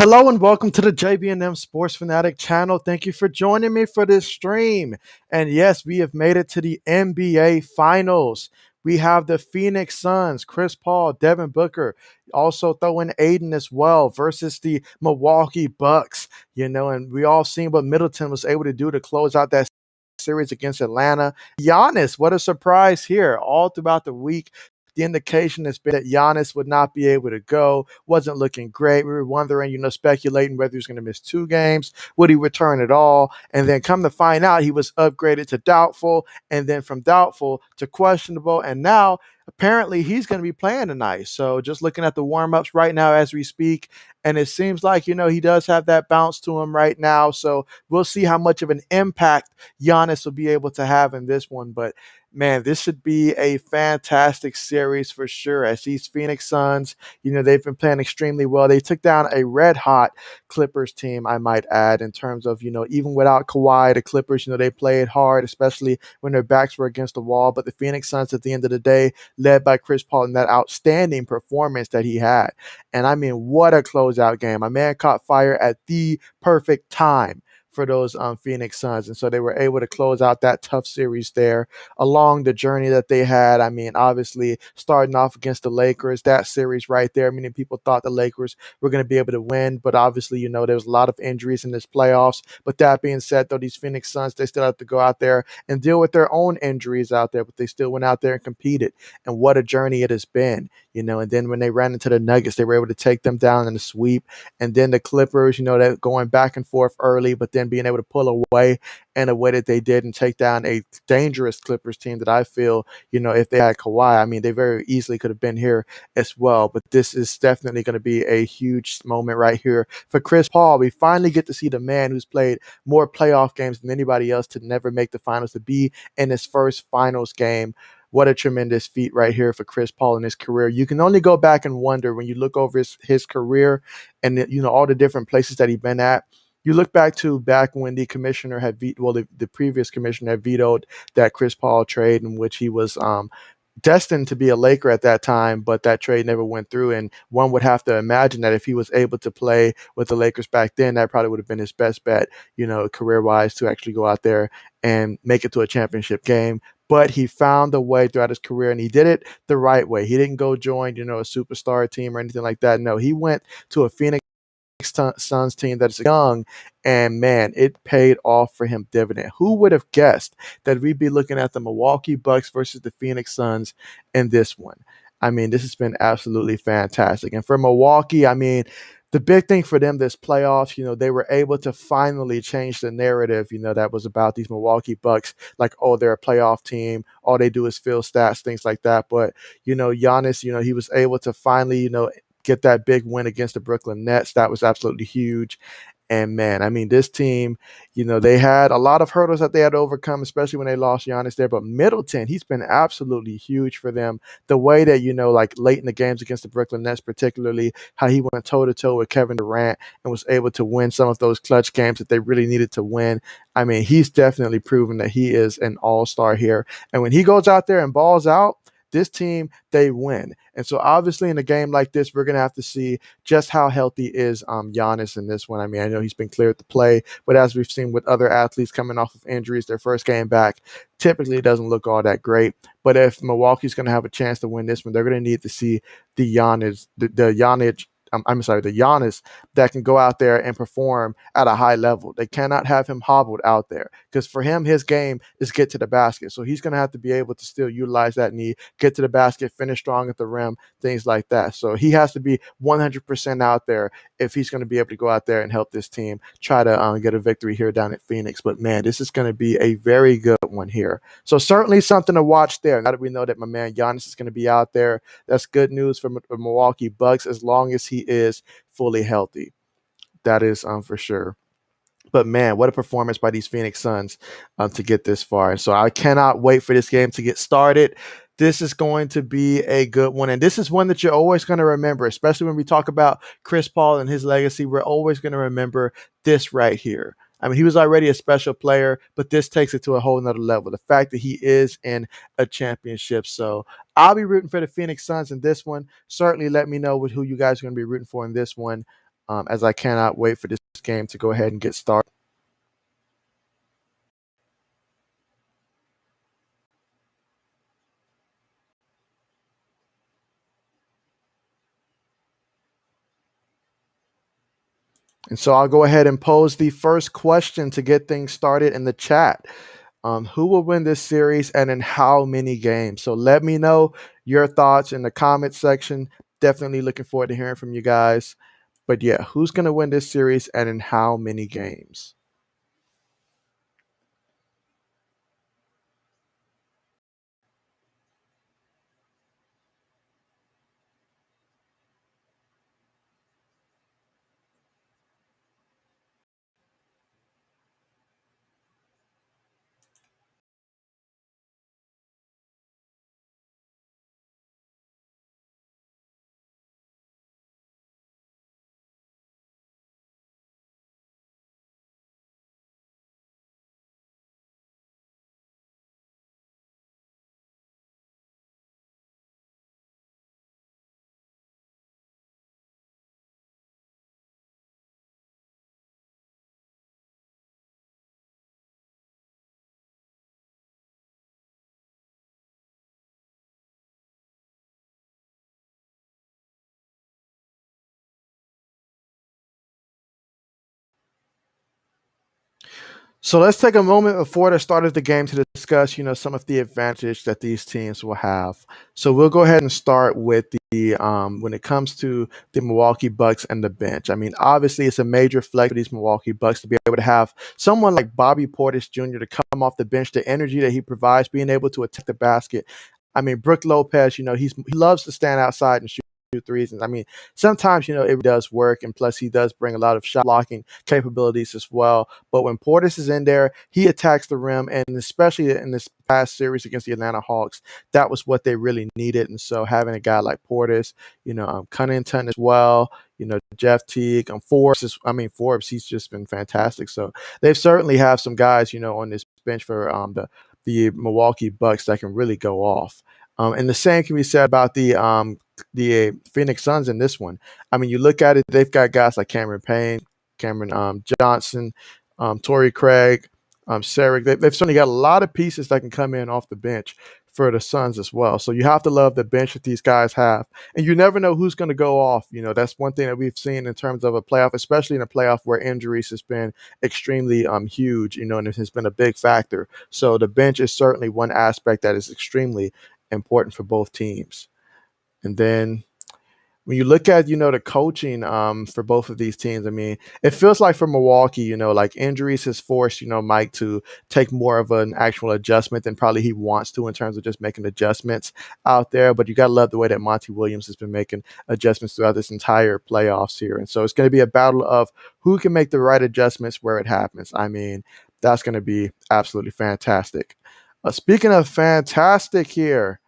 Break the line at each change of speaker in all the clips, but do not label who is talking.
Hello and welcome to the JB&M Sports Fanatic channel. Thank you for joining me for this stream. And yes, we have made it to the NBA Finals. We have the Phoenix Suns, Chris Paul, Devin Booker, also throw in Aiden as well versus the Milwaukee Bucks. And we all seen what Middleton was able to do to close out that series against Atlanta. Giannis, what a surprise here. All throughout the week, the indication has been that Giannis would not be able to go. Wasn't looking great. We were wondering, speculating whether he was going to miss 2 games. Would he return at all? And then come to find out, he was upgraded to doubtful, and then from doubtful to questionable. And now, apparently, he's going to be playing tonight. So just looking at the warm-ups right now as we speak, and it seems like, he does have that bounce to him right now. So we'll see how much of an impact Giannis will be able to have in this one. But man, this should be a fantastic series for sure. As these Phoenix Suns, they've been playing extremely well. They took down a red hot Clippers team, I might add, in terms of, even without Kawhi, the Clippers, they played hard, especially when their backs were against the wall. But the Phoenix Suns, at the end of the day, led by Chris Paul in that outstanding performance that he had. And I mean, what a closeout game. My man caught fire at the perfect time for those Phoenix Suns. And so they were able to close out that tough series there along the journey that they had. I mean, obviously, starting off against the Lakers, that series right there, many people thought the Lakers were going to be able to win. But obviously, there was a lot of injuries in this playoffs. But that being said, though, these Phoenix Suns, they still have to go out there and deal with their own injuries out there. But they still went out there and competed. And what a journey it has been. And then when they ran into the Nuggets, they were able to take them down in the sweep. And then the Clippers, they're going back and forth early, but then being able to pull away in a way that they did and take down a dangerous Clippers team that I feel, if they had Kawhi, I mean, they very easily could have been here as well. But this is definitely going to be a huge moment right here for Chris Paul. We finally get to see the man who's played more playoff games than anybody else to never make the finals, to be in his first finals game. What a tremendous feat right here for Chris Paul in his career. You can only go back and wonder when you look over his career and, all the different places that he's been at. You look back when the commissioner had the previous commissioner had vetoed that Chris Paul trade, in which he was destined to be a Laker at that time, but that trade never went through. And one would have to imagine that if he was able to play with the Lakers back then, that probably would have been his best bet, career-wise, to actually go out there and make it to a championship game. But he found a way throughout his career, and he did it the right way. He didn't go join, a superstar team or anything like that. No, he went to a Phoenix Suns team that's young, and man, it paid off for him dividend. Who would have guessed that we'd be looking at the Milwaukee Bucks versus the Phoenix Suns in this one? I mean, this has been absolutely fantastic. And for Milwaukee, I mean, the big thing for them this playoffs, they were able to finally change the narrative, that was about these Milwaukee Bucks, like, oh, they're a playoff team, all they do is fill stats, things like that. But, Giannis, he was able to finally, get that big win against the Brooklyn Nets. That was absolutely huge. And man, I mean, this team, they had a lot of hurdles that they had to overcome, especially when they lost Giannis there. But Middleton, he's been absolutely huge for them. The way that, like late in the games against the Brooklyn Nets, particularly how he went toe to toe with Kevin Durant and was able to win some of those clutch games that they really needed to win. I mean, he's definitely proven that he is an all-star here. And when he goes out there and balls out, this team, they win. And so obviously in a game like this, we're going to have to see just how healthy is Giannis in this one. I mean, I know he's been cleared to play, but as we've seen with other athletes coming off of injuries, their first game back, typically it doesn't look all that great. But if Milwaukee's going to have a chance to win this one, they're going to need to see the Giannis that can go out there and perform at a high level. They cannot have him hobbled out there, because for him, his game is get to the basket. So he's going to have to be able to still utilize that knee, get to the basket, finish strong at the rim, things like that. So he has to be 100% out there if he's going to be able to go out there and help this team try to get a victory here down at Phoenix. But man, this is going to be a very good one here. So certainly something to watch there. Now that we know that my man Giannis is going to be out there, that's good news for the Milwaukee Bucks, as long as he is fully healthy. That is for sure. But man, what a performance by these Phoenix Suns to get this far. And so I cannot wait for this game to get started. This is going to be a good one. And this is one that you're always going to remember, especially when we talk about Chris Paul and his legacy. We're always going to remember this right here. I mean, he was already a special player, but this takes it to a whole nother level. The fact that he is in a championship. So I'll be rooting for the Phoenix Suns in this one. Certainly let me know who you guys are going to be rooting for in this one. as I cannot wait for this game to go ahead and get started. And so I'll go ahead and pose the first question to get things started in the chat. Who will win this series and in how many games? So let me know your thoughts in the comment section. Definitely looking forward to hearing from you guys. But yeah, who's going to win this series and in how many games? So let's take a moment before the start of the game to discuss, some of the advantage that these teams will have. So we'll go ahead and start with the when it comes to the Milwaukee Bucks and the bench. I mean, obviously, it's a major flex for these Milwaukee Bucks to be able to have someone like Bobby Portis Jr. to come off the bench, the energy that he provides, being able to attack the basket. I mean, Brook Lopez, he loves to stand outside and shoot threes. And I mean, sometimes, it does work. And plus, he does bring a lot of shot blocking capabilities as well. But when Portis is in there, he attacks the rim. And especially in this past series against the Atlanta Hawks, that was what they really needed. And so having a guy like Portis, Cunnington as well, Jeff Teague, Forbes, he's just been fantastic. So they've certainly have some guys, on this bench for the Milwaukee Bucks that can really go off. And the same can be said about the Phoenix Suns in this one. I mean, you look at it, they've got guys like Cameron Payne, Cameron Johnson, Torrey Craig, Sarek. They've certainly got a lot of pieces that can come in off the bench for the Suns as well. So you have to love the bench that these guys have. And you never know who's going to go off. That's one thing that we've seen in terms of a playoff, especially in a playoff where injuries has been extremely huge, and it has been a big factor. So the bench is certainly one aspect that is extremely important for both teams. And then when you look at, the coaching for both of these teams, I mean, it feels like for Milwaukee, like injuries has forced, Mike to take more of an actual adjustment than probably he wants to in terms of just making adjustments out there. But you got to love the way that Monty Williams has been making adjustments throughout this entire playoffs here. And so it's going to be a battle of who can make the right adjustments where it happens. I mean, that's going to be absolutely fantastic. Speaking of fantastic here,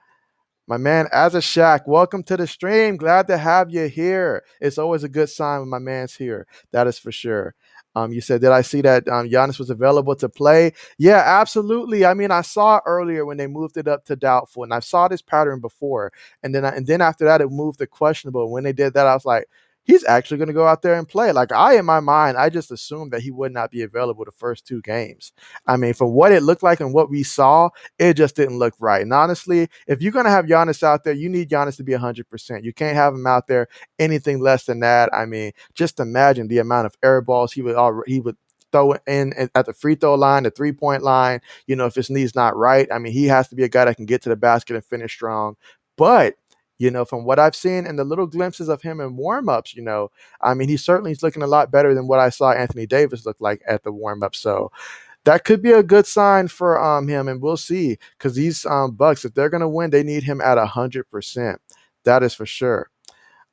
my man, as a Shaq, welcome to the stream. Glad to have you here. It's always a good sign when my man's here. That is for sure. You said, did I see that Giannis was available to play? Yeah, absolutely. I mean, I saw it earlier when they moved it up to doubtful, and I saw this pattern before. And then after that, it moved to questionable. When they did that, I was like, he's actually going to go out there and play. Like in my mind, I just assumed that he would not be available the first two games. I mean, from what it looked like and what we saw, it just didn't look right. And honestly, if you're going to have Giannis out there, you need Giannis to be 100%. You can't have him out there anything less than that. I mean, just imagine the amount of air balls he would throw in at the free throw line, the 3-point line. If his knee's not right, I mean, he has to be a guy that can get to the basket and finish strong. But from what I've seen and the little glimpses of him in warmups, I mean, he certainly is looking a lot better than what I saw Anthony Davis look like at the warmup. So that could be a good sign for him, and we'll see. Because these Bucks, if they're going to win, they need him at 100%. That is for sure.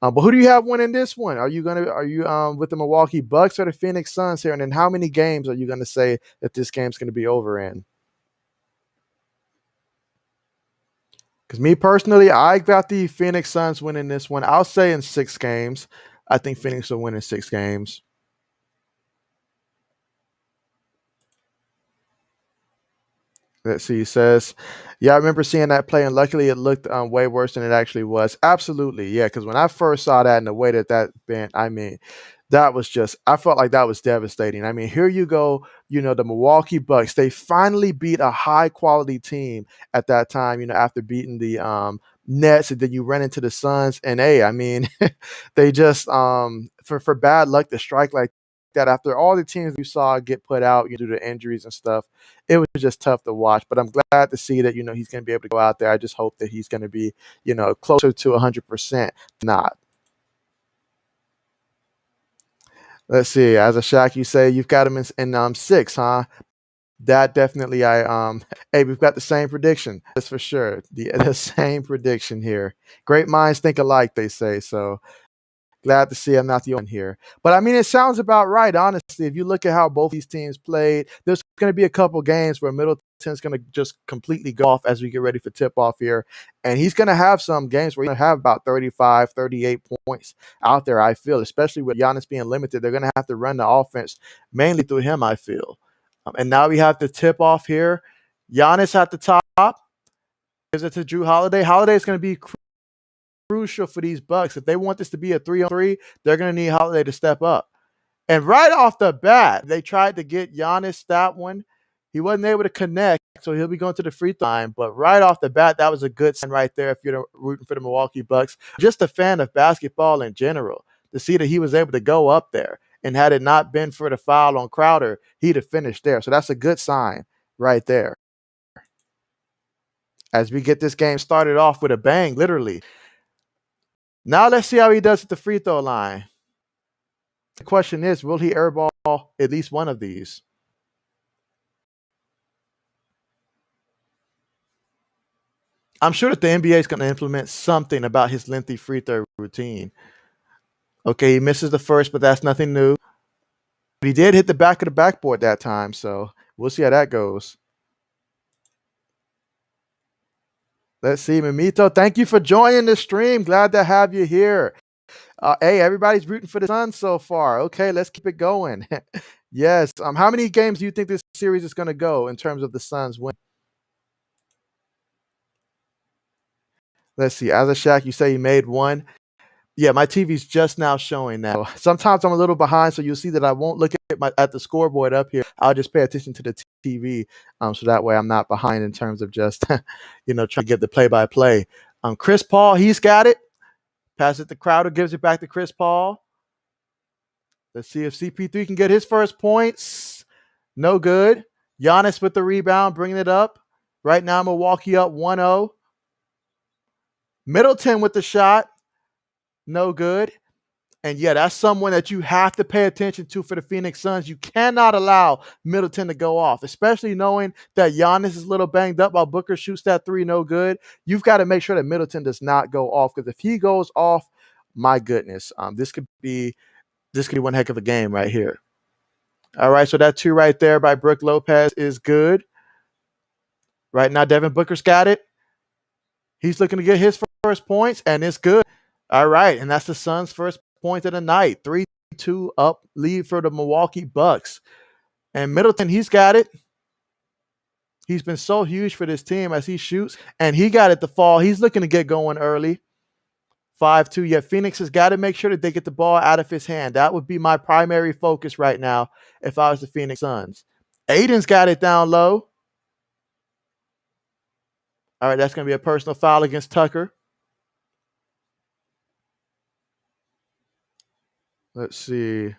But who do you have winning this one? Are you with the Milwaukee Bucks or the Phoenix Suns here? And then how many games are you going to say that this game's going to be over in? Because me personally, I got the Phoenix Suns winning this one. I'll say in 6 games. I think Phoenix will win in 6 games. Let's see. He says, "Yeah, I remember seeing that play, and luckily it looked way worse than it actually was." Absolutely, yeah. Because when I first saw that and the way that bent, I mean, That was just, I felt like that was devastating. I mean, here you go, the Milwaukee Bucks, they finally beat a high quality team at that time, after beating the Nets, and then you run into the Suns. And hey, I mean, they just for bad luck to strike like that after all the teams you saw get put out due to injuries and stuff, it was just tough to watch. But I'm glad to see that he's going to be able to go out there. I just hope that he's going to be closer to 100%. Not. Let's see. As a Shaq, you say you've got him in six, huh? That definitely hey, we've got the same prediction. That's for sure. The same prediction here. Great minds think alike, they say. So glad to see I'm not the only one here. But I mean, it sounds about right, honestly. If you look at how both these teams played, there's going to be a couple games where Middleton's going to just completely go off as we get ready for tip off here. And he's going to have some games where he's going to have about 35, 38 points out there, I feel, especially with Giannis being limited. They're going to have to run the offense mainly through him, I feel. And now we have the tip off here. Giannis at the top. Gives it to Drew Holiday. Holiday is going to be crucial for these Bucks. If they want this to be a 3-on-3, they're going to need Holiday to step up. And right off the bat, they tried to get Giannis that one. He wasn't able to connect, so he'll be going to the free throw line. But right off the bat, that was a good sign right there if you're rooting for the Milwaukee Bucks. Just a fan of basketball in general, to see that he was able to go up there. And had it not been for the foul on Crowder, he'd have finished there. So that's a good sign right there. As we get this game started off with a bang, literally. Now let's see how he does at the free throw line. The question is, will he airball at least one of these? I'm sure that the NBA is going to implement something about his lengthy free throw routine. Okay, he misses the first, but that's nothing new. But he did hit the back of the backboard that time, so we'll see how that goes. Let's see, Mimito. Thank you for joining the stream. Glad to have you here. Hey, everybody's rooting for the Suns so far. Okay, let's keep it going. Yes. How many games do you think this series is going to go in terms of the Suns win? Let's see. As a Shaq, you say you made one. Yeah, my TV's just now showing that. Sometimes I'm a little behind, so you'll see that I won't look at the scoreboard up here. I'll just pay attention to the TV, so that way I'm not behind in terms of just trying to get the play-by-play. Chris Paul, he's got it. Pass it to Crowder, gives it back to Chris Paul. Let's see if CP3 can get his first points. No good. Giannis with the rebound, bringing it up. Right now, Milwaukee up 1-0. Middleton with the shot. No good. And yeah, that's someone that you have to pay attention to for the Phoenix Suns. You cannot allow Middleton to go off, especially knowing that Giannis is a little banged up while Booker shoots that three no good. You've got to make sure that Middleton does not go off, because if he goes off, my goodness, this could be one heck of a game right here. All right, so that two right there by Brook Lopez is good. Right now, Devin Booker's got it. He's looking to get his first points, and it's good. All right, and that's the Suns' first point of the night. 3-2 up lead for the Milwaukee Bucks. And Middleton, he's got it. He's been so huge for this team as he shoots, and he got it to fall. He's looking to get going early. 5-2. Yet Phoenix has got to make sure that they get the ball out of his hand. That would be my primary focus right now if I was the Phoenix Suns. Aiden's got it down low. All right, that's going to be a personal foul against Tucker. Let's see.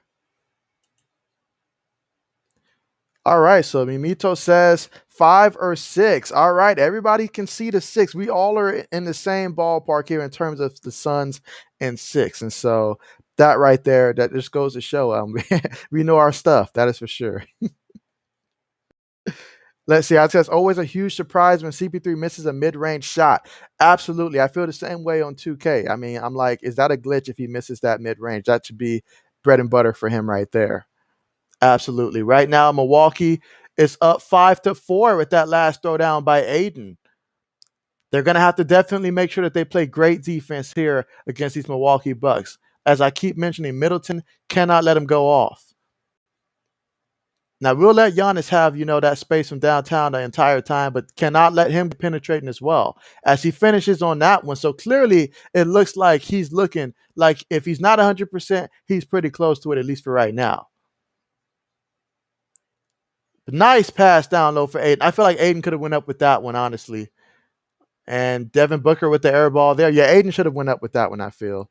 All right, so Mimito says 5 or 6. All right, everybody can see the 6. We all are in the same ballpark here in terms of the Suns and 6. And so that right there, that just goes to show we know our stuff. That is for sure. Let's see. I'd say it's always a huge surprise when CP3 misses a mid-range shot. Absolutely. I feel the same way on 2K. I mean, I'm like, is that a glitch if he misses that mid-range? That should be bread and butter for him right there. Absolutely. Right now, Milwaukee is up 5-4 with that last throwdown by Aiden. They're going to have to definitely make sure that they play great defense here against these Milwaukee Bucks. As I keep mentioning, Middleton cannot let him go off. Now we'll let Giannis have, that space from downtown the entire time, but cannot let him penetrating as well as he finishes on that one. So clearly it looks like he's looking like if he's not 100%, he's pretty close to it, at least for right now. Nice pass down low for Aiden. I feel like Aiden could have went up with that one, honestly. And Devin Booker with the air ball there. Yeah, Aiden should have went up with that one, I feel.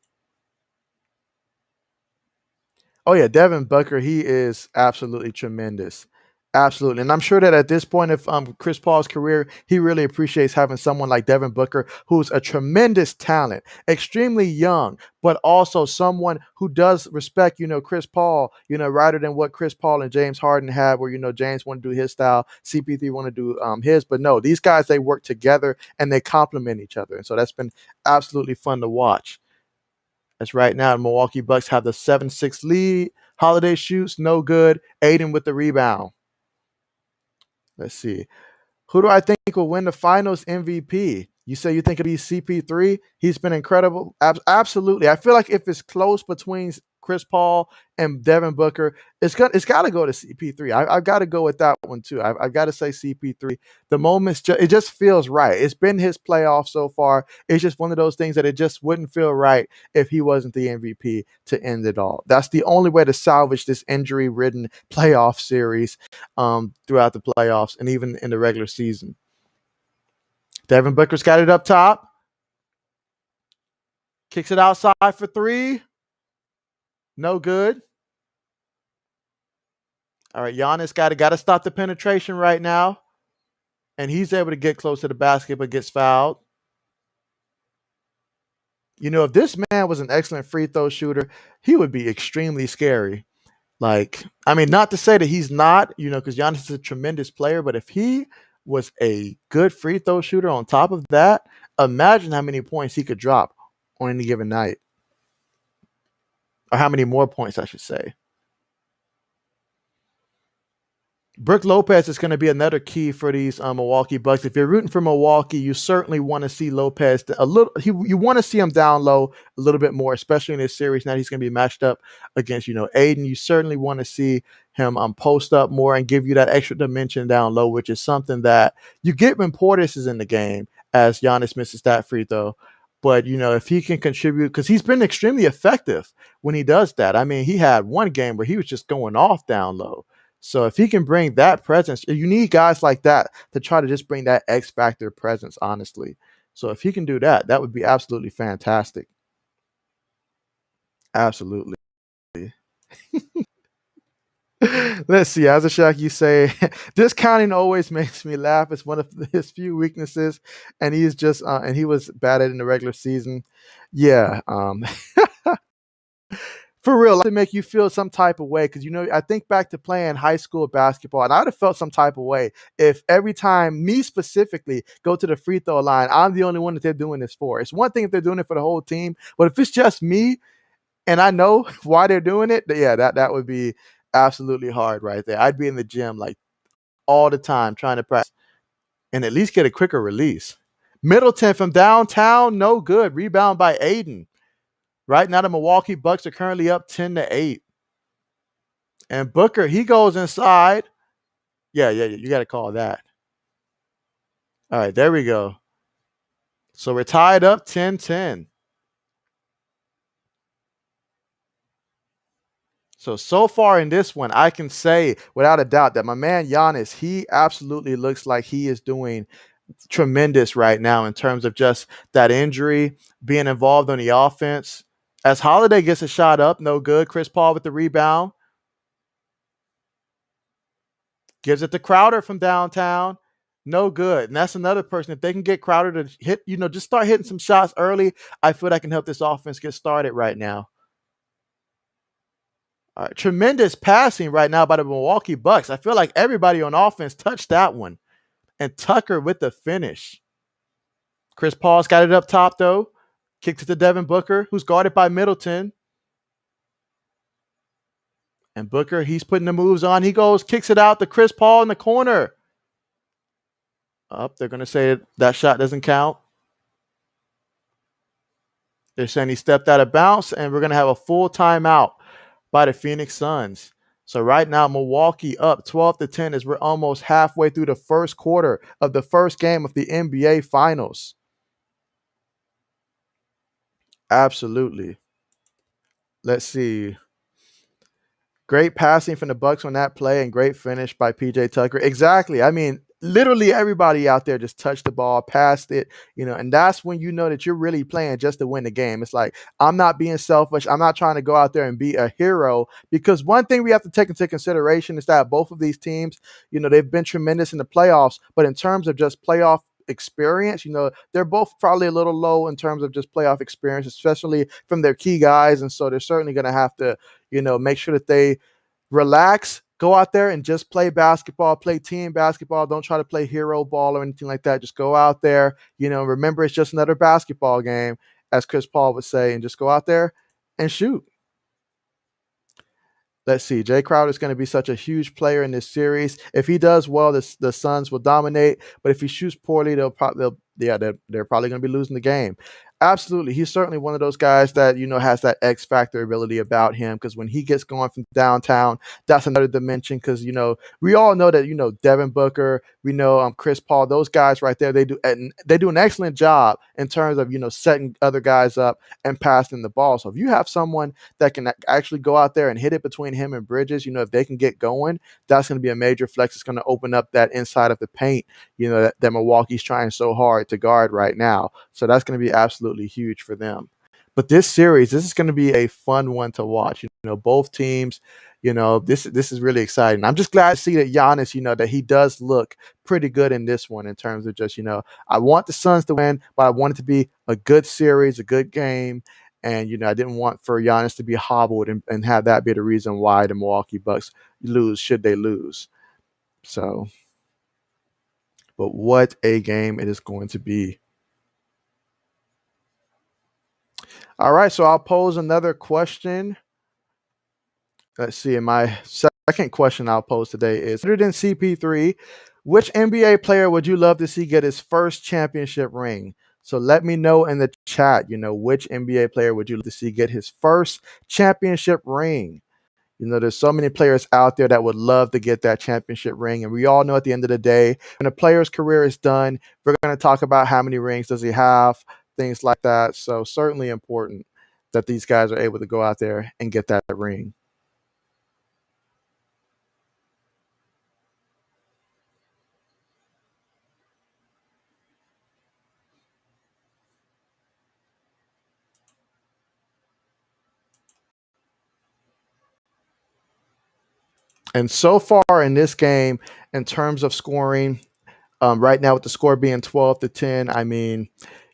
Oh yeah, Devin Booker, he is absolutely tremendous. Absolutely. And I'm sure that at this point of Chris Paul's career, he really appreciates having someone like Devin Booker, who's a tremendous talent, extremely young, but also someone who does respect, Chris Paul, rather than what Chris Paul and James Harden had, where, James want to do his style, CP3 want to do his. But no, these guys, they work together and they complement each other. And so that's been absolutely fun to watch. As right now, the Milwaukee Bucks have the 7-6 lead. Holiday shoots, no good. Aiden with the rebound. Let's see. Who do I think will win the finals MVP? You say you think it'll be CP3? He's been incredible. Absolutely. I feel like if it's close between Chris Paul and Devin Booker, it's got to go to CP3. I've got to go with that one too. I've got to say CP3. The moments, it just feels right. It's been his playoff so far. It's just one of those things that it just wouldn't feel right if he wasn't the MVP to end it all. That's the only way to salvage this injury-ridden playoff series throughout the playoffs and even in the regular season. Devin Booker's got it up top. Kicks it outside for three. No good. All right, Giannis got to stop the penetration right now. And he's able to get close to the basket, but gets fouled. If this man was an excellent free throw shooter, he would be extremely scary. Not to say that he's not, because Giannis is a tremendous player, but if he was a good free throw shooter on top of that, imagine how many points he could drop on any given night. Or how many more points, I should say. Brook Lopez is going to be another key for these Milwaukee Bucks. If you're rooting for Milwaukee, you certainly want to see Lopez a little. You want to see him down low a little bit more, especially in this series. Now he's going to be matched up against Aiden. You certainly want to see him post up more and give you that extra dimension down low, which is something that you get when Portis is in the game, as Giannis misses that free throw. But if he can contribute, because he's been extremely effective when he does that. He had one game where he was just going off down low. So if he can bring that presence, you need guys like that to try to just bring that X factor presence, honestly. So if he can do that, that would be absolutely fantastic. Absolutely. Let's see. As a Shaq, you say, this counting always makes me laugh. It's one of his few weaknesses, and he's just and he was bad at it in the regular season. Yeah. For real, to make you feel some type of way, because I think back to playing high school basketball, and I'd have felt some type of way if every time me specifically go to the free throw line, I'm the only one that they're doing this for. It's one thing if they're doing it for the whole team, but if it's just me and I know why they're doing it, yeah, that would be absolutely hard right there. I'd be in the gym like all the time trying to practice and at least get a quicker release. Middleton from downtown, no good. Rebound by Aiden. Right now, the Milwaukee Bucks are currently up 10-8. And Booker, he goes inside. Yeah, you got to call that. All right, there we go. So we're tied up 10-10. So far in this one, I can say without a doubt that my man Giannis, he absolutely looks like he is doing tremendous right now in terms of just that injury, being involved on the offense. As Holiday gets a shot up, no good. Chris Paul with the rebound. Gives it to Crowder from downtown. No good. And that's another person. If they can get Crowder to hit, just start hitting some shots early, I feel that can help this offense get started right now. All right. Tremendous passing right now by the Milwaukee Bucks. I feel like everybody on offense touched that one. And Tucker with the finish. Chris Paul's got it up top, though. Kicks it to Devin Booker, who's guarded by Middleton. And Booker, he's putting the moves on. He goes, kicks it out to Chris Paul in the corner. Up, they're going to say that shot doesn't count. They're saying he stepped out of bounds, and we're going to have a full timeout by the Phoenix Suns. So right now, Milwaukee up 12-10 as we're almost halfway through the first quarter of the first game of the NBA Finals. Absolutely. Let's see. Great passing from the Bucks on that play and great finish by PJ Tucker. Exactly. I mean, literally everybody out there just touched the ball, passed it, and that's when you know that you're really playing just to win the game. It's like, I'm not being selfish. I'm not trying to go out there and be a hero, because one thing we have to take into consideration is that both of these teams, they've been tremendous in the playoffs, but in terms of just playoff experience, they're both probably a little low in terms of just playoff experience, especially from their key guys. And so they're certainly going to have to, make sure that they relax, go out there and just play basketball, play team basketball. Don't try to play hero ball or anything like that. Just go out there, remember it's just another basketball game, as Chris Paul would say, and just go out there and shoot. Let's see. Jay Crowder is going to be such a huge player in this series. If he does well, the Suns will dominate. But if he shoots poorly, they're probably going to be losing the game. Absolutely. He's certainly one of those guys that, has that X factor ability about him, because when he gets going from downtown, that's another dimension, because, we all know that, Devin Booker, we know Chris Paul, those guys right there, they do an excellent job in terms of, setting other guys up and passing the ball. So if you have someone that can actually go out there and hit it between him and Bridges, if they can get going, that's going to be a major flex. It's going to open up that inside of the paint, that Milwaukee's trying so hard to guard right now. So that's going to be absolutely huge for them. But this is going to be a fun one to watch. Both teams, this is really exciting. I'm just glad to see that Giannis, that he does look pretty good in this one in terms of just, I want the Suns to win, but I want it to be a good series, a good game. And, I didn't want for Giannis to be hobbled and have that be the reason why the Milwaukee Bucks lose, should they lose. So, but what a game it is going to be. All right, so I'll pose another question. Let's see. And my second question I'll pose today is, other than CP3, which NBA player would you love to see get his first championship ring? So let me know in the chat, which NBA player would you love to see get his first championship ring? There's so many players out there that would love to get that championship ring. And we all know at the end of the day, when a player's career is done, we're going to talk about how many rings does he have, things like that. So certainly important that these guys are able to go out there and get that ring. And so far in this game, in terms of scoring, right now with the score being 12-10, I mean,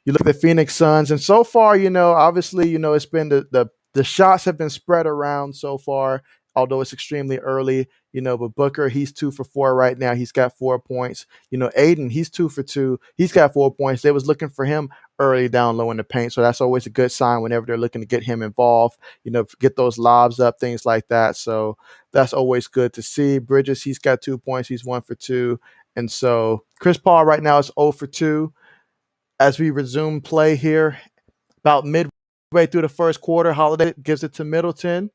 you look at the Phoenix Suns, and so far, obviously, it's been the shots have been spread around so far, although it's extremely early, but Booker, he's 2 for 4 right now. He's got 4 points. Aiden, he's 2 for 2. He's got 4 points. They was looking for him early down low in the paint. So that's always a good sign whenever they're looking to get him involved, get those lobs up, things like that. So that's always good to see. Bridges, he's got 2 points. He's 1 for 2. And so Chris Paul right now is 0 for 2. As we resume play here, about midway through the first quarter, Holiday gives it to Middleton.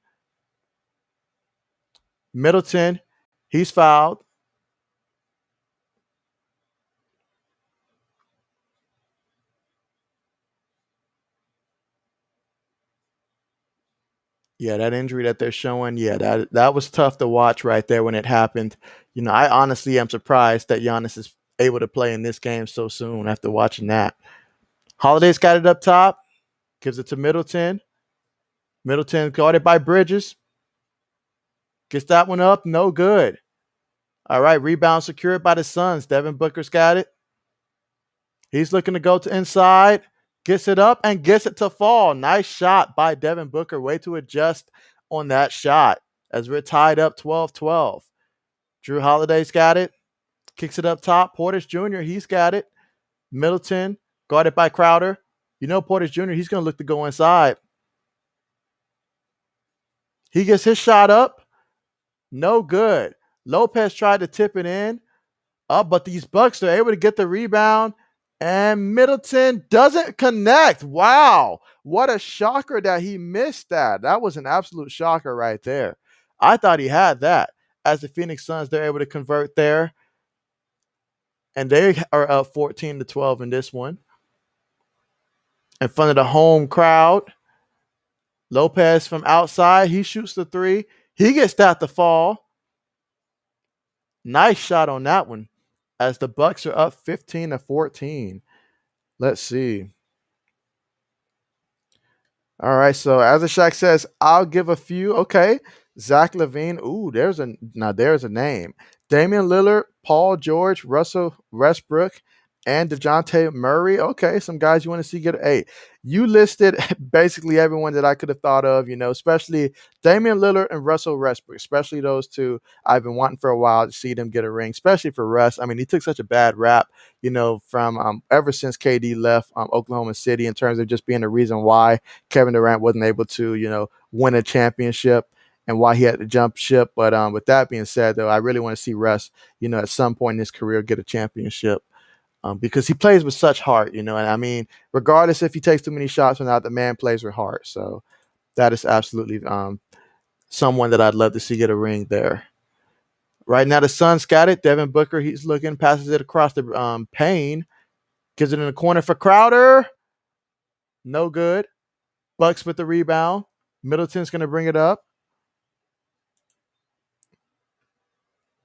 Middleton, he's fouled. Yeah, that injury that they're showing, yeah, that was tough to watch right there when it happened. I honestly am surprised that Giannis is able to play in this game so soon after watching that. Holiday's got it up top, gives it to Middleton. Middleton guarded by Bridges. Gets that one up, no good. All right, rebound secured by the Suns. Devin Booker's got it. He's looking to go to inside. Gets it up and gets it to fall. Nice shot by Devin Booker. Way to adjust on that shot as we're tied up 12-12. Drew Holiday's got it. Kicks it up top. Portis Jr., he's got it. Middleton, guarded by Crowder. Portis Jr., he's going to look to go inside. He gets his shot up. No good. Lopez tried to tip it in. But these Bucks are able to get the rebound. And Middleton doesn't connect. Wow. What a shocker that he missed that. That was an absolute shocker right there. I thought he had that. As the Phoenix Suns, they're able to convert there, and they are up 14-12 in this one in front of the home crowd. Lopez from outside, he shoots the three. He gets that to fall. Nice shot on that one as the Bucks are up 15-14. Let's see. All right, so as the Shaq says, I'll give a few. Okay, Zach Levine. Ooh, there's a name. Damian Lillard, Paul George, Russell Westbrook, and DeJounte Murray. Okay, some guys you want to see get. Hey, you listed basically everyone that I could have thought of. Especially Damian Lillard and Russell Westbrook, especially those two. I've been wanting for a while to see them get a ring, especially for Russ. I mean, he took such a bad rap, from ever since KD left Oklahoma City in terms of just being the reason why Kevin Durant wasn't able to, win a championship and why he had to jump ship. But with that being said, though, I really want to see Russ, at some point in his career get a championship because he plays with such heart, and I mean, regardless if he takes too many shots or not, the man plays with heart. So that is absolutely someone that I'd love to see get a ring there. Right now, the Suns got it. Devin Booker, he's looking, passes it across the pane, gives it in the corner for Crowder. No good. Bucks with the rebound. Middleton's going to bring it up.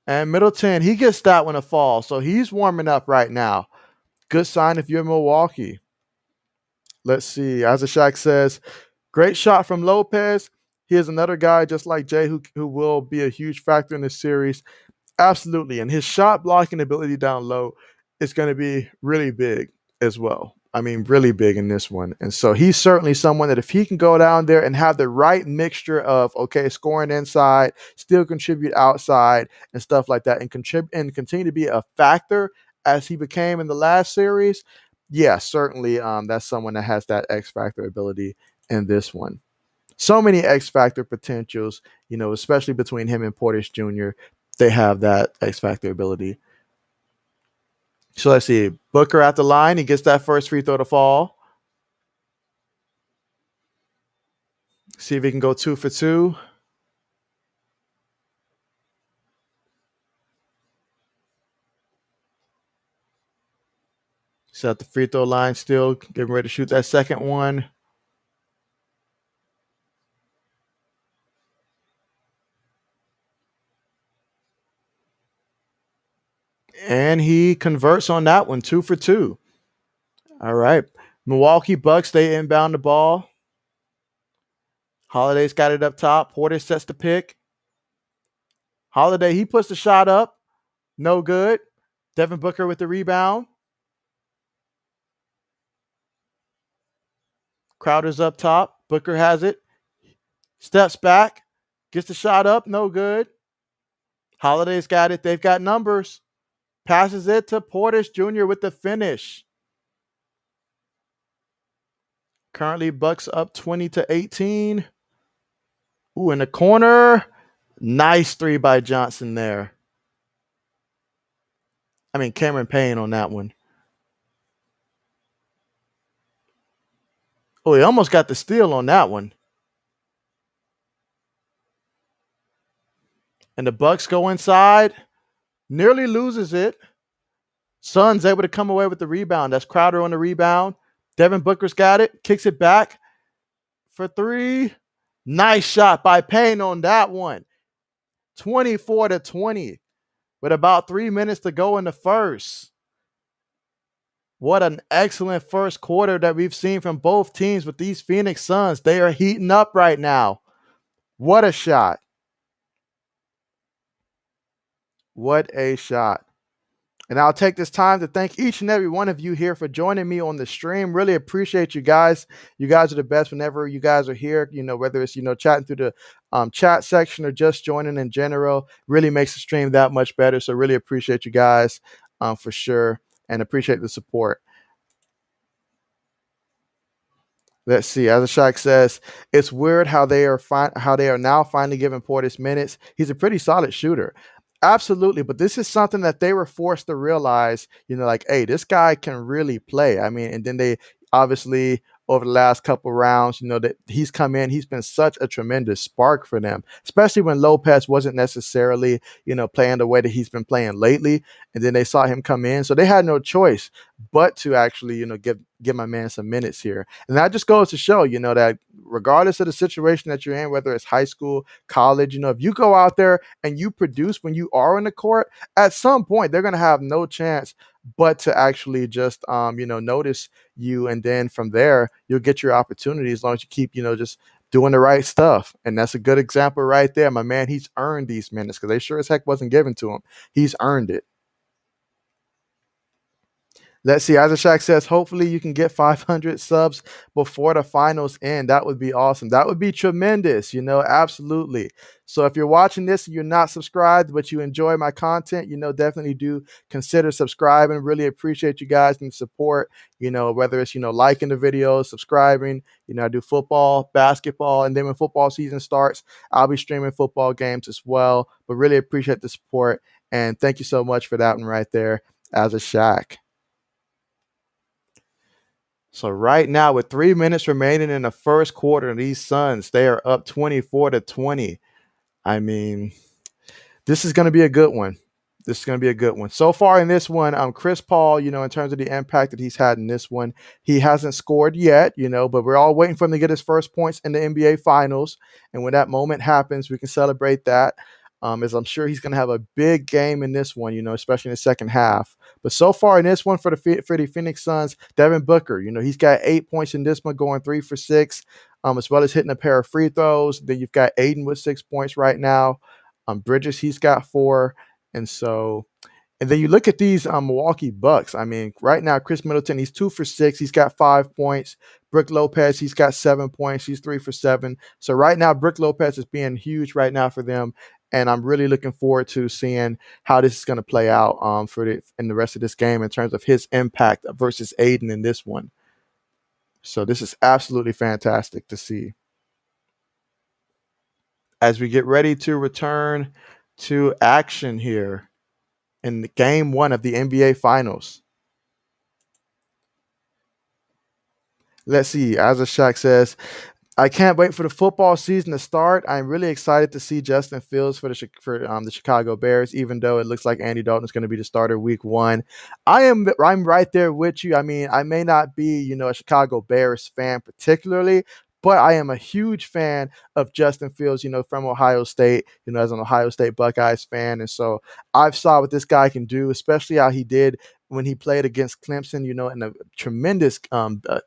And Middleton, he gets that one a fall. So he's warming up right now. Good sign if you're Milwaukee. Let's see. As the Shaq says, great shot from Lopez. Here's another guy just like Jay who will be a huge factor in this series. Absolutely. And his shot blocking ability down low is going to be really big as well. I mean, really big in this one. And so he's certainly someone that if he can go down there and have the right mixture of, scoring inside, still contribute outside and stuff like that and continue to be a factor as he became in the last series, yeah, certainly that's someone that has that X factor ability in this one. So many X factor potentials, especially between him and Portis Jr., they have that X factor ability. So let's see. Booker at the line. He gets that first free throw to fall. See if he can go 2 for 2. He's at the free throw line still, getting ready to shoot that second one. And he converts on that one, 2 for 2. All right. Milwaukee Bucks, they inbound the ball. Holiday's got it up top. Porter sets the pick. Holiday, he puts the shot up. No good. Devin Booker with the rebound. Crowder's up top. Booker has it. Steps back. Gets the shot up. No good. Holiday's got it. They've got numbers. Passes it to Portis Jr. with the finish. Currently, Bucks up 20-18. Ooh, in the corner. Nice three by Johnson there. I mean, Cameron Payne on that one. Oh, he almost got the steal on that one. And the Bucks go inside. Nearly loses it. Suns able to come away with the rebound. That's Crowder on the rebound. Devin Booker's got it. Kicks it back for 3. Nice shot by Payne on that one. 24-20 with about 3 minutes to go in the first. What an excellent first quarter that we've seen from both teams with these Phoenix Suns. They are heating up right now. What a shot. What a shot. And I'll take this time to thank each and every one of you here for joining me on the stream. Really appreciate you guys. You guys are the best whenever you guys are here, whether it's, chatting through the chat section or just joining in general. Really makes the stream that much better. So really appreciate you guys for sure and appreciate the support. Let's see. As the Shaq says, it's weird how they are now finally giving Portis minutes. He's a pretty solid shooter. Absolutely, but this is something that they were forced to realize, hey, this guy can really play. I mean, and then they obviously over the last couple rounds. That he's come in, he's been such a tremendous spark for them, especially when Lopez wasn't necessarily, playing the way that he's been playing lately. And then they saw him come in. So they had no choice but to actually, give my man some minutes here. And that just goes to show, that regardless of the situation that you're in, whether it's high school, college, if you go out there and you produce when you are on the court, at some point they're going to have no chance but to actually just notice you, and then from there you'll get your opportunity as long as you keep just doing the right stuff. And that's a good example right there. My man, he's earned these minutes because they sure as heck wasn't given to him. He's earned it. Let's see. Shaq says, hopefully you can get 500 subs before the finals end. That would be awesome. That would be tremendous. Absolutely. So if you're watching this and you're not subscribed, but you enjoy my content, definitely do consider subscribing. Really appreciate you guys and support, whether it's, liking the videos, subscribing. I do football, basketball, and then when football season starts, I'll be streaming football games as well. But really appreciate the support. And thank you so much for that one right there, Shaq. So right now, with 3 minutes remaining in the first quarter, these Suns, they are up 24-20. I mean, this is going to be a good one. This is going to be a good one. So far in this one, Chris Paul, in terms of the impact that he's had in this one, he hasn't scored yet, but we're all waiting for him to get his first points in the NBA Finals. And when that moment happens, we can celebrate that. As I'm sure he's going to have a big game in this one, especially in the second half. But so far in this one for the Phoenix Suns, Devin Booker, he's got 8 points in this one, going 3 for 6, as well as hitting a pair of free throws. Then you've got Aiden with 6 points right now. Bridges, he's got 4. And then you look at these Milwaukee Bucks. I mean, right now, Chris Middleton, he's 2 for 6. He's got 5 points. Brook Lopez, he's got 7 points. He's 3 for 7. So right now, Brook Lopez is being huge right now for them. And I'm really looking forward to seeing how this is going to play out in the rest of this game in terms of his impact versus Aiden in this one. So this is absolutely fantastic to see. As we get ready to return to action here in game 1 of the NBA Finals. Let's see. Shaq says, I can't wait for the football season to start. I'm really excited to see Justin Fields for the Chicago Bears, even though it looks like Andy Dalton is going to be the starter week 1. I'm right there with you. I mean, I may not be, a Chicago Bears fan particularly, but I am a huge fan of Justin Fields, from Ohio State, as an Ohio State Buckeyes fan. And so I've saw what this guy can do, especially how he did when he played against Clemson, in a tremendous,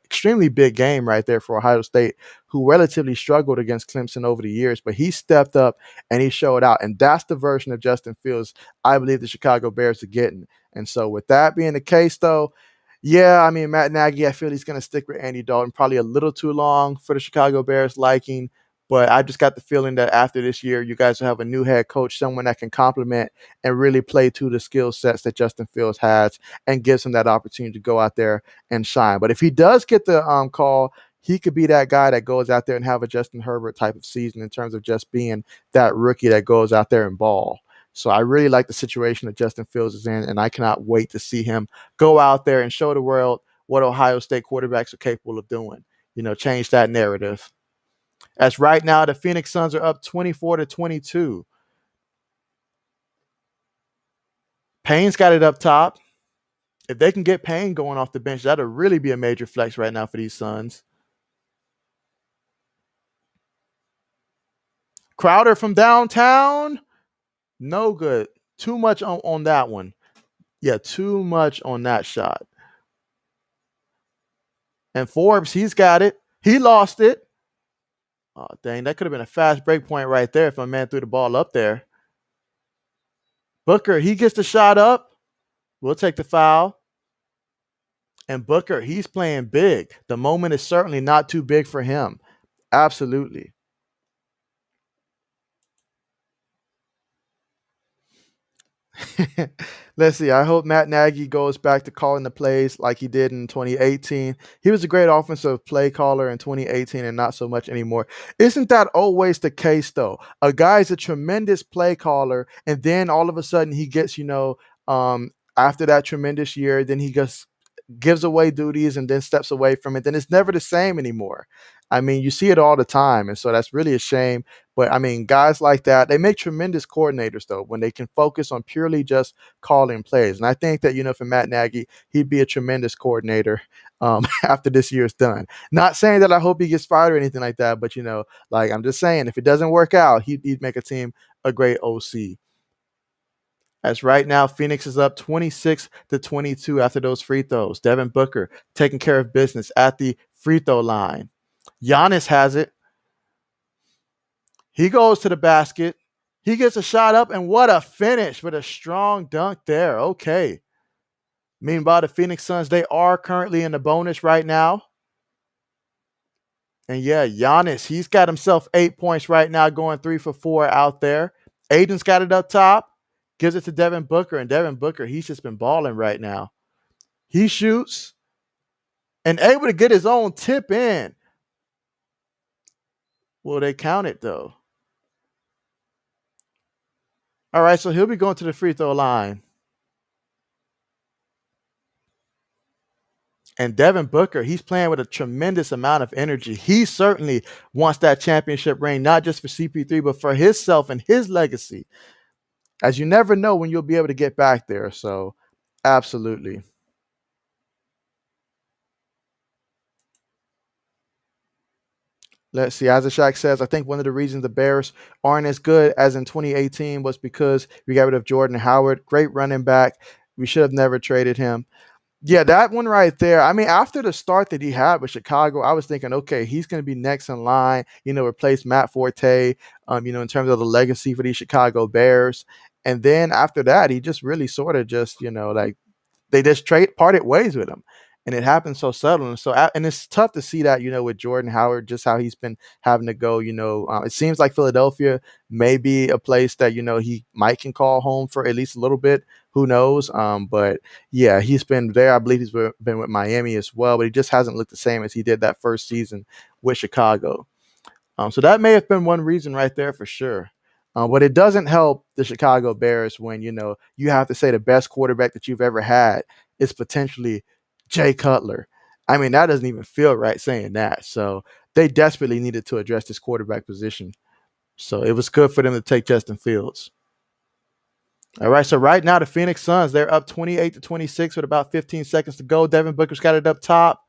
extremely big game right there for Ohio State, who relatively struggled against Clemson over the years. But he stepped up and he showed out. And that's the version of Justin Fields I believe the Chicago Bears are getting. And so with that being the case, though, yeah, I mean, Matt Nagy, I feel he's going to stick with Andy Dalton probably a little too long for the Chicago Bears liking. But I just got the feeling that after this year, you guys will have a new head coach, someone that can complement and really play to the skill sets that Justin Fields has and gives him that opportunity to go out there and shine. But if he does get the call, he could be that guy that goes out there and have a Justin Herbert type of season in terms of just being that rookie that goes out there and ball. So I really like the situation that Justin Fields is in, and I cannot wait to see him go out there and show the world what Ohio State quarterbacks are capable of doing. Change that narrative. As right now, the Phoenix Suns are up 24-22. Payne's got it up top. If they can get Payne going off the bench, that'll really be a major flex right now for these Suns. Crowder from downtown. No good. Too much on that one. Yeah, too much on that shot. And Forbes, he's got it. He lost it. Oh, dang, that could have been a fast break point right there if my man threw the ball up there. Booker, he gets the shot up. We'll take the foul. And Booker, he's playing big. The moment is certainly not too big for him. Absolutely. Let's see. I hope Matt Nagy goes back to calling the plays like he did in 2018. He was a great offensive play caller in 2018 and not so much anymore. Isn't that always the case, though? A guy's a tremendous play caller, and then all of a sudden he gets, after that tremendous year, then he gets gives away duties and then steps away from it, then it's never the same anymore. I mean, you see it all the time. And so that's really a shame. But I mean, guys like that, they make tremendous coordinators, though, when they can focus on purely just calling plays. And I think that, for Matt Nagy, he'd be a tremendous coordinator after this year's done. Not saying that I hope he gets fired or anything like that, but, like I'm just saying, if it doesn't work out, he'd make a team a great OC. As right now, Phoenix is up 26-22 after those free throws. Devin Booker taking care of business at the free throw line. Giannis has it. He goes to the basket. He gets a shot up, and what a finish with a strong dunk there. Okay. Meanwhile, the Phoenix Suns, they are currently in the bonus right now. And yeah, Giannis, he's got himself 8 points right now, going 3 for 4 out there. Aiden's got it up top, gives it to Devin Booker, and Devin Booker, he's just been balling right now. He shoots and able to get his own tip in. Will they count it, though? All right, so he'll be going to the free throw line. And Devin Booker, he's playing with a tremendous amount of energy. He certainly wants that championship ring, not just for CP3, but for himself and his legacy. As you never know when you'll be able to get back there. So, absolutely. Let's see. Azashak says, I think one of the reasons the Bears aren't as good as in 2018 was because we got rid of Jordan Howard. Great running back. We should have never traded him. Yeah, that one right there. I mean, after the start that he had with Chicago, I was thinking, okay, he's going to be next in line, replace Matt Forte, in terms of the legacy for these Chicago Bears. And then after that, he just really sort of just, like they just parted ways with him. And it happened so suddenly. And it's tough to see that, with Jordan Howard, just how he's been having to go. It seems like Philadelphia may be a place that, he might can call home for at least a little bit. Who knows? But yeah, he's been there. I believe he's been with Miami as well, but he just hasn't looked the same as he did that first season with Chicago. So that may have been one reason right there for sure. But it doesn't help the Chicago Bears when, you have to say the best quarterback that you've ever had is potentially Jay Cutler. I mean, that doesn't even feel right saying that. So they desperately needed to address this quarterback position. So it was good for them to take Justin Fields. All right, so right now the Phoenix Suns, they're up 28-26 with about 15 seconds to go. Devin Booker's got it up top.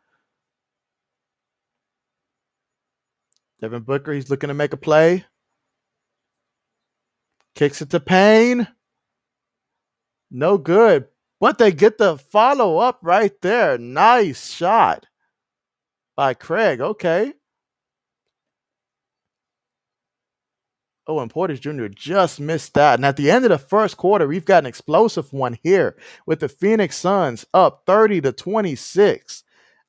Devin Booker, he's looking to make a play. Kicks it to Payne. No good. But they get the follow-up right there. Nice shot by Craig. Okay. Oh, and Portis Jr. just missed that. And at the end of the first quarter, we've got an explosive one here with the Phoenix Suns up 30-26.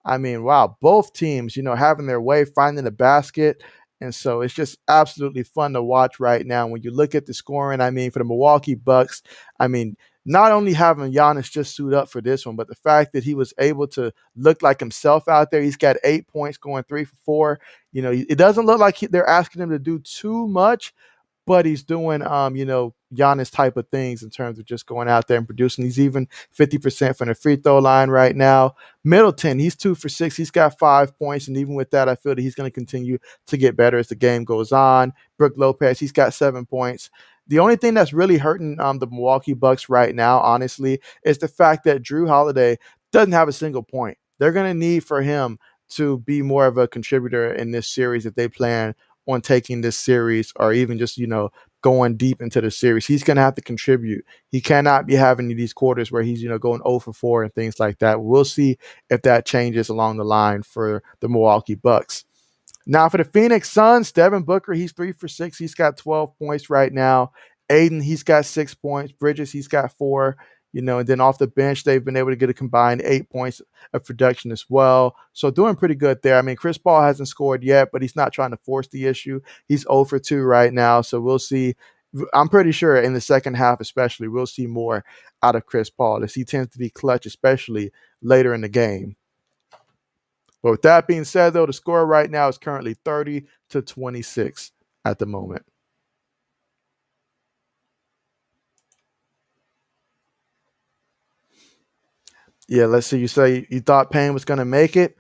I mean, wow, both teams, having their way, finding the basket. And so it's just absolutely fun to watch right now. When you look at the scoring, I mean, for the Milwaukee Bucks, I mean, not only having Giannis just suit up for this one, but the fact that he was able to look like himself out there. He's got 8 points, going 3 for 4. It doesn't look like they're asking him to do too much, but he's doing, Giannis type of things in terms of just going out there and producing. He's even 50% from the free throw line right now. Middleton, he's 2 for 6. He's got 5 points. And even with that, I feel that he's going to continue to get better as the game goes on. Brook Lopez, he's got 7 points. The only thing that's really hurting the Milwaukee Bucks right now, honestly, is the fact that Drew Holiday doesn't have a single point. They're going to need for him to be more of a contributor in this series if they plan on taking this series or even just, going deep into the series. He's going to have to contribute. He cannot be having these quarters where he's, going 0 for 4 and things like that. We'll see if that changes along the line for the Milwaukee Bucks. Now for the Phoenix Suns, Devin Booker, he's 3 for 6. He's got 12 points right now. Aiden, he's got 6 points. Bridges, he's got 4. And then off the bench, they've been able to get a combined 8 points of production as well. So doing pretty good there. I mean, Chris Paul hasn't scored yet, but he's not trying to force the issue. He's 0 for 2 right now. So we'll see. I'm pretty sure in the second half especially, we'll see more out of Chris Paul as he tends to be clutch, especially later in the game. But with that being said, though, the score right now is currently 30-26 at the moment. Yeah, let's see. You say you thought Payne was going to make it.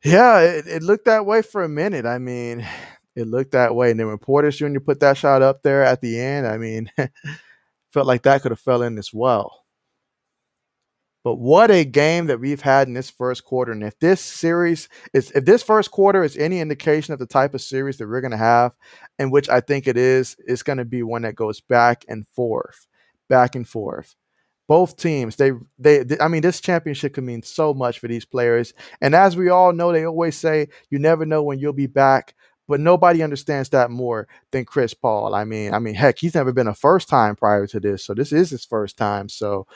Yeah, it looked that way for a minute. I mean, it looked that way. And then when Portis Jr. put that shot up there at the end, I mean, felt like that could have fell in as well. But what a game that we've had in this first quarter. And if this first quarter is any indication of the type of series that we're going to have, and which I think it is, it's going to be one that goes back and forth, back and forth. Both teams, I mean, this championship can mean so much for these players. And as we all know, they always say you never know when you'll be back. But nobody understands that more than Chris Paul. I mean, heck, he's never been a first time prior to this, so this is his first time. So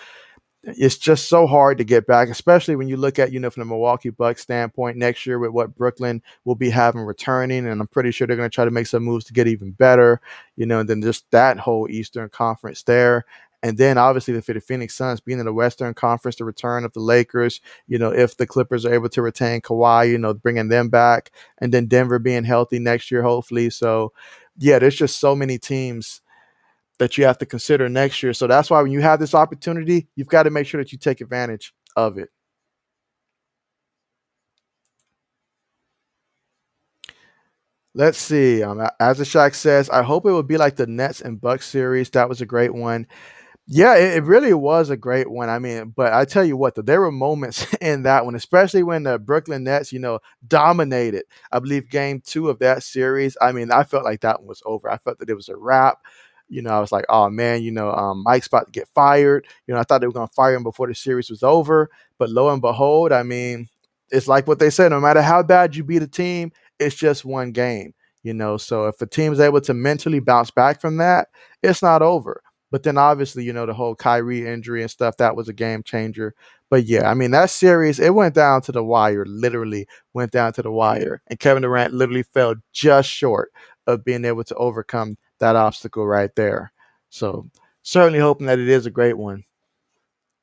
it's just so hard to get back, especially when you look at, from the Milwaukee Bucks standpoint next year with what Brooklyn will be having returning. And I'm pretty sure they're going to try to make some moves to get even better, and then just that whole Eastern Conference there. And then obviously for the Phoenix Suns being in the Western Conference, the return of the Lakers, if the Clippers are able to retain Kawhi, bringing them back, and then Denver being healthy next year, hopefully. So, yeah, there's just so many teams that you have to consider next year. So that's why when you have this opportunity, you've got to make sure that you take advantage of it. Let's see. As the Shaq says, I hope it would be like the Nets and Bucks series. That was a great one. Yeah, it really was a great one. I mean, but I tell you what, though, there were moments in that one, especially when the Brooklyn Nets, dominated. I believe game 2 of that series. I mean, I felt like that one was over. I felt that it was a wrap. I was like, oh man, Mike's about to get fired. I thought they were going to fire him before the series was over. But lo and behold, I mean, it's like what they said, no matter how bad you beat a team, it's just one game. So if a team is able to mentally bounce back from that, it's not over. But then obviously, the whole Kyrie injury and stuff, that was a game changer. But yeah, I mean, that series, it went down to the wire, literally went down to the wire. And Kevin Durant literally fell just short of being able to overcome that obstacle right there. So certainly hoping that it is a great one.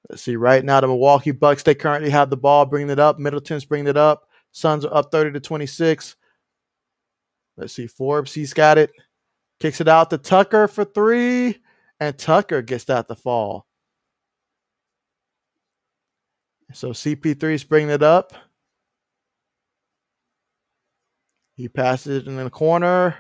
Let's see, right now, the Milwaukee Bucks, they currently have the ball, bringing it up. Middleton's bringing it up. Suns are up 30-26. Let's see, Forbes, he's got it. Kicks it out to Tucker for 3. And Tucker gets that to fall. So CP3 is bringing it up. He passes it in the corner.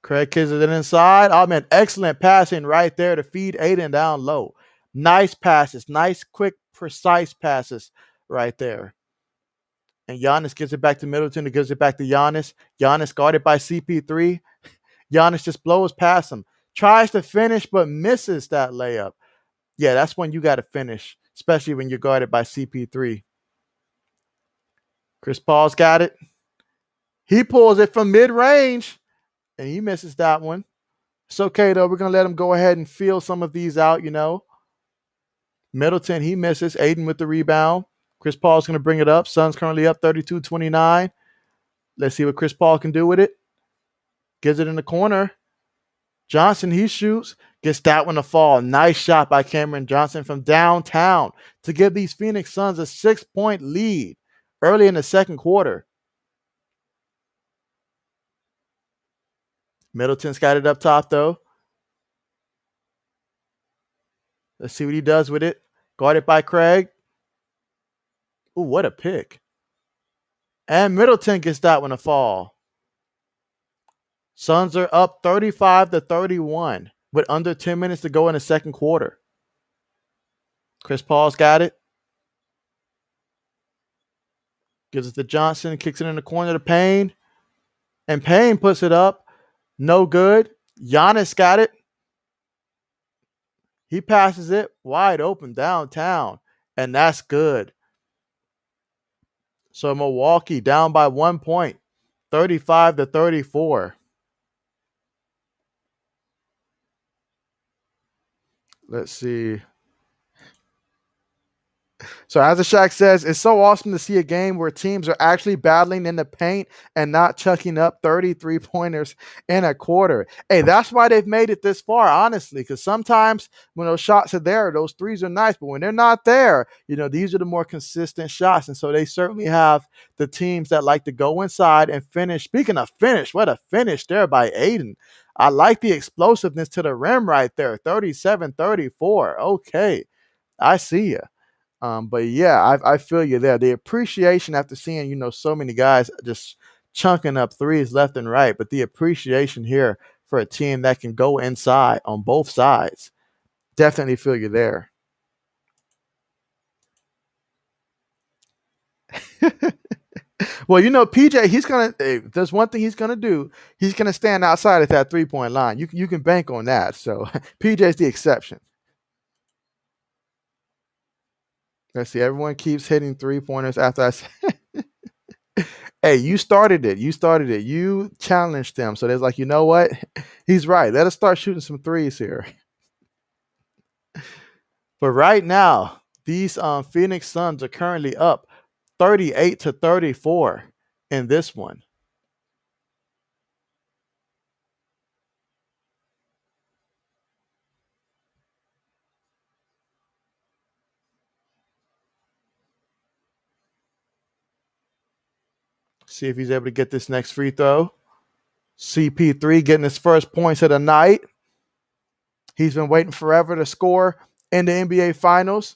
Craig kicks it inside. Oh, man, excellent passing right there to feed Aiden down low. Nice passes. Nice, quick, precise passes right there. And Giannis gives it back to Middleton. He gives it back to Giannis. Giannis guarded by CP3. Giannis just blows past him. Tries to finish, but misses that layup. Yeah, that's when you got to finish, especially when you're guarded by CP3. Chris Paul's got it. He pulls it from mid-range, and he misses that one. It's okay, though. We're going to let him go ahead and feel some of these out, Middleton, he misses. Aiden with the rebound. Chris Paul's going to bring it up. Suns currently up 32-29. Let's see what Chris Paul can do with it. Gives it in the corner. Johnson, he shoots, gets that one to fall. Nice shot by Cameron Johnson from downtown to give these Phoenix Suns a 6-point lead early in the second quarter. Middleton's got it up top, though. Let's see what he does with it. Guarded by Craig. Ooh, what a pick. And Middleton gets that one to fall. Suns are up 35-31 with under 10 minutes to go in the second quarter. Chris Paul's got it. Gives it to Johnson, kicks it in the corner to Payne. And Payne puts it up. No good. Giannis got it. He passes it wide open downtown. And that's good. So Milwaukee down by 1 point, 35-34. Let's see. So as the Shaq says, it's so awesome to see a game where teams are actually battling in the paint and not chucking up 33-pointers in a quarter. Hey, that's why they've made it this far, honestly, because sometimes when those shots are there, those threes are nice, but when they're not there, these are the more consistent shots. And so they certainly have the teams that like to go inside and finish. Speaking of finish, what a finish there by Aiden. I like the explosiveness to the rim right there, 37-34. Okay, I see you. But yeah, I feel you there. The appreciation after seeing, so many guys just chunking up threes left and right, but the appreciation here for a team that can go inside on both sides. Definitely feel you there. Well, PJ, there's one thing he's gonna do. He's gonna stand outside at that 3-point line. You can bank on that. So PJ's the exception. Let's see. Everyone keeps hitting 3-pointers after I say, hey, you started it. You started it. You challenged them. So there's like, you know what? He's right. Let us start shooting some threes here. But right now, these Phoenix Suns are currently up 38-34 in this one. See if he's able to get this next free throw. CP3 getting his first points of the night. He's been waiting forever to score in the NBA Finals.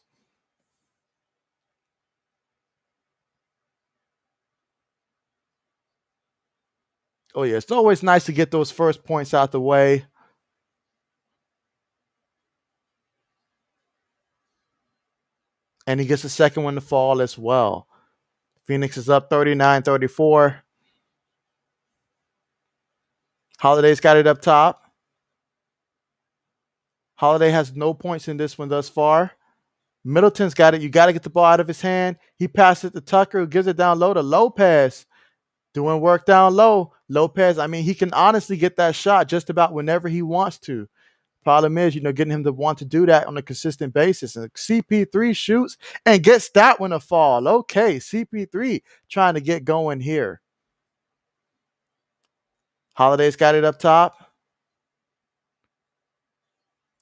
Oh, yeah, it's always nice to get those first points out the way. And he gets the second one to fall as well. Phoenix is up 39-34. Holiday's got it up top. Holiday has no points in this one thus far. Middleton's got it. You got to get the ball out of his hand. He passes it to Tucker, who gives it down low to Lopez. Doing work down low. Lopez, he can honestly get that shot just about whenever he wants to. Problem is, getting him to want to do that on a consistent basis. And CP3 shoots and gets that one to fall. Okay, CP3 trying to get going here. Holiday's got it up top.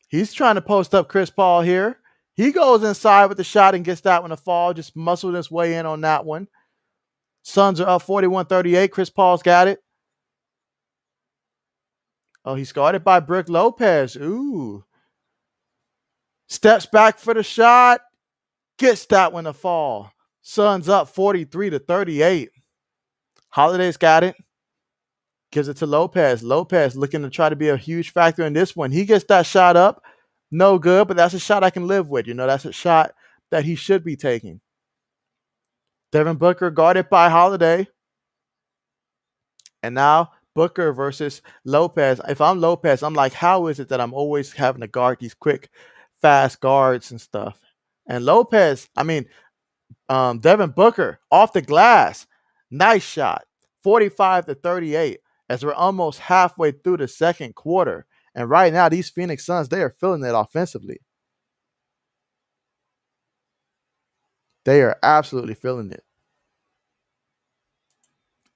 He's trying to post up Chris Paul here. He goes inside with the shot and gets that one to fall. Just muscled his way in on that one. Suns are up 41-38. Chris Paul's got it. Oh, he's guarded by Brook Lopez. Ooh. Steps back for the shot. Gets that one to fall. Suns up 43-38. Holiday's got it. Gives it to Lopez. Lopez looking to try to be a huge factor in this one. He gets that shot up. No good, but that's a shot I can live with. That's a shot that he should be taking. Devin Booker guarded by Holiday. And now Booker versus Lopez. If I'm Lopez, I'm like, how is it that I'm always having to guard these quick, fast guards and stuff? And Lopez, Devin Booker off the glass. Nice shot. 45-38 as we're almost halfway through the second quarter. And right now, these Phoenix Suns, they are feeling it offensively. They are absolutely feeling it.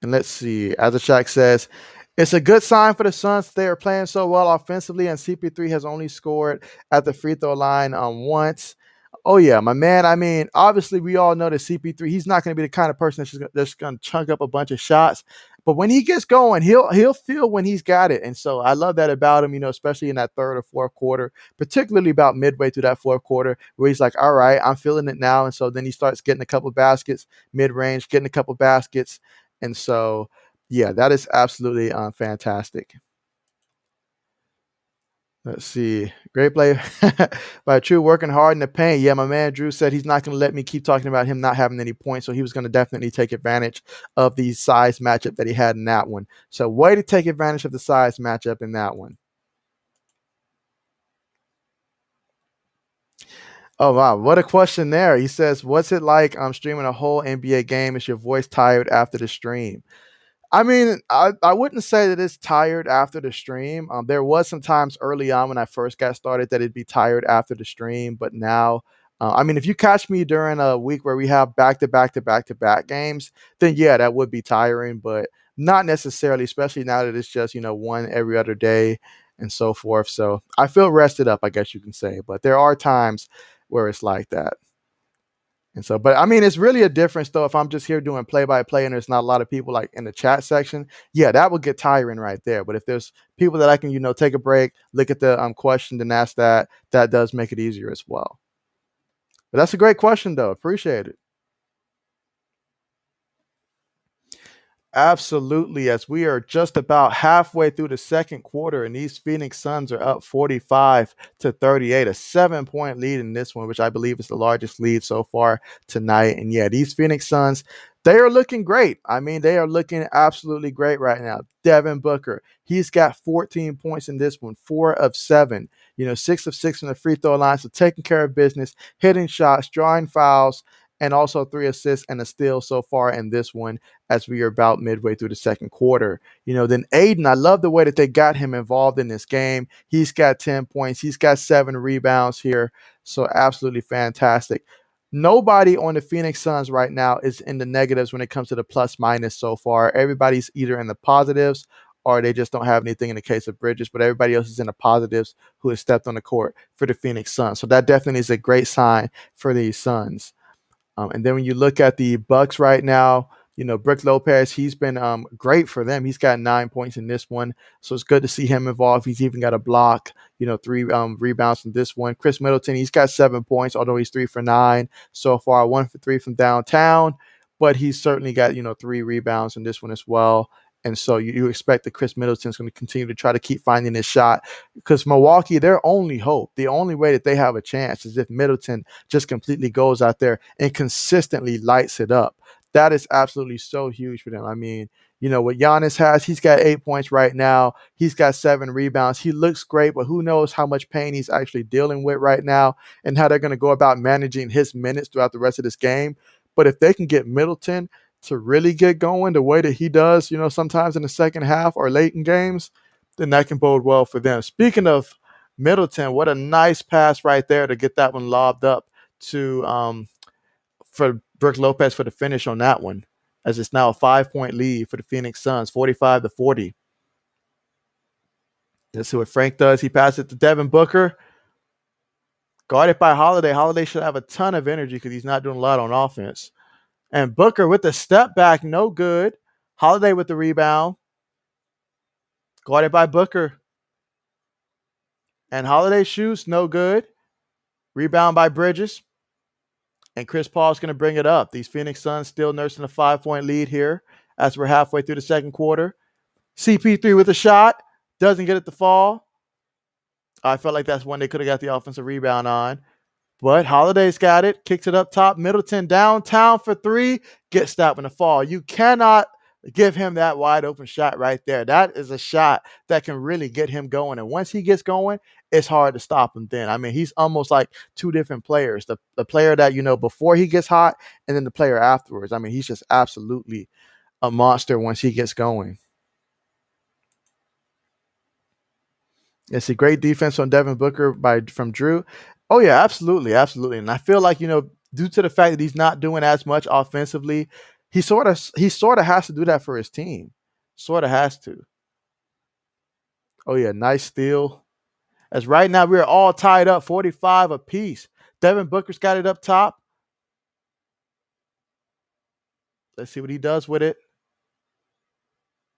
And let's see, as the Shaq says, it's a good sign for the Suns. They are playing so well offensively, and CP3 has only scored at the free throw line once. Oh, yeah, my man. Obviously, we all know that CP3, he's not going to be the kind of person that's going to chunk up a bunch of shots. But when he gets going, he'll feel when he's got it. And so I love that about him, especially in that third or fourth quarter, particularly about midway through that fourth quarter, where he's like, all right, I'm feeling it now. And so then he starts getting a couple baskets, mid-range, getting a couple baskets. And so, yeah, that is absolutely fantastic. Let's see. Great play by Drew, working hard in the paint. Yeah, my man Drew said he's not going to let me keep talking about him not having any points, so he was going to definitely take advantage of the size matchup that he had in that one. So way to take advantage of the size matchup in that one. Oh, wow. What a question there. He says, what's it like streaming a whole NBA game? Is your voice tired after the stream? I wouldn't say that it's tired after the stream. There was some times early on when I first got started that it'd be tired after the stream, but now, if you catch me during a week where we have back-to-back-to-back-to-back games, then yeah, that would be tiring, but not necessarily, especially now that it's just, one every other day and so forth. So I feel rested up, I guess you can say, but there are times where it's like that. And so, but it's really a difference though. If I'm just here doing play by play and there's not a lot of people like in the chat section, yeah, that would get tiring right there. But if there's people that I can, take a break, look at the question, and ask that does make it easier as well. But that's a great question, though. Appreciate it. Absolutely, as we are just about halfway through the second quarter, and these Phoenix Suns are up 45-38, a 7 point lead in this one, which I believe is the largest lead so far tonight. And yeah, these Phoenix Suns, they are looking great. I mean, they are looking absolutely great right now. Devin Booker, he's got 14 points in this one, 4 of 7, 6 of 6 from the free throw line. So taking care of business, hitting shots, drawing fouls, and also 3 assists and a steal so far in this one as we are about midway through the second quarter. Then Aiden, I love the way that they got him involved in this game. He's got 10 points. He's got 7 rebounds here. So absolutely fantastic. Nobody on the Phoenix Suns right now is in the negatives when it comes to the plus minus so far. Everybody's either in the positives or they just don't have anything in the case of Bridges, but everybody else is in the positives who has stepped on the court for the Phoenix Suns. So that definitely is a great sign for these Suns. And then when you look at the Bucks right now, Brook Lopez, he's been great for them. He's got 9 points in this one, so it's good to see him involved. He's even got a block, 3 rebounds from this one. Chris Middleton, he's got 7 points, although he's 3 for 9 so far, 1 for 3 from downtown, but he's certainly got 3 rebounds in this one as well. And so you expect that Chris Middleton's going to continue to try to keep finding his shot because Milwaukee, their only hope, the only way that they have a chance is if Middleton just completely goes out there and consistently lights it up. That is absolutely so huge for them. I mean, what Giannis has, he's got 8 points right now. He's got 7 rebounds. He looks great, but who knows how much pain he's actually dealing with right now and how they're going to go about managing his minutes throughout the rest of this game. But if they can get Middleton to really get going the way that he does, sometimes in the second half or late in games, then that can bode well for them. Speaking of Middleton, what a nice pass right there to get that one lobbed up to for Brook Lopez for the finish on that one, as it's now a 5 point lead for the Phoenix Suns, 45-40. Let's see what Frank does. He passes it to Devin Booker, guarded by Holiday. Holiday should have a ton of energy because he's not doing a lot on offense. And Booker with the step back, no good. Holiday with the rebound, guarded by Booker. And Holiday shoots, no good. Rebound by Bridges. And Chris Paul's going to bring it up. These Phoenix Suns still nursing a 5 point lead here as we're halfway through the second quarter. CP3 with a shot. Doesn't get it to fall. I felt like that's one they could have got the offensive rebound on. But Holiday's got it. Kicks it up top. Middleton downtown for 3. Gets that one to fall. You cannot give him that wide open shot right there. That is a shot that can really get him going. And once he gets going, it's hard to stop him then. I mean, he's almost like two different players. The player that, before he gets hot and then the player afterwards. I mean, he's just absolutely a monster once he gets going. It's a great defense on Devin Booker from Drew. Oh yeah, absolutely, absolutely. And I feel like due to the fact that he's not doing as much offensively, he sort of has to do that for his team. Sort of has to. Oh yeah, nice steal. As right now we're all tied up, 45 apiece. Devin Booker's got it up top. Let's see what he does with it.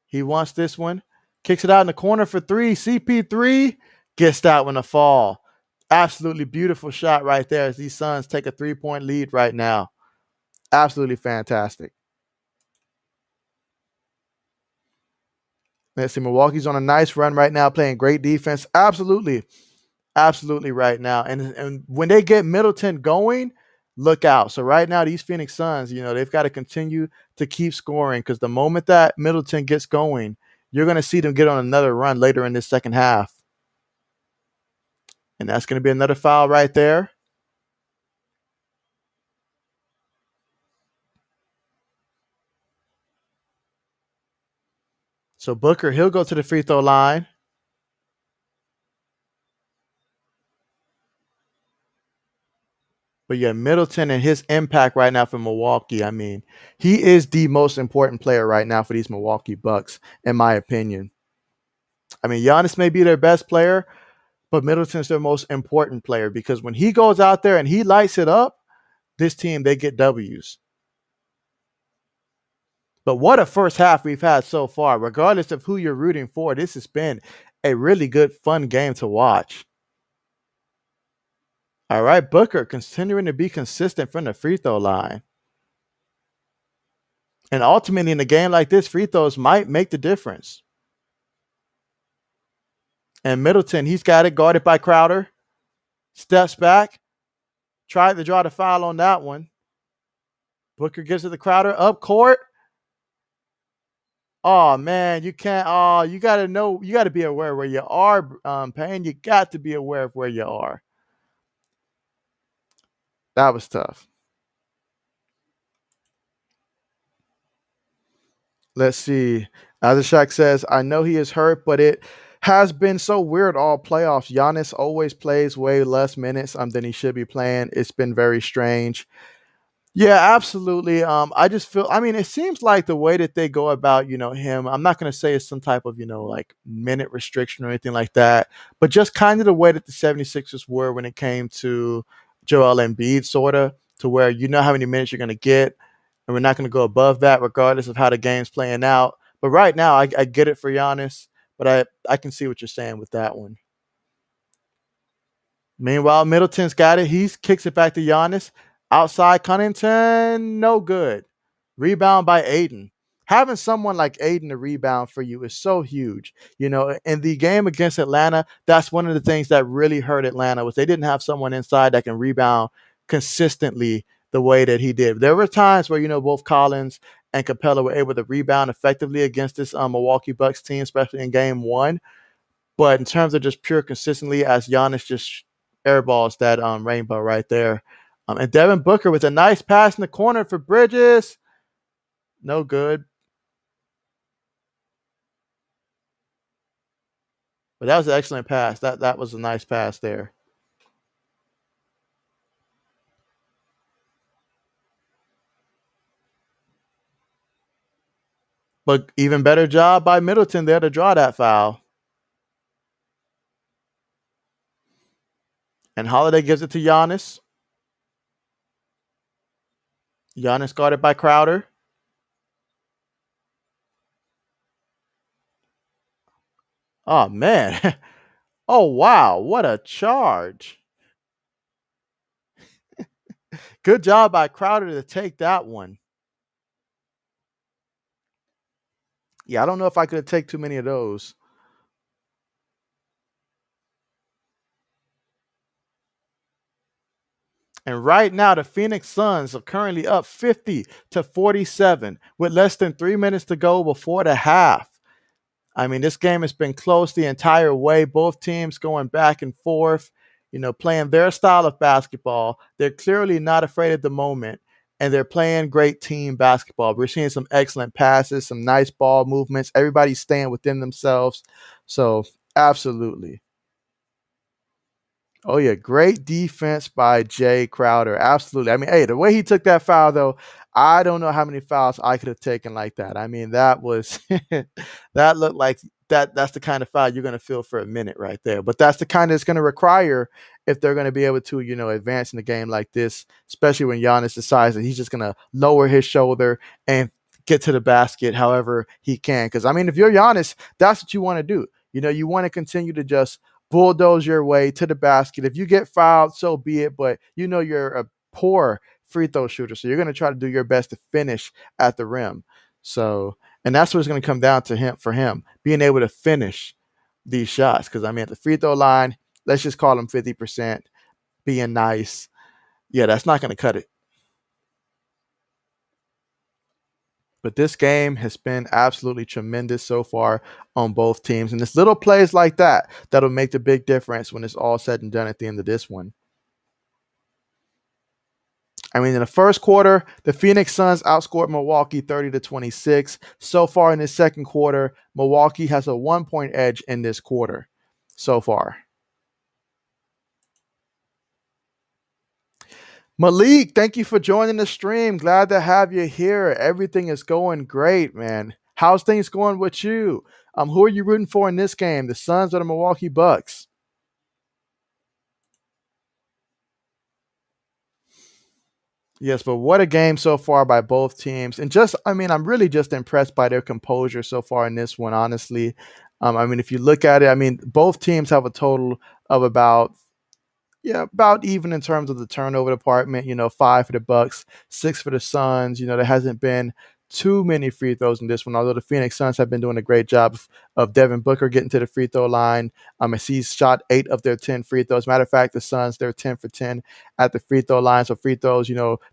He wants this one. Kicks it out in the corner for 3. CP3 gets that one to fall. Absolutely beautiful shot right there as these Suns take a 3 point lead right now. Absolutely fantastic. Let's see, Milwaukee's on a nice run right now, playing great defense. Absolutely. Absolutely right now. And when they get Middleton going, look out. So right now, these Phoenix Suns, they've got to continue to keep scoring because the moment that Middleton gets going, you're going to see them get on another run later in this second half. And that's going to be another foul right there. So Booker, he'll go to the free throw line. But yeah, Middleton and his impact right now for Milwaukee, I mean, he is the most important player right now for these Milwaukee Bucks, in my opinion. I mean, Giannis may be their best player, but Middleton's their most important player because when he goes out there and he lights it up, this team, they get W's. But what a first half we've had so far. Regardless of who you're rooting for, this has been a really good, fun game to watch. All right, Booker continuing to be consistent from the free throw line. And ultimately, in a game like this, free throws might make the difference. And Middleton, he's got it guarded by Crowder. Steps back, tried to draw the foul on that one. Booker gives it to Crowder up court. Oh man, you can't. Oh, you got to know. You got to be aware where you are, Payne. You got to be aware of where you are. That was tough. Let's see. Azashak says, I know he is hurt, but it has been so weird all playoffs. Giannis always plays way less minutes than he should be playing. It's been very strange. Yeah, absolutely. I just feel, I mean, it seems like the way that they go about, him, I'm not going to say it's some type of, like minute restriction or anything like that, but just kind of the way that the 76ers were when it came to Joel Embiid, sort of, to where you know how many minutes you're going to get, and we're not going to go above that regardless of how the game's playing out. But right now, I get it for Giannis, but I can see what you're saying with that one. Meanwhile, Middleton's got it. He kicks it back to Giannis. Outside Cunnington, no good. Rebound by Aiden. Having someone like Aiden to rebound for you is so huge. In the game against Atlanta, that's one of the things that really hurt Atlanta was they didn't have someone inside that can rebound consistently the way that he did. There were times where, both Collins and Capella were able to rebound effectively against this Milwaukee Bucks team, especially in game one. But in terms of just pure consistency, as Giannis just airballs that rainbow right there. And Devin Booker with a nice pass in the corner for Bridges. No good. But that was an excellent pass. That was a nice pass there. But even better job by Middleton there to draw that foul. And Holiday gives it to Giannis. Giannis guarded by Crowder. Oh, man. Oh, wow. What a charge. Good job by Crowder to take that one. Yeah, I don't know if I could take too many of those. And right now, the Phoenix Suns are currently up 50-47 with less than 3 minutes to go before the half. I mean, this game has been close the entire way. Both teams going back and forth, playing their style of basketball. They're clearly not afraid of the moment, and they're playing great team basketball. We're seeing some excellent passes, some nice ball movements. Everybody's staying within themselves. So, absolutely. Oh yeah, great defense by Jay Crowder. Absolutely. I mean, hey, the way he took that foul though, I don't know how many fouls I could have taken like that. I mean, that was that looked like that's the kind of foul you're going to feel for a minute right there. But that's the kind that's going to require if they're going to be able to, advance in a game like this, especially when Giannis decides that he's just going to lower his shoulder and get to the basket however he can. Because I mean, if you're Giannis, that's what you want to do. You want to continue to just bulldoze your way to the basket. If you get fouled, so be it. But you're a poor free throw shooter, so you're going to try to do your best to finish at the rim. So, and that's what it's going to come down to him being able to finish these shots. Because I mean, at the free throw line, let's just call him 50%, being nice. Yeah, that's not going to cut it. But this game has been absolutely tremendous so far on both teams. And it's little plays like that'll make the big difference when it's all said and done at the end of this one. I mean, in the first quarter, the Phoenix Suns outscored Milwaukee 30-26. So far in the second quarter, Milwaukee has a 1-point edge in this quarter so far. Malik, thank you for joining the stream. Glad to have you here. Everything is going great, man. How's things going with you? Who are you rooting for in this game, the Suns or the Milwaukee Bucks? Yes, but what a game so far by both teams. And I'm really just impressed by their composure so far in this one, honestly. I mean, if you look at it, I mean, both teams have a total of about Yeah, about even in terms of the turnover department, 5 for the Bucks, 6 for the Suns. There hasn't been too many free throws in this one, although the Phoenix Suns have been doing a great job of Devin Booker getting to the free throw line. As he's shot 8 of their 10 free throws. Matter of fact, the Suns, they're 10 for 10 at the free throw line. So free throws,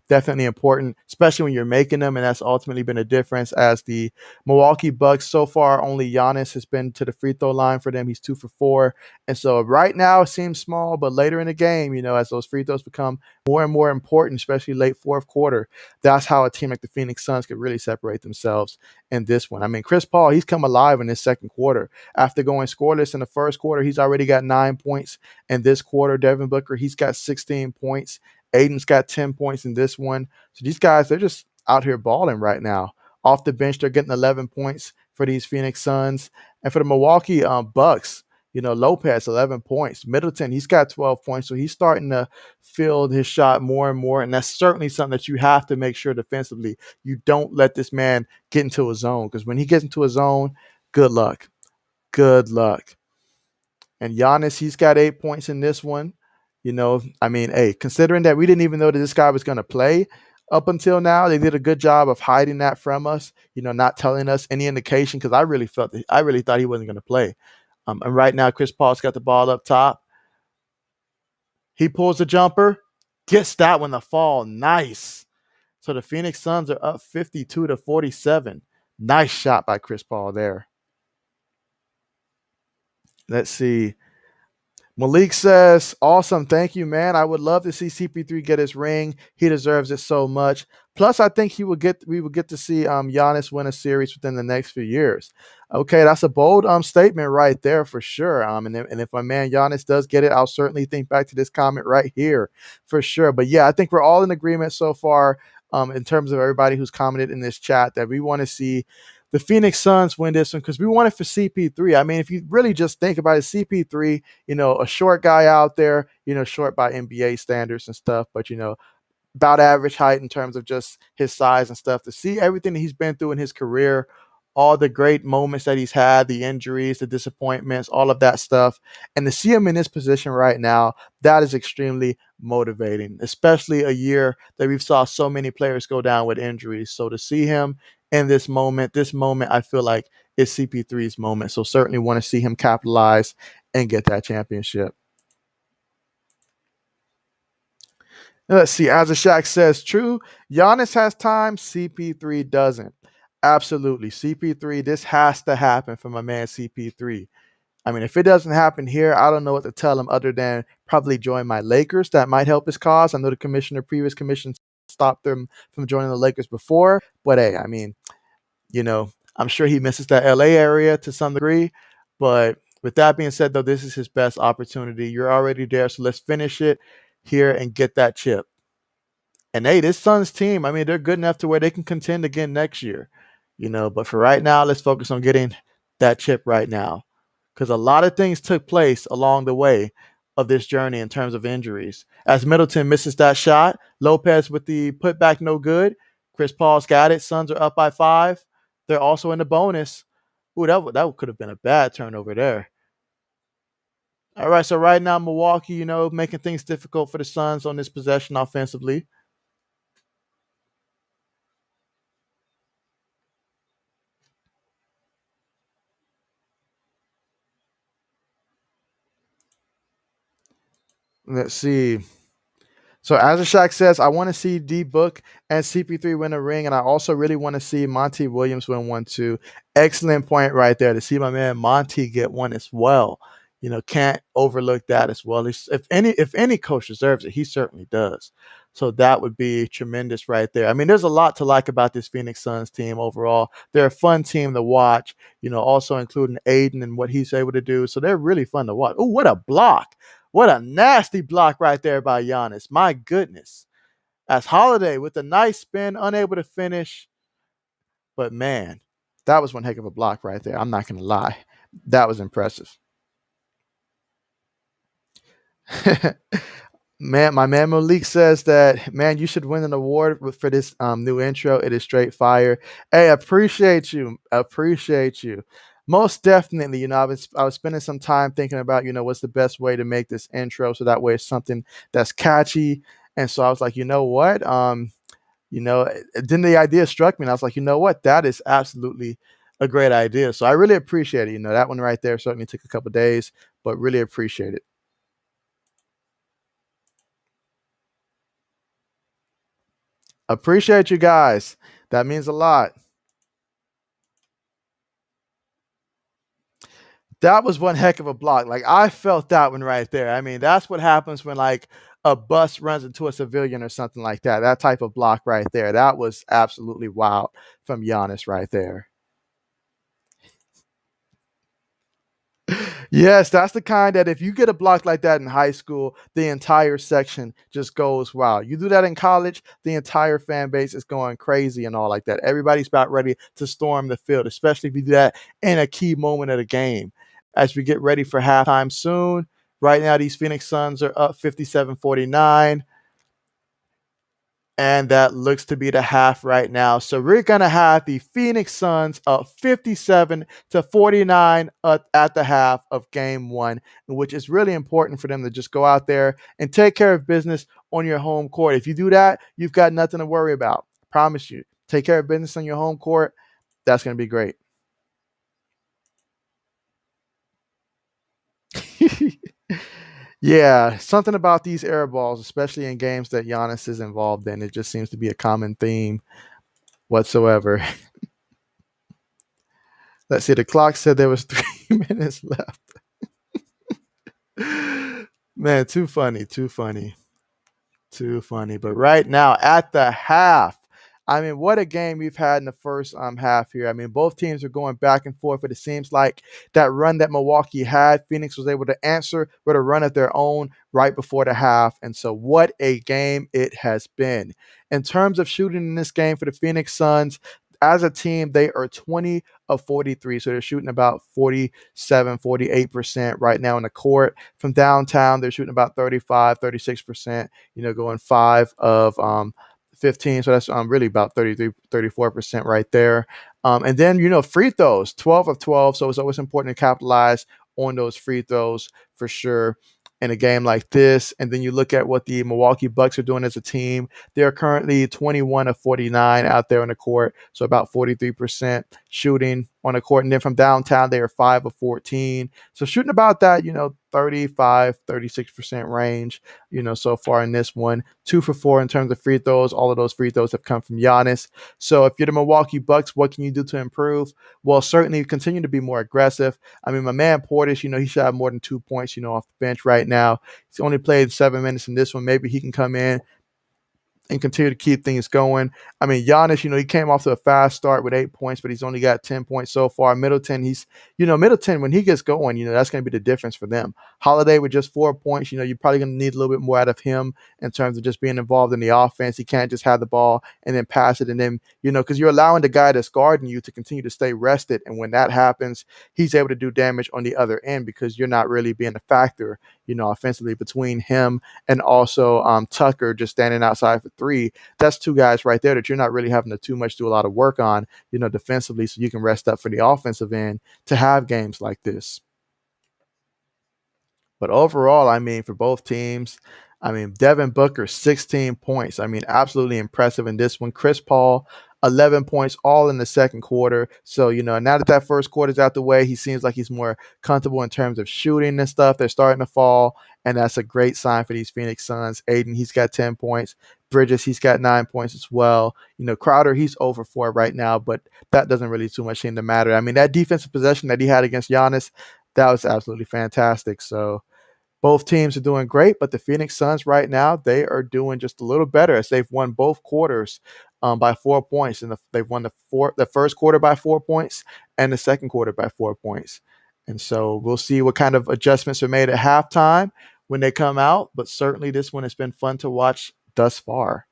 definitely important, especially when you're making them. And that's ultimately been a difference as the Milwaukee Bucks so far, only Giannis has been to the free throw line for them. He's 2 for 4. And so right now it seems small, but later in the game, as those free throws become more and more important, especially late fourth quarter, that's how a team like the Phoenix Suns could really separate themselves in this one. I mean, Chris Paul, he's come alive in this second quarter. After going scoreless in the first quarter, he's already got 9 points. In this quarter, Devin Booker, he's got 16 points. Aiden's got 10 points in this one. So these guys, they're just out here balling right now. Off the bench, they're getting 11 points for these Phoenix Suns. And for the Milwaukee Bucks, Lopez, 11 points. Middleton, he's got 12 points. So he's starting to field his shot more and more. And that's certainly something that you have to make sure defensively you don't let this man get into a zone. Because when he gets into a zone, good luck. Good luck. And Giannis, he's got 8 points in this one. Hey, considering that we didn't even know that this guy was going to play up until now, they did a good job of hiding that from us, not telling us any indication because I really thought he wasn't going to play. And right now, Chris Paul's got the ball up top. He pulls the jumper, gets that one to fall. Nice. So the Phoenix Suns are up 52-47. Nice shot by Chris Paul there. Let's see. Malik says, awesome. Thank you, man. I would love to see CP3 get his ring. He deserves it so much. Plus, I think we would get to see Giannis win a series within the next few years. Okay, that's a bold statement right there for sure. And if my man Giannis does get it, I'll certainly think back to this comment right here for sure. But yeah, I think we're all in agreement so far in terms of everybody who's commented in this chat that we want to see the Phoenix Suns win this one because we want it for CP3. I mean, if you really just think about it, CP3, a short guy out there, short by NBA standards and stuff, but, about average height in terms of just his size and stuff. To see everything that he's been through in his career, all the great moments that he's had, the injuries, the disappointments, all of that stuff, and to see him in this position right now, that is extremely motivating, especially a year that we've saw so many players go down with injuries. So to see him in this moment, I feel like is CP3's moment. So certainly want to see him capitalize and get that championship. Let's see. As a Shaq says, true. Giannis has time. CP3 doesn't. Absolutely. CP3, this has to happen for my man CP3. I mean, if it doesn't happen here, I don't know what to tell him other than probably join my Lakers. That might help his cause. I know the previous commission stopped them from joining the Lakers before. But hey, I mean, I'm sure he misses that LA area to some degree. But with that being said, though, this is his best opportunity. You're already there, so let's finish it here and get that chip. And hey, this Suns team, I mean, they're good enough to where they can contend again next year. But for right now, let's focus on getting that chip right now. Because a lot of things took place along the way of this journey in terms of injuries. As Middleton misses that shot, Lopez with the putback no good. Chris Paul's got it. Suns are up by 5. They're also in the bonus. Ooh, that could have been a bad turnover there. All right, so right now Milwaukee, making things difficult for the Suns on this possession offensively. Let's see. So as Shaq says, I want to see D Book and CP3 win a ring, and I also really want to see Monty Williams win one too. Excellent point right there to see my man Monty get one as well. Can't overlook that as well. If any coach deserves it, he certainly does. So that would be tremendous right there. I mean, there's a lot to like about this Phoenix Suns team overall. They're a fun team to watch, also including Aiden and what he's able to do. So they're really fun to watch. Oh, what a block. What a nasty block right there by Giannis. My goodness. As Holiday with a nice spin, unable to finish. But man, that was one heck of a block right there. I'm not going to lie. That was impressive. Man, my man Malik says that, man, you should win an award for this new intro. It is straight fire. Hey, appreciate you. Appreciate you. Most definitely, I was spending some time thinking about, what's the best way to make this intro so that way it's something that's catchy. And so I was like, you know what? Then the idea struck me, and I was like, you know what? That is absolutely a great idea. So I really appreciate it. That one right there certainly took a couple days, but really appreciate it. Appreciate you guys. That means a lot. That was one heck of a block. Like I felt that one right there. I mean, that's what happens when like a bus runs into a civilian or something like that. That type of block right there. That was absolutely wild from Giannis right there. Yes, that's the kind that if you get a block like that in high school, the entire section just goes wild. You do that in college, the entire fan base is going crazy and all like that. Everybody's about ready to storm the field, especially if you do that in a key moment of the game. As we get ready for halftime soon, right now these Phoenix Suns are up 57-49. And that looks to be the half right now. So we're going to have the Phoenix Suns up 57-49 at the half of game one, which is really important for them to just go out there and take care of business on your home court. If you do that, you've got nothing to worry about. Promise you. Take care of business on your home court. That's going to be great. Yeah, something about these air balls, especially in games that Giannis is involved in, it just seems to be a common theme whatsoever. Let's see. The clock said there was 3 minutes left. Man, too funny, too funny, too funny. But right now, at the half, I mean, what a game we've had in the first half here. I mean, both teams are going back and forth, but it seems like that run that Milwaukee had, Phoenix was able to answer with a run of their own right before the half. And so, what a game it has been. In terms of shooting in this game for the Phoenix Suns, as a team, they are 20 of 43. So they're shooting about 47, 48% right now in the court. From downtown, they're shooting about 35, 36%, going 5 of 15. So that's really about 33, 34% right there. And then, free throws, 12 of 12. So it's always important to capitalize on those free throws for sure in a game like this. And then you look at what the Milwaukee Bucks are doing as a team. They're currently 21 of 49 out there on the court, so about 43% shooting on the court. And then from downtown, they are 5 of 14. So shooting about that, 35, 36% range, so far in this one. 2 for 4 in terms of free throws. All of those free throws have come from Giannis. So if you're the Milwaukee Bucks, what can you do to improve? Well, certainly continue to be more aggressive. I mean, my man Portis, he should have more than 2 points, off the bench right now. He's only played 7 minutes in this one. Maybe he can come in and continue to keep things going. I mean, Giannis, he came off to a fast start with 8 points, but he's only got 10 points so far. Middleton, Middleton, when he gets going, that's going to be the difference for them. Holiday with just 4 points, you're probably going to need a little bit more out of him in terms of just being involved in the offense. He can't just have the ball and then pass it. And then, because you're allowing the guy that's guarding you to continue to stay rested. And when that happens, he's able to do damage on the other end because you're not really being a factor, offensively between him and also Tucker just standing outside for three. That's two guys right there that you're not really having to too much do a lot of work on, defensively, so you can rest up for the offensive end to have games like this. But overall, I mean, for both teams, I mean, Devin Booker, 16 points. I mean, absolutely impressive in this one. Chris Paul, 11 points, all in the second quarter. So, now that first quarter's out the way, he seems like he's more comfortable in terms of shooting and stuff. They're starting to fall, and that's a great sign for these Phoenix Suns. Aiden, he's got 10 points. Bridges, he's got 9 points as well. Crowder, he's over 4 right now, but that doesn't really too much seem to matter. I mean, that defensive possession that he had against Giannis, that was absolutely fantastic. So, both teams are doing great, but the Phoenix Suns right now, they are doing just a little better as they've won both quarters by 4 points. And they've won the first quarter by 4 points and the second quarter by 4 points. And so we'll see what kind of adjustments are made at halftime when they come out. But certainly this one has been fun to watch thus far.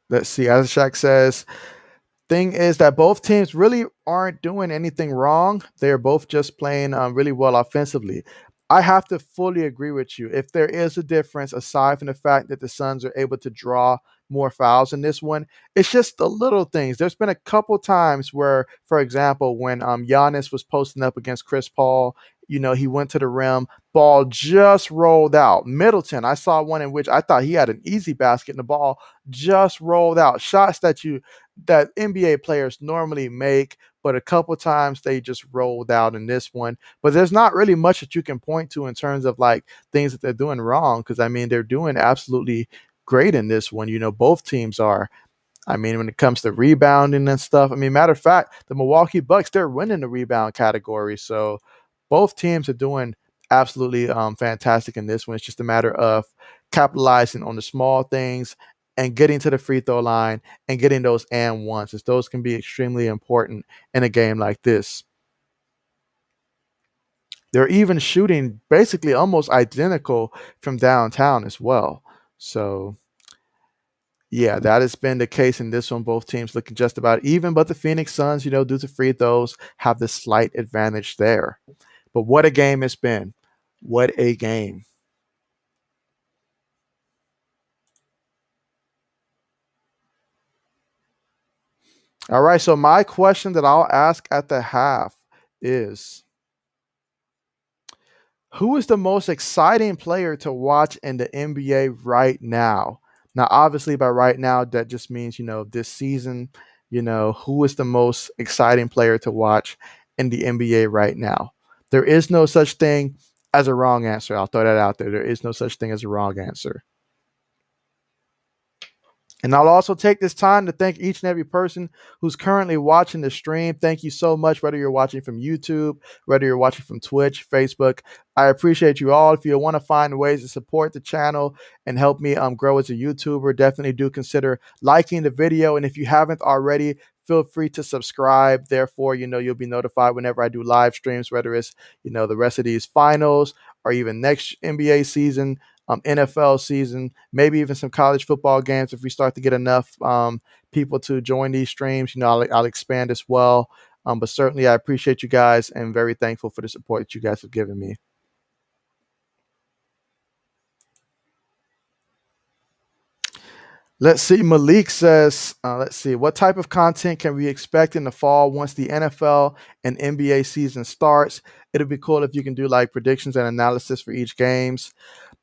Let's see. As Shaq says, thing is that both teams really aren't doing anything wrong. They're both just playing really well offensively. I have to fully agree with you. If there is a difference, aside from the fact that the Suns are able to draw more fouls in this one. It's just the little things. There's been a couple times where, for example, when Giannis was posting up against Chris Paul, he went to the rim, ball just rolled out. Middleton, I saw one in which I thought he had an easy basket and the ball just rolled out. Shots that NBA players normally make, but a couple times they just rolled out in this one. But there's not really much that you can point to in terms of like things that they're doing wrong, because I mean they're doing absolutely great in this one. Both teams are. I mean, when it comes to rebounding and stuff, I mean, matter of fact, the Milwaukee Bucks, they're winning the rebound category. So both teams are doing absolutely fantastic in this one. It's just a matter of capitalizing on the small things and getting to the free throw line and getting those and ones, as those can be extremely important in a game like this. They're even shooting basically almost identical from downtown as well. So yeah, that has been the case in this one. Both teams looking just about even, but the Phoenix Suns, due to free throws, have the slight advantage there. But what a game it's been. What a game. All right, so my question that I'll ask at the half is, who is the most exciting player to watch in the NBA right now? Now, obviously, by right now, that just means, this season, who is the most exciting player to watch in the NBA right now? There is no such thing as a wrong answer. I'll throw that out there. There is no such thing as a wrong answer. And I'll also take this time to thank each and every person who's currently watching the stream. Thank you so much, whether you're watching from YouTube, whether you're watching from Twitch, Facebook. I appreciate you all. If you want to find ways to support the channel and help me grow as a YouTuber, definitely do consider liking the video. And if you haven't already, feel free to subscribe. Therefore, you'll be notified whenever I do live streams, whether it's, the rest of these finals or even next NBA season, NFL season, maybe even some college football games. If we start to get enough people to join these streams, I'll expand as well. But certainly I appreciate you guys and very thankful for the support that you guys have given me. Let's see. Malik says, let's see, what type of content can we expect in the fall once the NFL and NBA season starts? It'll be cool if you can do like predictions and analysis for each games.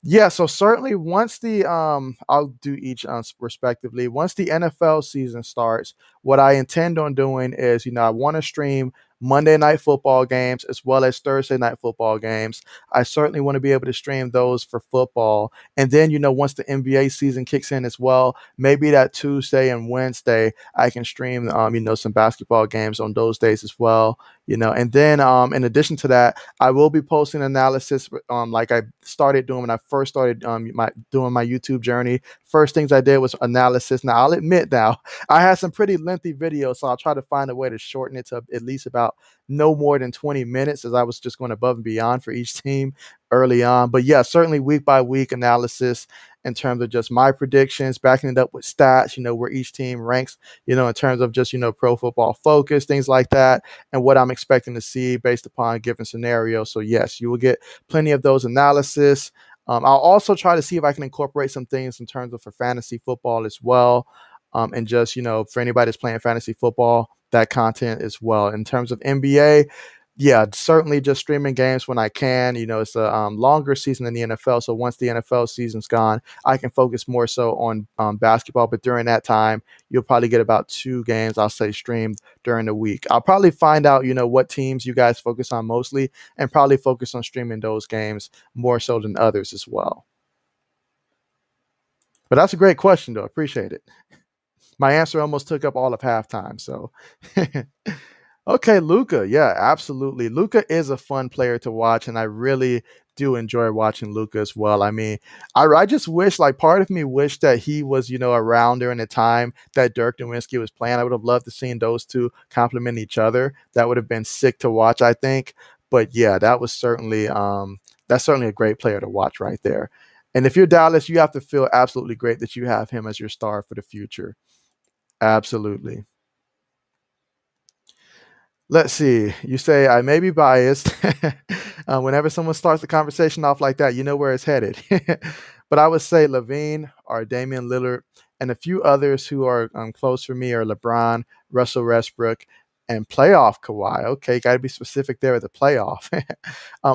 Yeah, so certainly once the I'll do each respectively. Once the NFL season starts, what I intend on doing is, I want to stream Monday night football games as well as Thursday night football games. I certainly want to be able to stream those for football. And then, once the NBA season kicks in as well, maybe that Tuesday and Wednesday, I can stream, some basketball games on those days as well. And then in addition to that, I will be posting analysis like I started doing when I first started doing my YouTube journey. First things I did was analysis. Now I'll admit now I had some pretty lengthy videos, so I'll try to find a way to shorten it to at least about no more than 20 minutes, as I was just going above and beyond for each team early on. But yeah, certainly week by week analysis in terms of just my predictions, backing it up with stats, where each team ranks, in terms of just, pro football focus, things like that, and what I'm expecting to see based upon a given scenario. So yes, you will get plenty of those analysis. I'll also try to see if I can incorporate some things in terms of for fantasy football as well. And just, for anybody that's playing fantasy football, that content as well. In terms of NBA, yeah, certainly just streaming games when I can. It's a longer season than the NFL. So once the NFL season's gone, I can focus more so on basketball. But during that time, you'll probably get about 2 games, I'll say, streamed during the week. I'll probably find out, what teams you guys focus on mostly, and probably focus on streaming those games more so than others as well. But that's a great question, though. Appreciate it. My answer almost took up all of halftime. So okay, Luca. Yeah, absolutely. Luca is a fun player to watch, and I really do enjoy watching Luca as well. I mean, I just wish, like, part of me wished that he was, around during the time that Dirk Nowitzki was playing. I would have loved to seen those two complement each other. That would have been sick to watch, I think. But yeah, that's certainly a great player to watch right there. And if you're Dallas, you have to feel absolutely great that you have him as your star for the future. Absolutely. Let's see. You say I may be biased. Whenever someone starts the conversation off like that, you know where it's headed. But I would say Levine or Damian Lillard. and a few others who are close for me are LeBron, Russell Westbrook, and playoff Kawhi. Okay, got to be specific there at the playoff.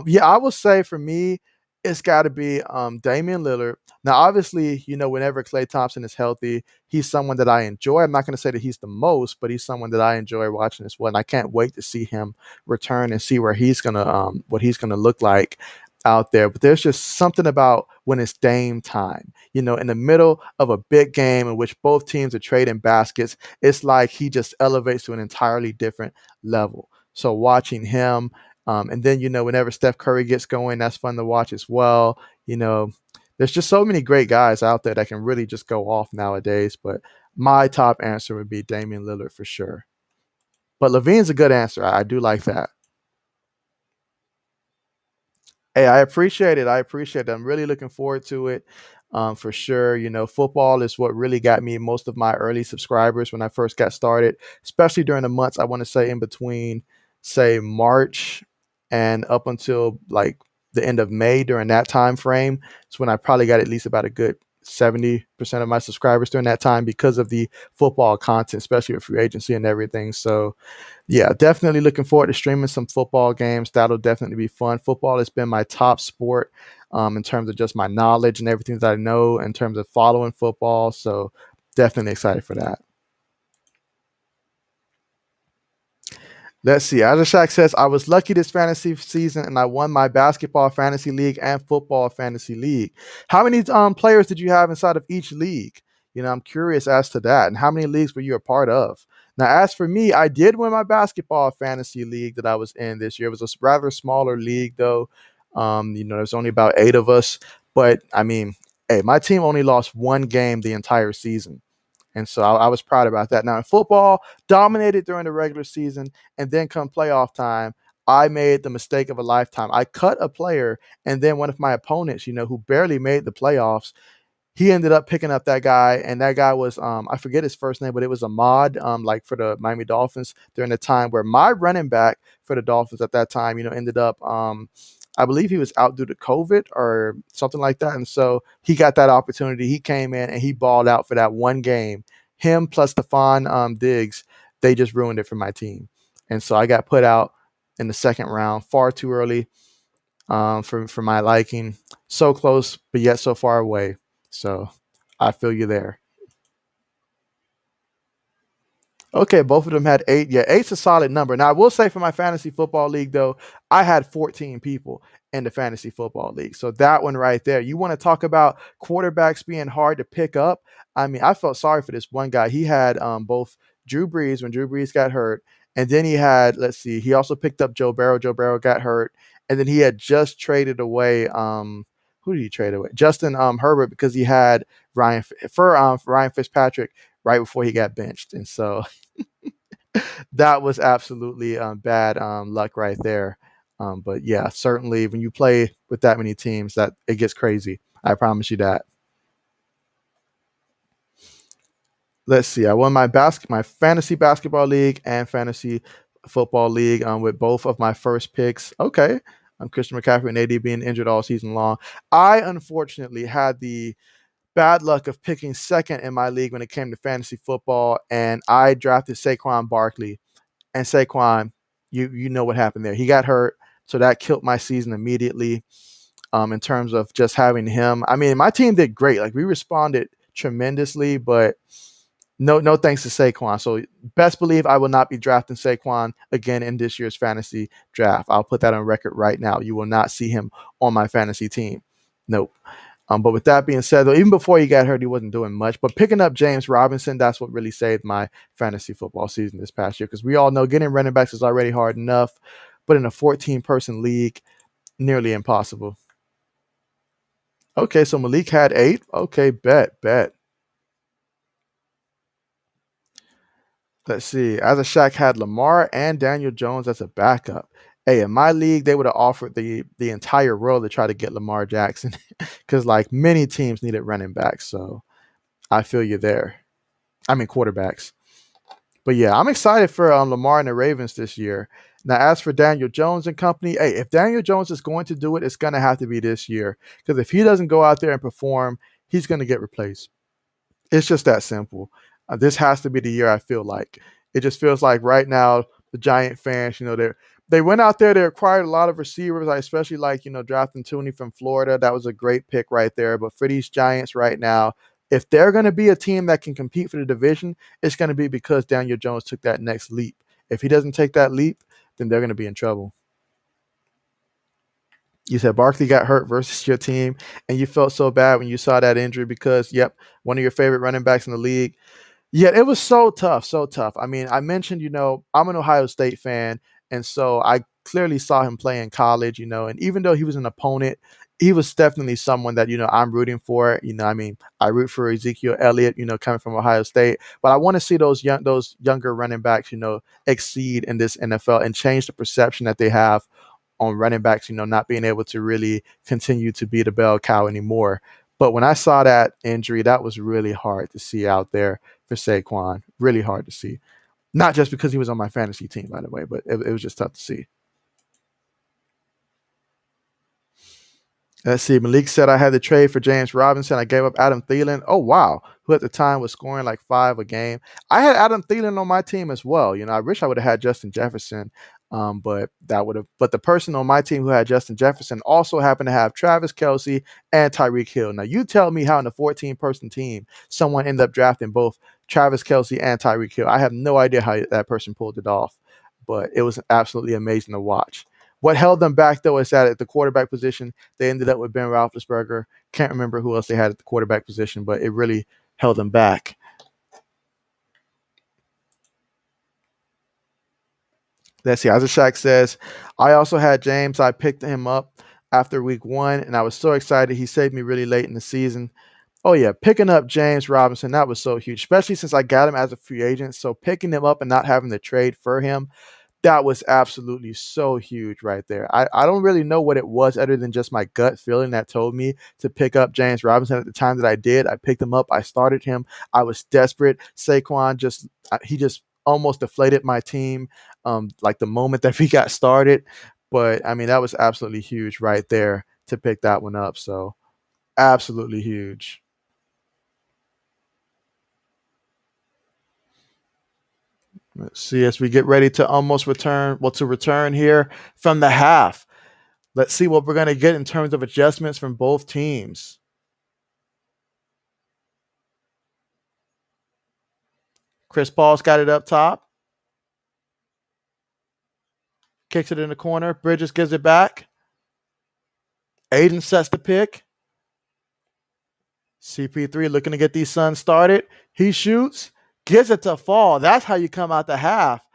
Yeah, I will say for me, it's got to be Damian Lillard. Now, obviously, whenever Klay Thompson is healthy, he's someone that I enjoy. I'm not going to say that he's the most, but he's someone that I enjoy watching as well. And I can't wait to see him return and see where he's gonna what he's gonna look like out there. But there's just something about when it's Dame time, in the middle of a big game in which both teams are trading baskets, it's like he just elevates to an entirely different level. So watching him, and then whenever Steph Curry gets going, that's fun to watch as well. You know, there's just so many great guys out there that can really just go off nowadays. But my top answer would be Damian Lillard for sure. But Levine's a good answer. I do like that. Hey, I appreciate it. I appreciate it. I'm really looking forward to it. For sure. Football is what really got me most of my early subscribers when I first got started, especially during the months I want to say in between, say March and up until like the end of May. During that time frame, it's when I probably got at least about a good 70% of my subscribers during that time because of the football content, especially with free agency and everything. So yeah, definitely looking forward to streaming some football games. That'll definitely be fun. Football has been my top sport in terms of just my knowledge and everything that I know in terms of following football. So definitely excited for that. Let's see. Shaq says, I was lucky this fantasy season and I won my basketball fantasy league and football fantasy league. How many players did you have inside of each league? I'm curious as to that. And how many leagues were you a part of? Now, as for me, I did win my basketball fantasy league that I was in this year. It was a rather smaller league, though. There's only about 8 of us. But I mean, hey, my team only lost one game the entire season. And so I was proud about that. Now in football, dominated during the regular season, and then come playoff time, I made the mistake of a lifetime. I cut a player, and then one of my opponents, who barely made the playoffs, he ended up picking up that guy, and that guy was I forget his first name, but it was Ahmad, like for the Miami Dolphins during the time where my running back for the Dolphins at that time, ended up I believe he was out due to COVID or something like that. And so he got that opportunity. He came in and he balled out for that one game. Him plus Stephon Diggs, they just ruined it for my team. And so I got put out in the second round far too early for my liking. So close, but yet so far away. So I feel you there. Okay, both of them had 8. Yeah, eight's a solid number. Now, I will say for my fantasy football league, though, I had 14 people in the fantasy football league. So that one right there, you want to talk about quarterbacks being hard to pick up? I mean, I felt sorry for this one guy. He had both Drew Brees when Drew Brees got hurt, and then he had, let's see, he also picked up Joe Barrow. Joe Barrow got hurt, and then he had just traded away. Who did he trade away? Justin Herbert because he had Ryan Fitzpatrick right before he got benched, and so that was absolutely bad luck right there. But yeah, certainly when you play with that many teams, that it gets crazy. I promise you that. Let's see. I won my fantasy basketball league and fantasy football league with both of my first picks. Okay. Christian McCaffrey and AD being injured all season long. I unfortunately had the bad luck of picking second in my league when it came to fantasy football, and I drafted Saquon Barkley. And Saquon, you know what happened there. He got hurt, so that killed my season immediately. In terms of just having him, I mean, my team did great. Like we responded tremendously, but no thanks to Saquon. So best believe I will not be drafting Saquon again in this year's fantasy draft. I'll put that on record right now. You will not see him on my fantasy team. Nope. But with that being said, though, even before he got hurt, he wasn't doing much. But picking up James Robinson, that's what really saved my fantasy football season this past year. Because we all know getting running backs is already hard enough, but in a 14-person league, nearly impossible. Okay, so Malik had 8. Okay, bet. Let's see. As a Shaq had Lamar and Daniel Jones as a backup. Hey, in my league, they would have offered the entire world to try to get Lamar Jackson because like many teams needed running backs. So I feel you there. I mean quarterbacks. But yeah, I'm excited for Lamar and the Ravens this year. Now, as for Daniel Jones and company, hey, if Daniel Jones is going to do it, it's going to have to be this year because if he doesn't go out there and perform, he's going to get replaced. It's just that simple. This has to be the year. I feel like it just feels like right now the Giant fans, they went out there. They acquired a lot of receivers. I especially like drafting Tooney from Florida. That was a great pick right there. But for these Giants right now, if they're going to be a team that can compete for the division, it's going to be because Daniel Jones took that next leap. If he doesn't take that leap, then they're going to be in trouble. You said Barkley got hurt versus your team, and you felt so bad when you saw that injury because, yep, one of your favorite running backs in the league. Yeah, it was so tough, so tough. I mean, I mentioned, I'm an Ohio State fan, and so I clearly saw him play in college, and even though he was an opponent, he was definitely someone that, I'm rooting for. I mean, I root for Ezekiel Elliott, coming from Ohio State, but I want to see those younger running backs, exceed in this NFL and change the perception that they have on running backs, not being able to really continue to be the bell cow anymore. But when I saw that injury, that was really hard to see out there for Saquon. Really hard to see. Not just because he was on my fantasy team, by the way, but it was just tough to see. Let's see. Malik said I had to trade for James Robinson. I gave up Adam Thielen. Oh wow, who at the time was scoring like 5 a game. I had Adam Thielen on my team as well. I wish I would have had Justin Jefferson, but that would have. But the person on my team who had Justin Jefferson also happened to have Travis Kelsey and Tyreek Hill. Now you tell me how in a 14-person team someone ended up drafting both Travis Kelsey and Tyreek Hill. I have no idea how that person pulled it off, but it was absolutely amazing to watch. What held them back though is that at the quarterback position they ended up with Ben Roethlisberger. Can't remember who else they had at the quarterback position, but it really held them back. Let's see. Isaac Shack says, I also had James. I picked him up after week 1, and I was so excited. He saved me really late in the season. Oh, yeah. Picking up James Robinson, that was so huge, especially since I got him as a free agent. So picking him up and not having to trade for him, that was absolutely so huge right there. I don't really know what it was other than just my gut feeling that told me to pick up James Robinson at the time that I did. I picked him up. I started him. I was desperate. Saquon he just almost deflated my team like the moment that we got started. But I mean, that was absolutely huge right there to pick that one up. So absolutely huge. Let's see as we get ready to almost return here from the half. Let's see what we're going to get in terms of adjustments from both teams. Chris Paul's got it up top, kicks it in the corner. Bridges gives it back. Aiden sets the pick. CP3 looking to get these Suns started. He shoots, gets it to fall. That's how you come out the half.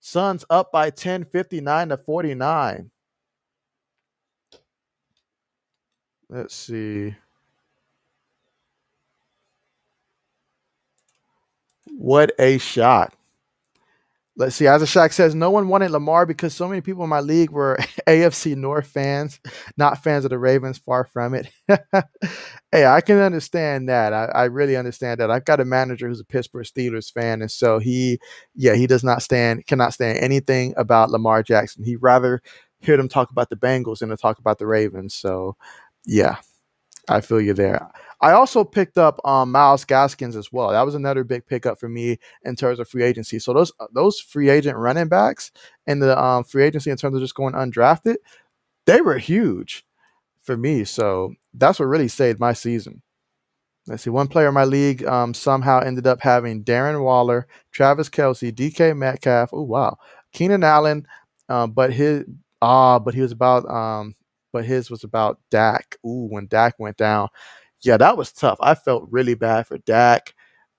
Suns up by 10, 59-49. Let's see. What a shot. Let's see. As Shaq says, no one wanted Lamar because so many people in my league were AFC North fans, not fans of the Ravens. Far from it. Hey, I can understand that. I really understand that. I've got a manager who's a Pittsburgh Steelers fan, and so he cannot stand anything about Lamar Jackson. He'd rather hear them talk about the Bengals than to talk about the Ravens. So, yeah, I feel you there. I also picked up Miles Gaskins as well. That was another big pickup for me in terms of free agency. So those free agent running backs and the free agency in terms of just going undrafted, they were huge for me. So that's what really saved my season. Let's see. One player in my league somehow ended up having Darren Waller, Travis Kelsey, DK Metcalf. Oh wow, Keenan Allen. But he was about but his was about Dak. Ooh, when Dak went down, yeah, that was tough. I felt really bad for Dak.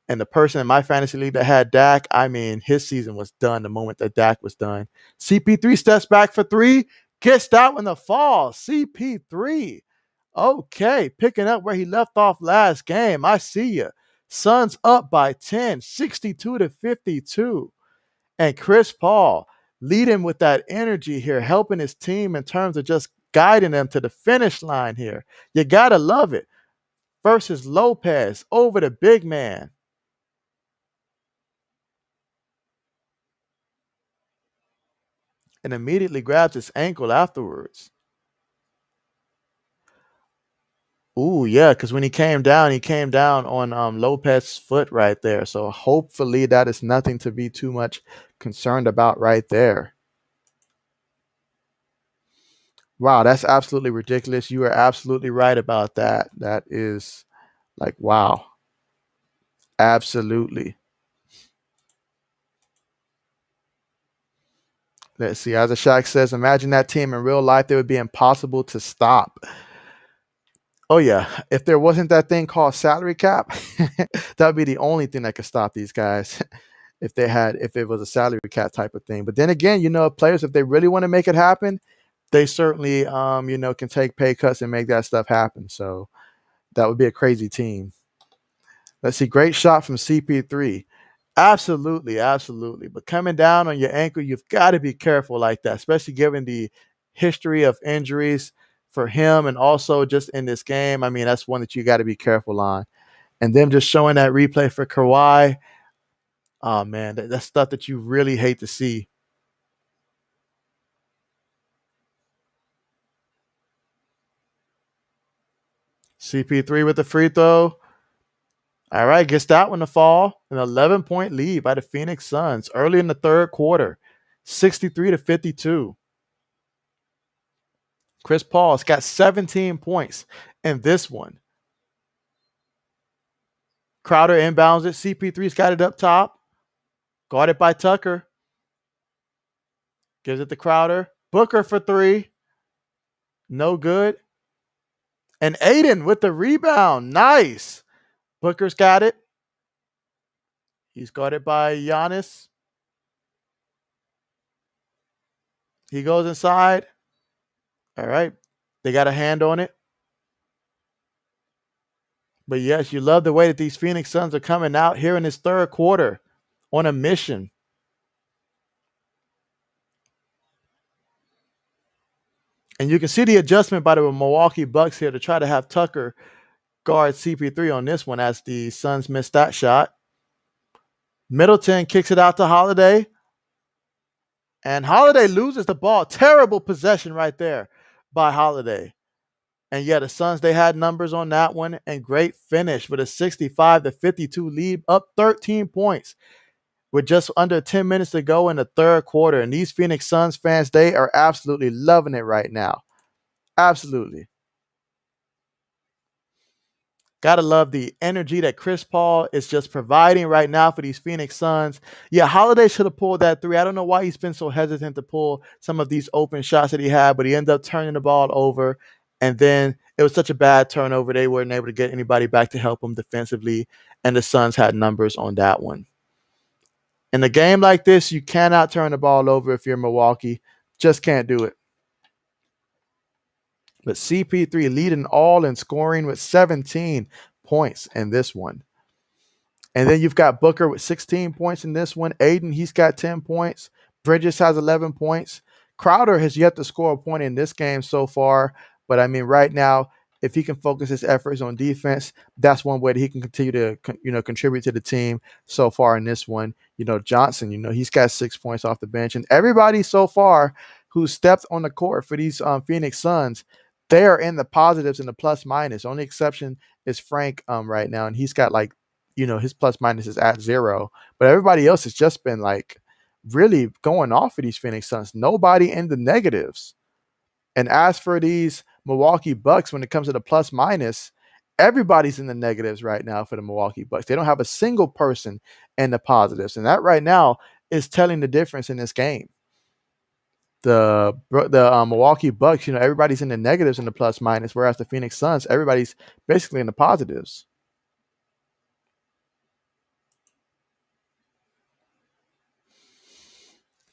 And the person in my fantasy league that had Dak, I mean, his season was done the moment that Dak was done. CP3 steps back for 3, gets that one to fall. CP3. Okay, picking up where he left off last game. I see you. Suns up by 10, 62-52. And Chris Paul leading with that energy here, helping his team in terms of just guiding them to the finish line here. You got to love it. Versus Lopez over the big man. And immediately grabs his ankle afterwards. Ooh, yeah, because when he came down on Lopez's foot right there. So hopefully that is nothing to be too much concerned about right there. Wow, that's absolutely ridiculous. You are absolutely right about that. That is like wow. Absolutely. Let's see. As a Shaq says, imagine that team in real life, they would be impossible to stop. Oh yeah. If there wasn't that thing called salary cap, that would be the only thing that could stop these guys. If it was a salary cap type of thing. But then again, players, if they really want to make it happen, they certainly can take pay cuts and make that stuff happen. So that would be a crazy team. Let's see, great shot from CP3. Absolutely, absolutely. But coming down on your ankle, you've got to be careful like that, especially given the history of injuries for him and also just in this game. I mean, that's one that you got to be careful on. And them just showing that replay for Kawhi. Oh man, that's stuff that you really hate to see. CP3 with the free throw. All right, gets that one to fall. An 11-point lead by the Phoenix Suns early in the third quarter, 63-52. Chris Paul's got 17 points in this one. Crowder inbounds it. CP3's got it up top. Guarded by Tucker. Gives it to Crowder. Booker for three. No good. And Aiden with the rebound. Nice. Booker's got it. He's guarded by Giannis. He goes inside. All right. They got a hand on it. But yes, you love the way that these Phoenix Suns are coming out here in this third quarter on a mission. And you can see the adjustment by the Milwaukee Bucks here to try to have Tucker guard CP3 on this one as the Suns missed that shot. Middleton kicks it out to Holiday. And Holiday loses the ball. Terrible possession right there by Holiday. And yeah, the Suns, they had numbers on that one. And great finish with a 65-52 lead, up 13 points with just under 10 minutes to go in the third quarter. And these Phoenix Suns fans, they are absolutely loving it right now. Absolutely. Gotta love the energy that Chris Paul is just providing right now for these Phoenix Suns. Yeah, Holiday should have pulled that three. I don't know why he's been so hesitant to pull some of these open shots that he had, but he ended up turning the ball over. And then it was such a bad turnover. They weren't able to get anybody back to help him defensively. And the Suns had numbers on that one. In a game like this, you cannot turn the ball over if you're Milwaukee. Just can't do it. But CP3 leading all in scoring with 17 points in this one. And then you've got Booker with 16 points in this one. Aiden, he's got 10 points. Bridges has 11 points. Crowder has yet to score a point in this game so far. But I mean, right now, if he can focus his efforts on defense, that's one way that he can continue to, contribute to the team so far in this one. Johnson, he's got 6 points off the bench. And everybody so far who stepped on the court for these Phoenix Suns, they are in the positives and the plus minus. Only exception is Frank right now. And he's got his plus minus is at 0. But everybody else has just been really going off for these Phoenix Suns. Nobody in the negatives. And as for these Milwaukee Bucks, when it comes to the plus minus, everybody's in the negatives right now for the Milwaukee Bucks. They don't have a single person in the positives. And that right now is telling the difference in this game. The Milwaukee Bucks, everybody's in the negatives in the plus minus, whereas the Phoenix Suns, everybody's basically in the positives.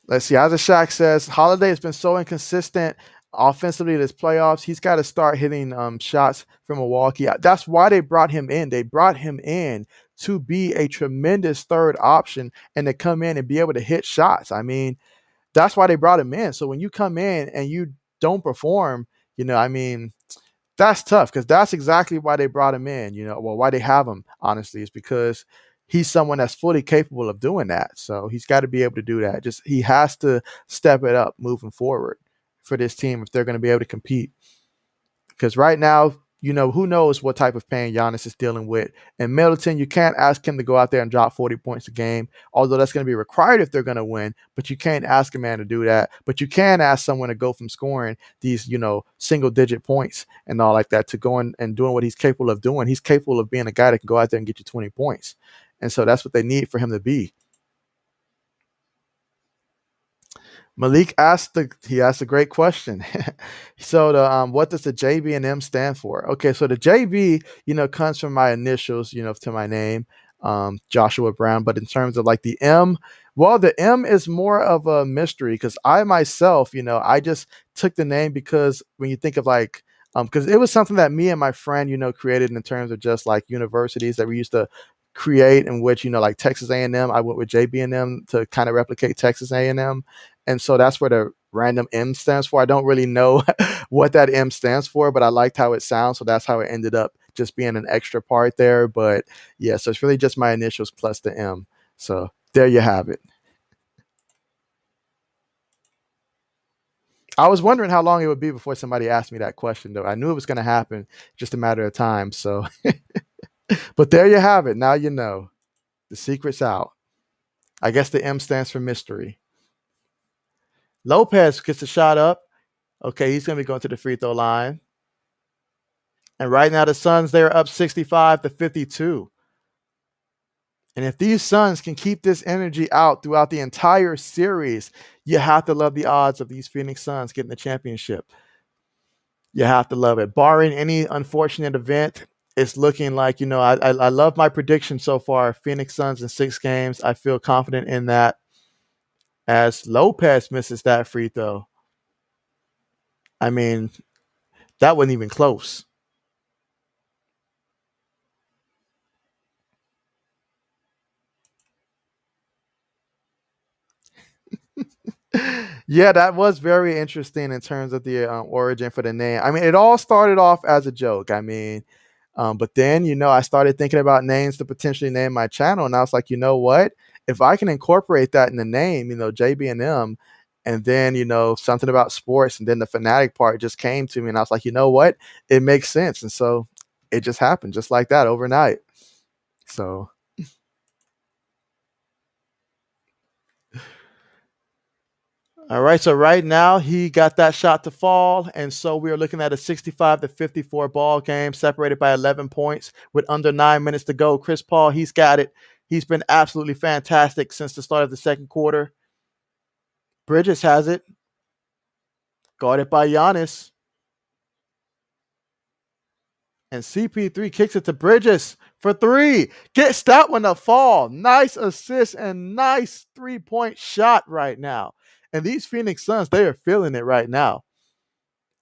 Let's see. As Shaq says, Holiday has been so inconsistent offensively this playoffs. He's got to start hitting shots from Milwaukee. That's why they brought him in. They brought him in to be a tremendous third option and to come in and be able to hit shots. I mean, that's why they brought him in. So when you come in and you don't perform, that's tough because that's exactly why they brought him in. Why they have him, honestly, is because he's someone that's fully capable of doing that. So he's got to be able to do that. Just he has to step it up moving forward for this team if they're going to be able to compete. Because right now, who knows what type of pain Giannis is dealing with. And Middleton, you can't ask him to go out there and drop 40 points a game, although that's going to be required if they're going to win. But you can't ask a man to do that. But you can ask someone to go from scoring these, single digit points and all like that to going and doing what he's capable of doing. He's capable of being a guy that can go out there and get you 20 points. And so that's what they need for him to be. Malik he asked a great question. So what does the JB&M stand for? Okay, so the JB, comes from my initials, to my name, Joshua Brown. But in terms of like the M, well, the M is more of a mystery because I myself, I just took the name because when you think of like, because it was something that me and my friend, created in terms of just like universities that we used to create, in which like Texas A&M, I went with JB&M to kind of replicate Texas A&M. And so that's where the random M stands for. I don't really know what that M stands for, but I liked how it sounds. So that's how it ended up just being an extra part there. But yeah, so it's really just my initials plus the M. So there you have it. I was wondering how long it would be before somebody asked me that question, though. I knew it was going to happen, just a matter of time. So, but there you have it. Now you know. The secret's out. I guess the M stands for mystery. Lopez gets a shot up. Okay, he's going to be going to the free throw line. And right now the Suns, they're up 65-52. And if these Suns can keep this energy out throughout the entire series, you have to love the odds of these Phoenix Suns getting the championship. You have to love it. Barring any unfortunate event, it's looking like, I love my prediction so far. Phoenix Suns in 6 games. I feel confident in that. As Lopez misses that free throw, I mean, that wasn't even close. Yeah, that was very interesting in terms of the origin for the name. I mean, it all started off as a joke. I mean, but then, I started thinking about names to potentially name my channel. And I was like, you know what? If I can incorporate that in the name, JB&M, and then, something about sports, and then the fanatic part just came to me. And I was like, you know what? It makes sense. And so it just happened just like that overnight. So. All right, so right now he got that shot to fall, and so we are looking at a 65-54 ball game, separated by 11 points with under 9 minutes to go. Chris Paul, he's got it. He's been absolutely fantastic since the start of the second quarter. Bridges has it, guarded by Giannis, and CP3 kicks it to Bridges for 3. Gets that one to fall. Nice assist and nice 3-point shot right now. And these Phoenix Suns, they are feeling it right now.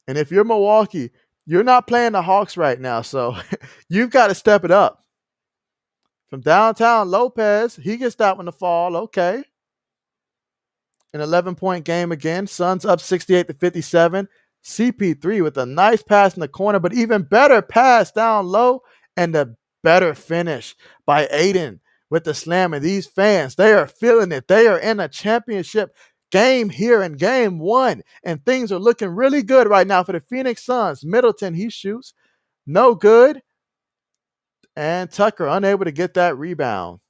And if you're Milwaukee, you're not playing the Hawks right now. So you've got to step it up. From downtown, Lopez, he gets that one to fall. Okay. An 11-point game again. Suns up 68-57. CP3 with a nice pass in the corner, but even better pass down low, and a better finish by Aiden with the slam. And these fans, they are feeling it. They are in a championship game here in game 1, and things are looking really good right now for the Phoenix Suns. Middleton, he shoots. No good. And Tucker unable to get that rebound.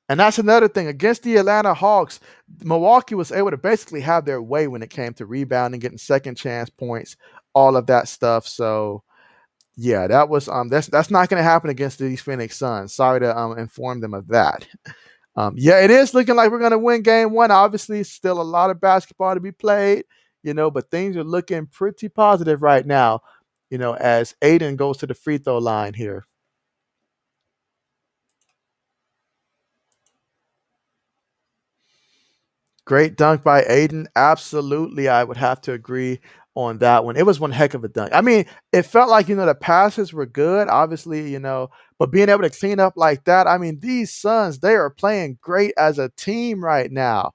And that's another thing. Against the Atlanta Hawks, Milwaukee was able to basically have their way when it came to rebounding, getting second chance points, all of that stuff. So, yeah, that was that's not going to happen against these Phoenix Suns. Sorry to inform them of that. Yeah, it is looking like we're going to win game 1. Obviously, still a lot of basketball to be played, but things are looking pretty positive right now, as Aiden goes to the free throw line here. Great dunk by Aiden. Absolutely, I would have to agree on that one. It was one heck of a dunk. I mean, it felt like, the passes were good, obviously, but being able to clean up like that, I mean, these Suns, they are playing great as a team right now.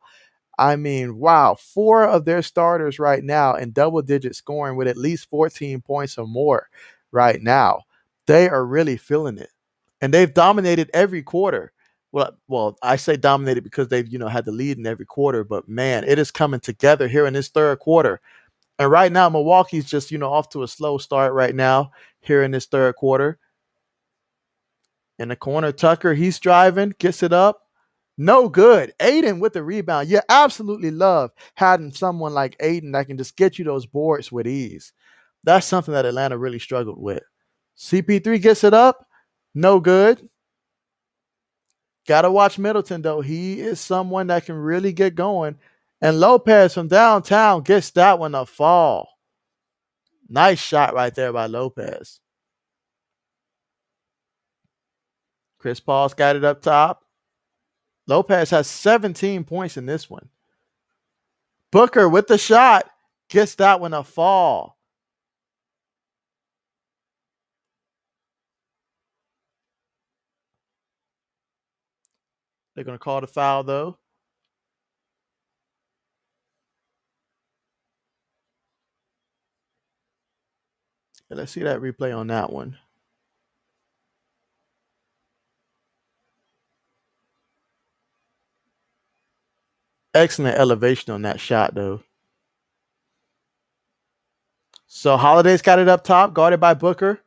I mean, wow, 4 of their starters right now in double-digit scoring with at least 14 points or more right now. They are really feeling it. And they've dominated every quarter. Well, I say dominated because they've, had the lead in every quarter, but man, it is coming together here in this third quarter. And right now, Milwaukee's just, off to a slow start right now here in this third quarter. In the corner, Tucker, he's driving, gets it up. No good. Aiden with the rebound. You absolutely love having someone like Aiden that can just get you those boards with ease. That's something that Atlanta really struggled with. CP3 gets it up. No good. Got to watch Middleton, though. He is someone that can really get going. And Lopez from downtown gets that one to fall. Nice shot right there by Lopez. Chris Paul's got it up top. Lopez has 17 points in this one. Booker with the shot gets that one to fall. They're going to call the foul, though. And let's see that replay on that one. Excellent elevation on that shot, though. So Holiday's got it up top, guarded by Booker.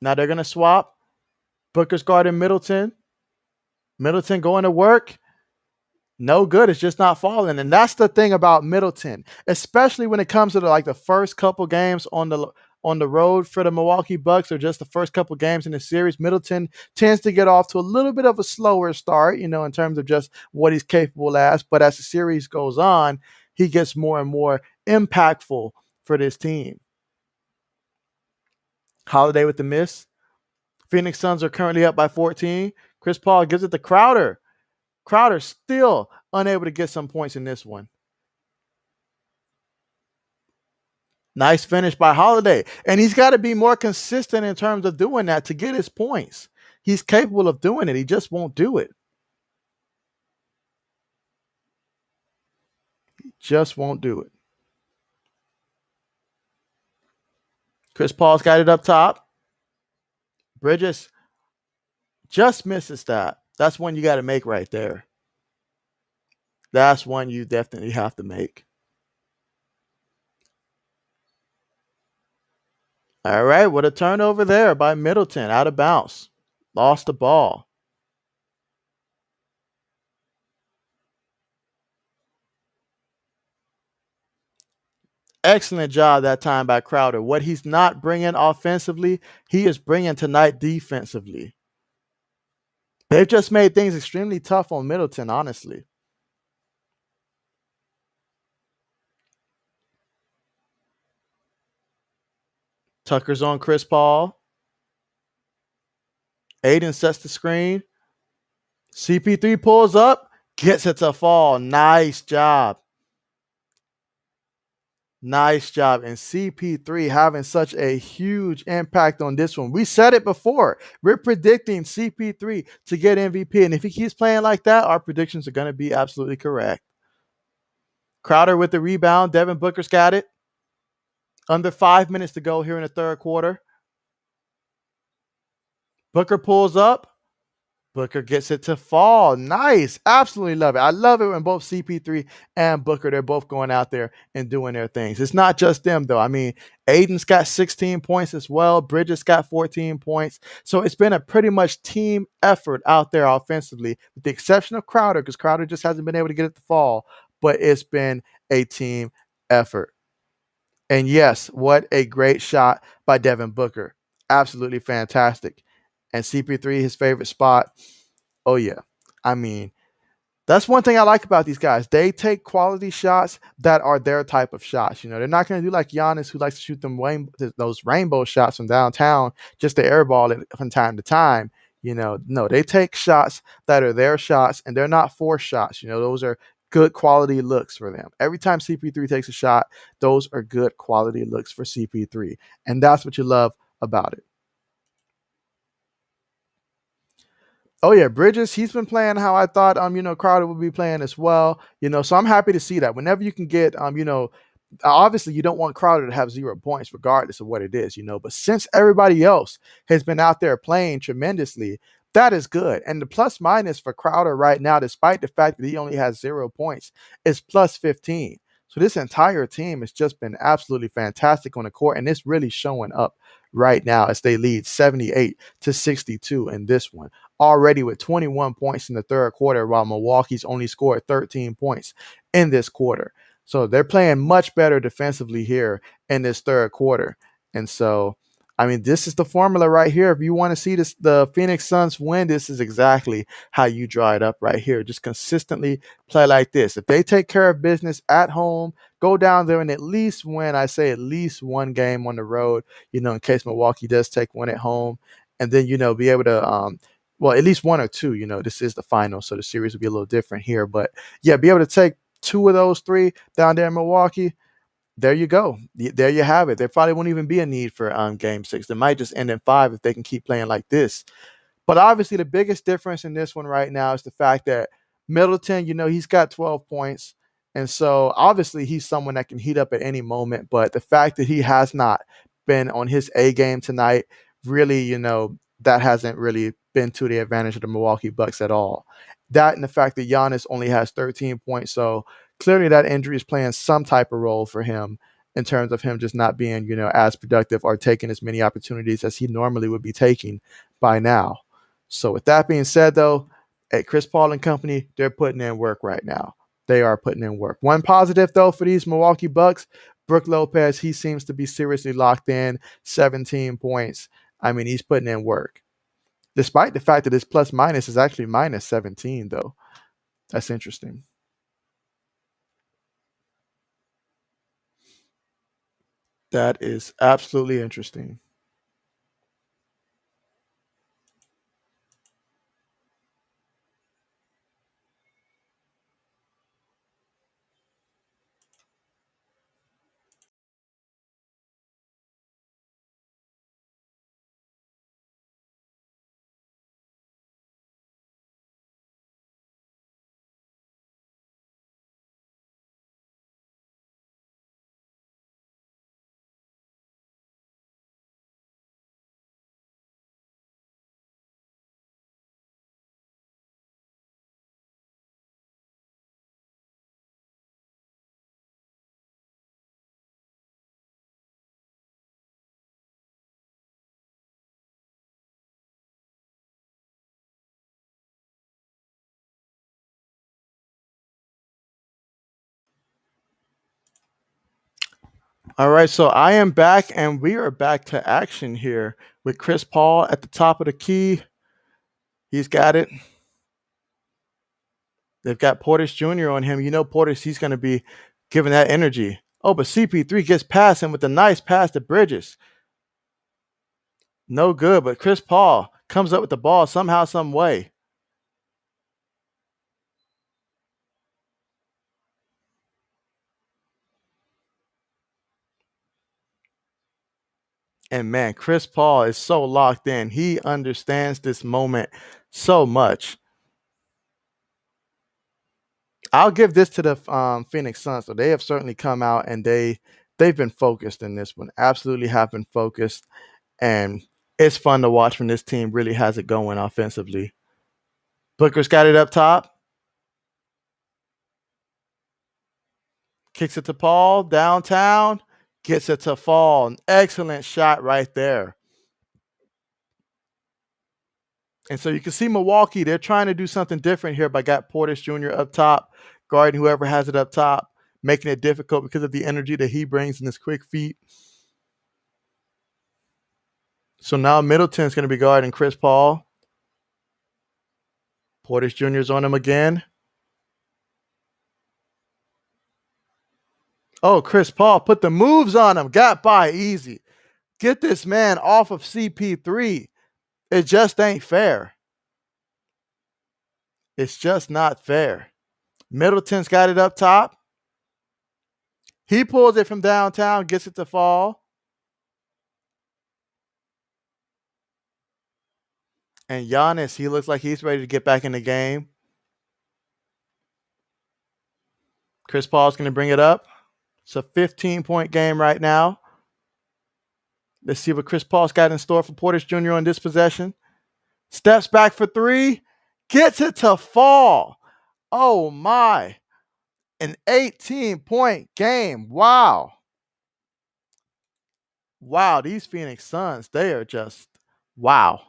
Now they're going to swap. Booker's guarding Middleton. Middleton going to work. No good. It's just not falling. And that's the thing about Middleton, especially when it comes to the first couple games on the road for the Milwaukee Bucks, or just the first couple games in the series. Middleton tends to get off to a little bit of a slower start, in terms of just what he's capable as. But as the series goes on, he gets more and more impactful for this team. Holiday with the miss. Phoenix Suns are currently up by 14. Chris Paul gives it to Crowder. Crowder still unable to get some points in this one. Nice finish by Holiday. And he's got to be more consistent in terms of doing that to get his points. He's capable of doing it. He just won't do it. He just won't do it. Chris Paul's got it up top. Bridges just misses that. That's one you got to make right there. That's one you definitely have to make. All right, what a turnover there by Middleton, out of bounds. Lost the ball. Excellent job that time by Crowder. What he's not bringing offensively, he is bringing tonight defensively. They've just made things extremely tough on Middleton, honestly. Tucker's on Chris Paul. Aiden sets the screen. CP3 pulls up, gets it to fall. Nice job. Nice job. And CP3 having such a huge impact on this one. We said it before. We're predicting CP3 to get MVP. And if he keeps playing like that, our predictions are going to be absolutely correct. Crowder with the rebound. Devin Booker's got it. Under 5 minutes to go here in the third quarter. Booker pulls up. Booker gets it to fall. Nice. Absolutely love it. I love it when both CP3 and Booker, they're both going out there and doing their things. It's not just them, though. I mean, Aiden's got 16 points as well. Bridges got 14 points. So it's been a pretty much team effort out there offensively, with the exception of Crowder, because Crowder just hasn't been able to get it to fall. But it's been a team effort. And yes, what a great shot by Devin Booker. Absolutely fantastic. And CP3, his favorite spot. Oh, yeah. I mean, that's one thing I like about these guys. They take quality shots that are their type of shots. They're not going to do like Giannis, who likes to shoot those rainbow shots from downtown just to airball it from time to time. No, they take shots that are their shots, and they're not forced shots. Those are good quality looks for them. Every time CP3 takes a shot, those are good quality looks for CP3. And that's what you love about it. Oh, yeah, Bridges, he's been playing how I thought, Crowder would be playing as well. So I'm happy to see that. Whenever you can get, obviously you don't want Crowder to have 0 points regardless of what it is, but since everybody else has been out there playing tremendously, that is good. And the plus minus for Crowder right now, despite the fact that he only has 0 points, is plus 15. So this entire team has just been absolutely fantastic on the court, and it's really showing up right now as they lead 78-62 in this one. Already with 21 points in the third quarter, while Milwaukee's only scored 13 points in this quarter. So they're playing much better defensively here in this third quarter. And so, I mean, this is the formula right here. If you want to see this, the Phoenix Suns win, this is exactly how you draw it up right here. Just consistently play like this. If they take care of business at home, go down there and at least win, I say at least one game on the road, in case Milwaukee does take one at home, and then, be able to, well, at least one or two, this is the final, so the series will be a little different here. But yeah, be able to take two of those three down there in Milwaukee. There you go. There you have it. There probably won't even be a need for game six. They might just end in five if they can keep playing like this. But obviously, the biggest difference in this one right now is the fact that Middleton, he's got 12 points. And so obviously, he's someone that can heat up at any moment. But the fact that he has not been on his A game tonight, really, that hasn't really been to the advantage of the Milwaukee Bucks at all. That and the fact that Giannis only has 13 points. So clearly, that injury is playing some type of role for him in terms of him just not being, as productive or taking as many opportunities as he normally would be taking by now. So with that being said, though, at Chris Paul and company, they're putting in work right now. They are putting in work. One positive, though, for these Milwaukee Bucks, Brook Lopez, he seems to be seriously locked in, 17 points. I mean, he's putting in work. Despite the fact that his plus minus is actually minus 17, though. That's interesting. That is absolutely interesting. All right, so I am back, and we are back to action here with Chris Paul at the top of the key. He's got it. They've got Portis Jr. on him. Portis, he's going to be giving that energy. Oh, but CP3 gets past him with a nice pass to Bridges. No good, but Chris Paul comes up with the ball somehow, some way. And man, Chris Paul is so locked in. He understands this moment so much. I'll give this to the Phoenix Suns. So they have certainly come out and they've been focused in this one. Absolutely have been focused, and it's fun to watch when this team really has it going offensively. Booker's got it up top, kicks it to Paul downtown, gets it to Fall. An excellent shot right there. And so you can see Milwaukee, they're trying to do something different here by got Portis Jr. up top, guarding whoever has it up top, making it difficult because of the energy that he brings in his quick feet. So now Middleton's going to be guarding Chris Paul. Portis Jr. is on him again. Oh, Chris Paul put the moves on him. Got by easy. Get this man off of CP3. It just ain't fair. It's just not fair. Middleton's got it up top. He pulls it from downtown, gets it to Fall. And Giannis, he looks like he's ready to get back in the game. Chris Paul's going to bring it up. It's a 15-point game right now. Let's see what Chris Paul's got in store for Portis Jr. on this possession. Steps back for three. Gets it to Fall. Oh, my. An 18-point game. Wow. Wow, these Phoenix Suns, they are just wow.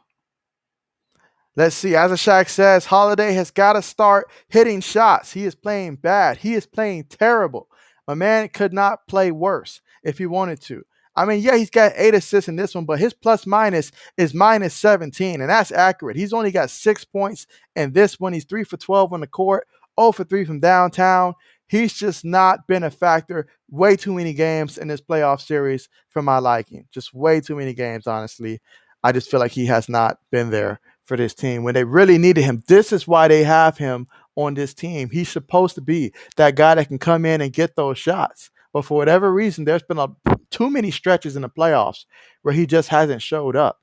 Let's see. As Shaq says, Holiday has got to start hitting shots. He is playing bad. He is playing terrible. My man could not play worse if he wanted to. I mean, yeah, he's got 8 assists in this one, but his plus minus is minus 17, and that's accurate. He's only got 6 points in this one. He's 3 for 12 on the court, 0 for 3 from downtown. He's just not been a factor. Way too many games in this playoff series for my liking. Just way too many games, honestly. I just feel like he has not been there for this team when they really needed him. This is why they have him on this team. He's supposed to be that guy that can come in and get those shots. But for whatever reason, there's been too many stretches in the playoffs where he just hasn't showed up.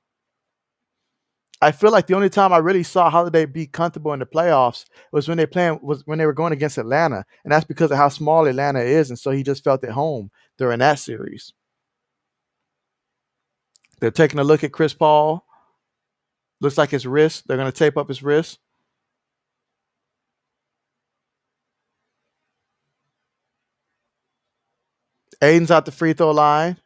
I feel like the only time I really saw Holiday be comfortable in the playoffs was when they were going against Atlanta, and that's because of how small Atlanta is, and so he just felt at home during that series. They're taking a look at Chris Paul. Looks like his wrist. They're going to tape up his wrist. Aiden's out the free throw line.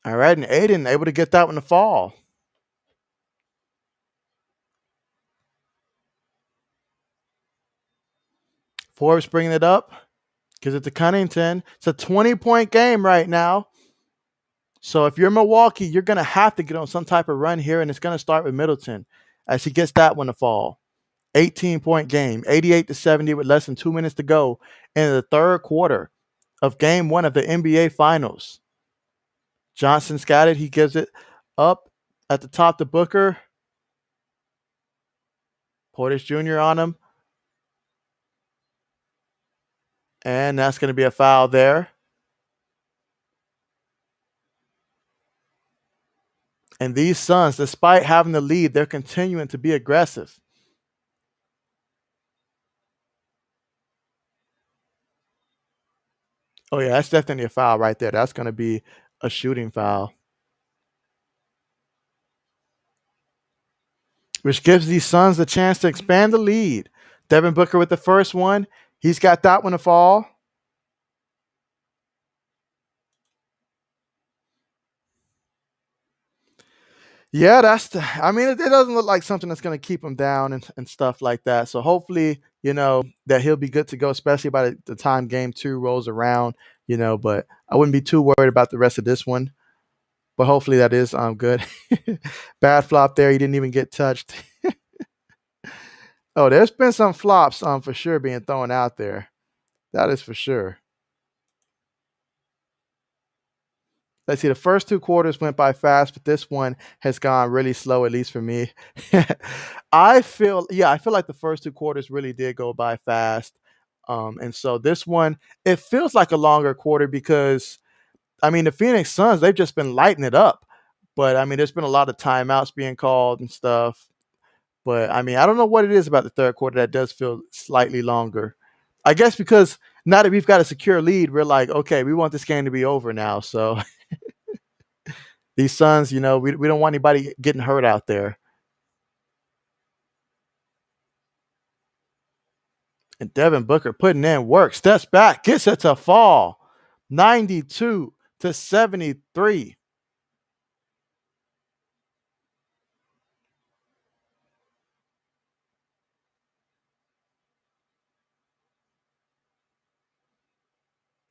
All right, and Aiden able to get that one to fall. Forbes bringing it up. Gives it to Cunnington. It's a 20-point game right now. So if you're Milwaukee, you're going to have to get on some type of run here, and it's going to start with Middleton as he gets that one to fall. 18-point game, 88-70 with less than 2 minutes to go in the third quarter of game one of the NBA Finals. Johnson's got it. He gives it up at the top to Booker. Portis Jr. on him. And that's going to be a foul there. And these Suns, despite having the lead, they're continuing to be aggressive. Oh, yeah, that's definitely a foul right there. That's going to be a shooting foul. Which gives these Suns the chance to expand the lead. Devin Booker with the first one. He's got that one to fall. Yeah, I mean, it doesn't look like something that's going to keep him down and stuff like that. So hopefully, that he'll be good to go, especially by the time game two rolls around, but I wouldn't be too worried about the rest of this one. But hopefully that is good. Bad flop there. He didn't even get touched. Oh, there's been some flops for sure being thrown out there. That is for sure. Let's see, the first two quarters went by fast, but this one has gone really slow, at least for me. I feel like the first two quarters really did go by fast. And so this one, it feels like a longer quarter because, I mean, the Phoenix Suns, they've just been lighting it up. But, I mean, there's been a lot of timeouts being called and stuff. But, I mean, I don't know what it is about the third quarter that does feel slightly longer. I guess because now that we've got a secure lead, we're like, okay, we want this game to be over now. So these Suns, we don't want anybody getting hurt out there. And Devin Booker putting in work, steps back, gets it to fall. 92-73.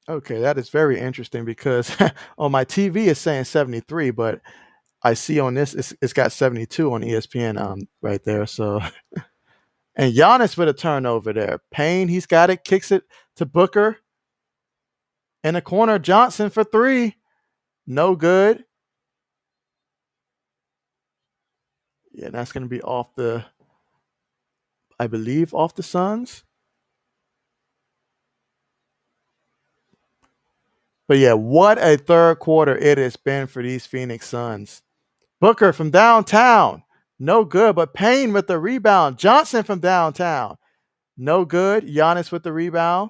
Okay, that is very interesting because on my TV it's saying 73, but I see on this it's got 72 on ESPN right there. So and Giannis with a turnover there. Payne, he's got it, kicks it to Booker. In the corner, Johnson for three. No good. Yeah, that's going to be I believe, off the Suns. But yeah, what a third quarter it has been for these Phoenix Suns. Booker from downtown, no good, but Payne with the rebound. Johnson from downtown, no good. Giannis with the rebound.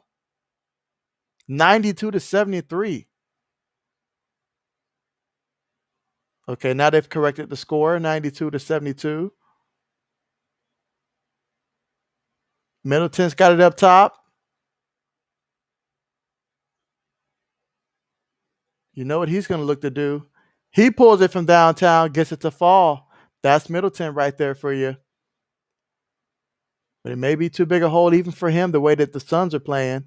92 to 73. Okay, now they've corrected the score, 92 to 72. Middleton's got it up top. You know what he's going to look to do? He pulls it from downtown, gets it to fall. That's Middleton right there for you. But it may be too big a hole even for him the way that the Suns are playing.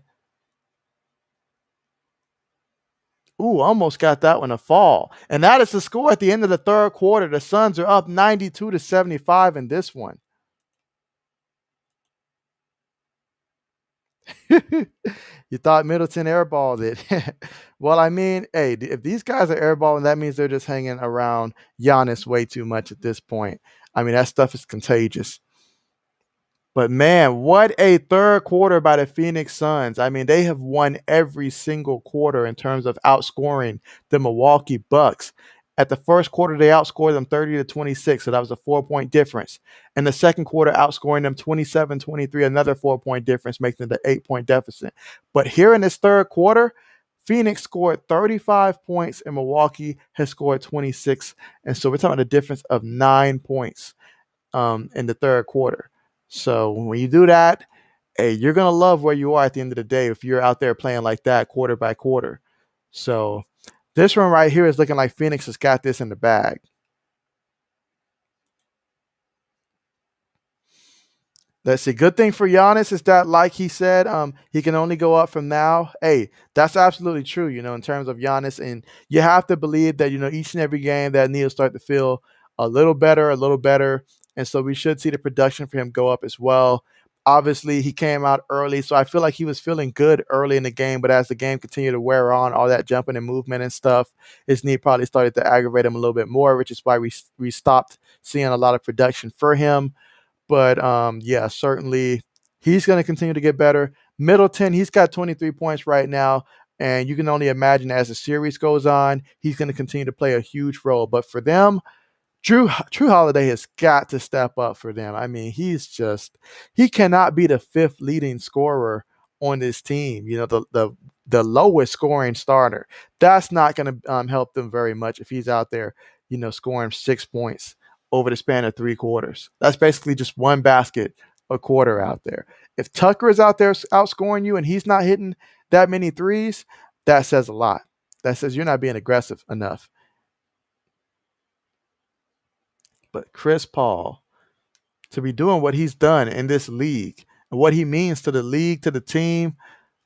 Ooh, almost got that one to fall. And that is the score at the end of the third quarter. The Suns are up 92 to 75 in this one. You thought Middleton airballed it. Well, I mean, hey, if these guys are airballing, that means they're just hanging around Giannis way too much at this point. I mean, that stuff is contagious. But man, what a third quarter by the Phoenix Suns. I mean, they have won every single quarter in terms of outscoring the Milwaukee Bucks. At the first quarter, they outscored them 30 to 26, so that was a 4-point difference. In the second quarter, outscoring them 27-23, another 4-point difference, making it an 8-point deficit. But here in this third quarter, Phoenix scored 35 points and Milwaukee has scored 26. And so we're talking about a difference of 9 points in the third quarter. So when you do that, hey, you're gonna love where you are at the end of the day if you're out there playing like that quarter by quarter. So this one right here is looking like Phoenix has got this in the bag. Let's see. Good thing for Giannis is that, like he said, he can only go up from now. Hey, that's absolutely true. In terms of Giannis, and you have to believe that each and every game that he'll start to feel a little better, and so we should see the production for him go up as well. Obviously, he came out early, so I feel like he was feeling good early in the game. But as the game continued to wear on, all that jumping and movement and stuff, his knee probably started to aggravate him a little bit more, which is why we stopped seeing a lot of production for him. But yeah, certainly he's going to continue to get better. Middleton, he's got 23 points right now. And you can only imagine as the series goes on, he's going to continue to play a huge role. But for them, True Holiday has got to step up for them. I mean, he cannot be the fifth leading scorer on this team. The lowest scoring starter. That's not going to help them very much if he's out there, scoring 6 points over the span of three quarters. That's basically just one basket a quarter out there. If Tucker is out there outscoring you and he's not hitting that many threes, that says a lot. That says you're not being aggressive enough. But Chris Paul, to be doing what he's done in this league and what he means to the league, to the team,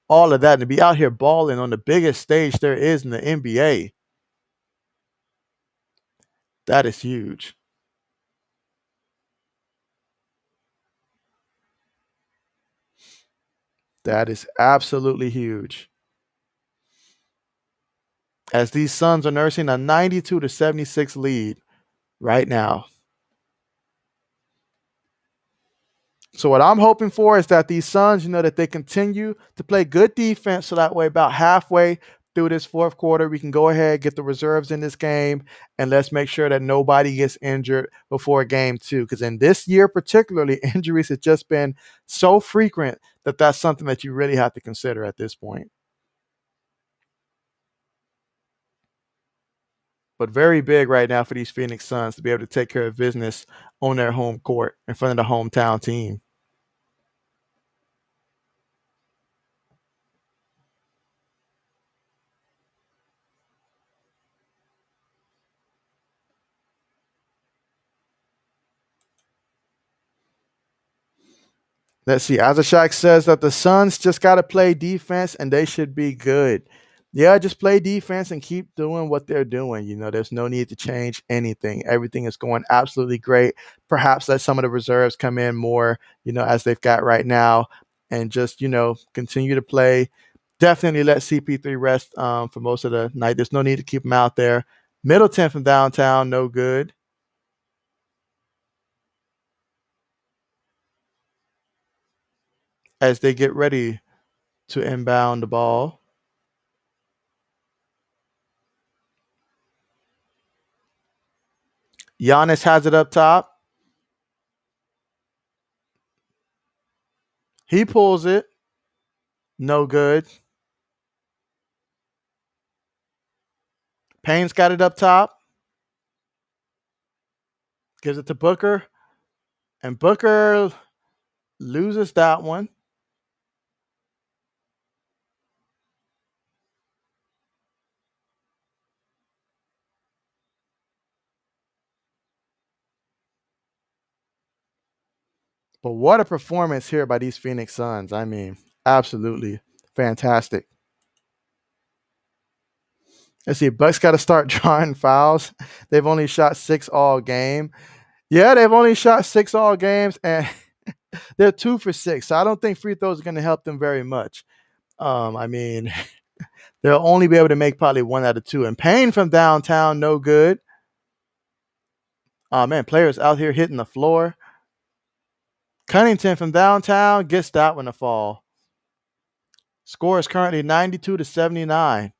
all of that, and to be out here balling on the biggest stage there is in the NBA, that is huge. That is absolutely huge. As these Suns are nursing a 92 to 76 lead right now. So what I'm hoping for is that these Suns, that they continue to play good defense so that way about halfway through this fourth quarter, we can go ahead, get the reserves in this game, and let's make sure that nobody gets injured before game two. Because in this year particularly, injuries have just been so frequent that that's something that you really have to consider at this point. But very big right now for these Phoenix Suns to be able to take care of business on their home court in front of the hometown team. Let's see. Azashak says that the Suns just got to play defense and they should be good. Yeah, just play defense and keep doing what they're doing. There's no need to change anything. Everything is going absolutely great. Perhaps let some of the reserves come in more, as they've got right now, and just, continue to play. Definitely let CP3 rest for most of the night. There's no need to keep him out there. Middleton from downtown, no good. As they get ready to inbound the ball. Giannis has it up top. He pulls it. No good. Payne's got it up top. Gives it to Booker. And Booker loses that one. But what a performance here by these Phoenix Suns. I mean, absolutely fantastic. Let's see, Bucks got to start drawing fouls. They've only shot 6 all game. Yeah, they've only shot 6 all games, and they're 2 for 6. So I don't think free throws are going to help them very much. I mean, they'll only be able to make probably 1 out of 2. And Payne from downtown, no good. Oh man, players out here hitting the floor. Cunnington from downtown gets that one to fall. Score is currently 92-79.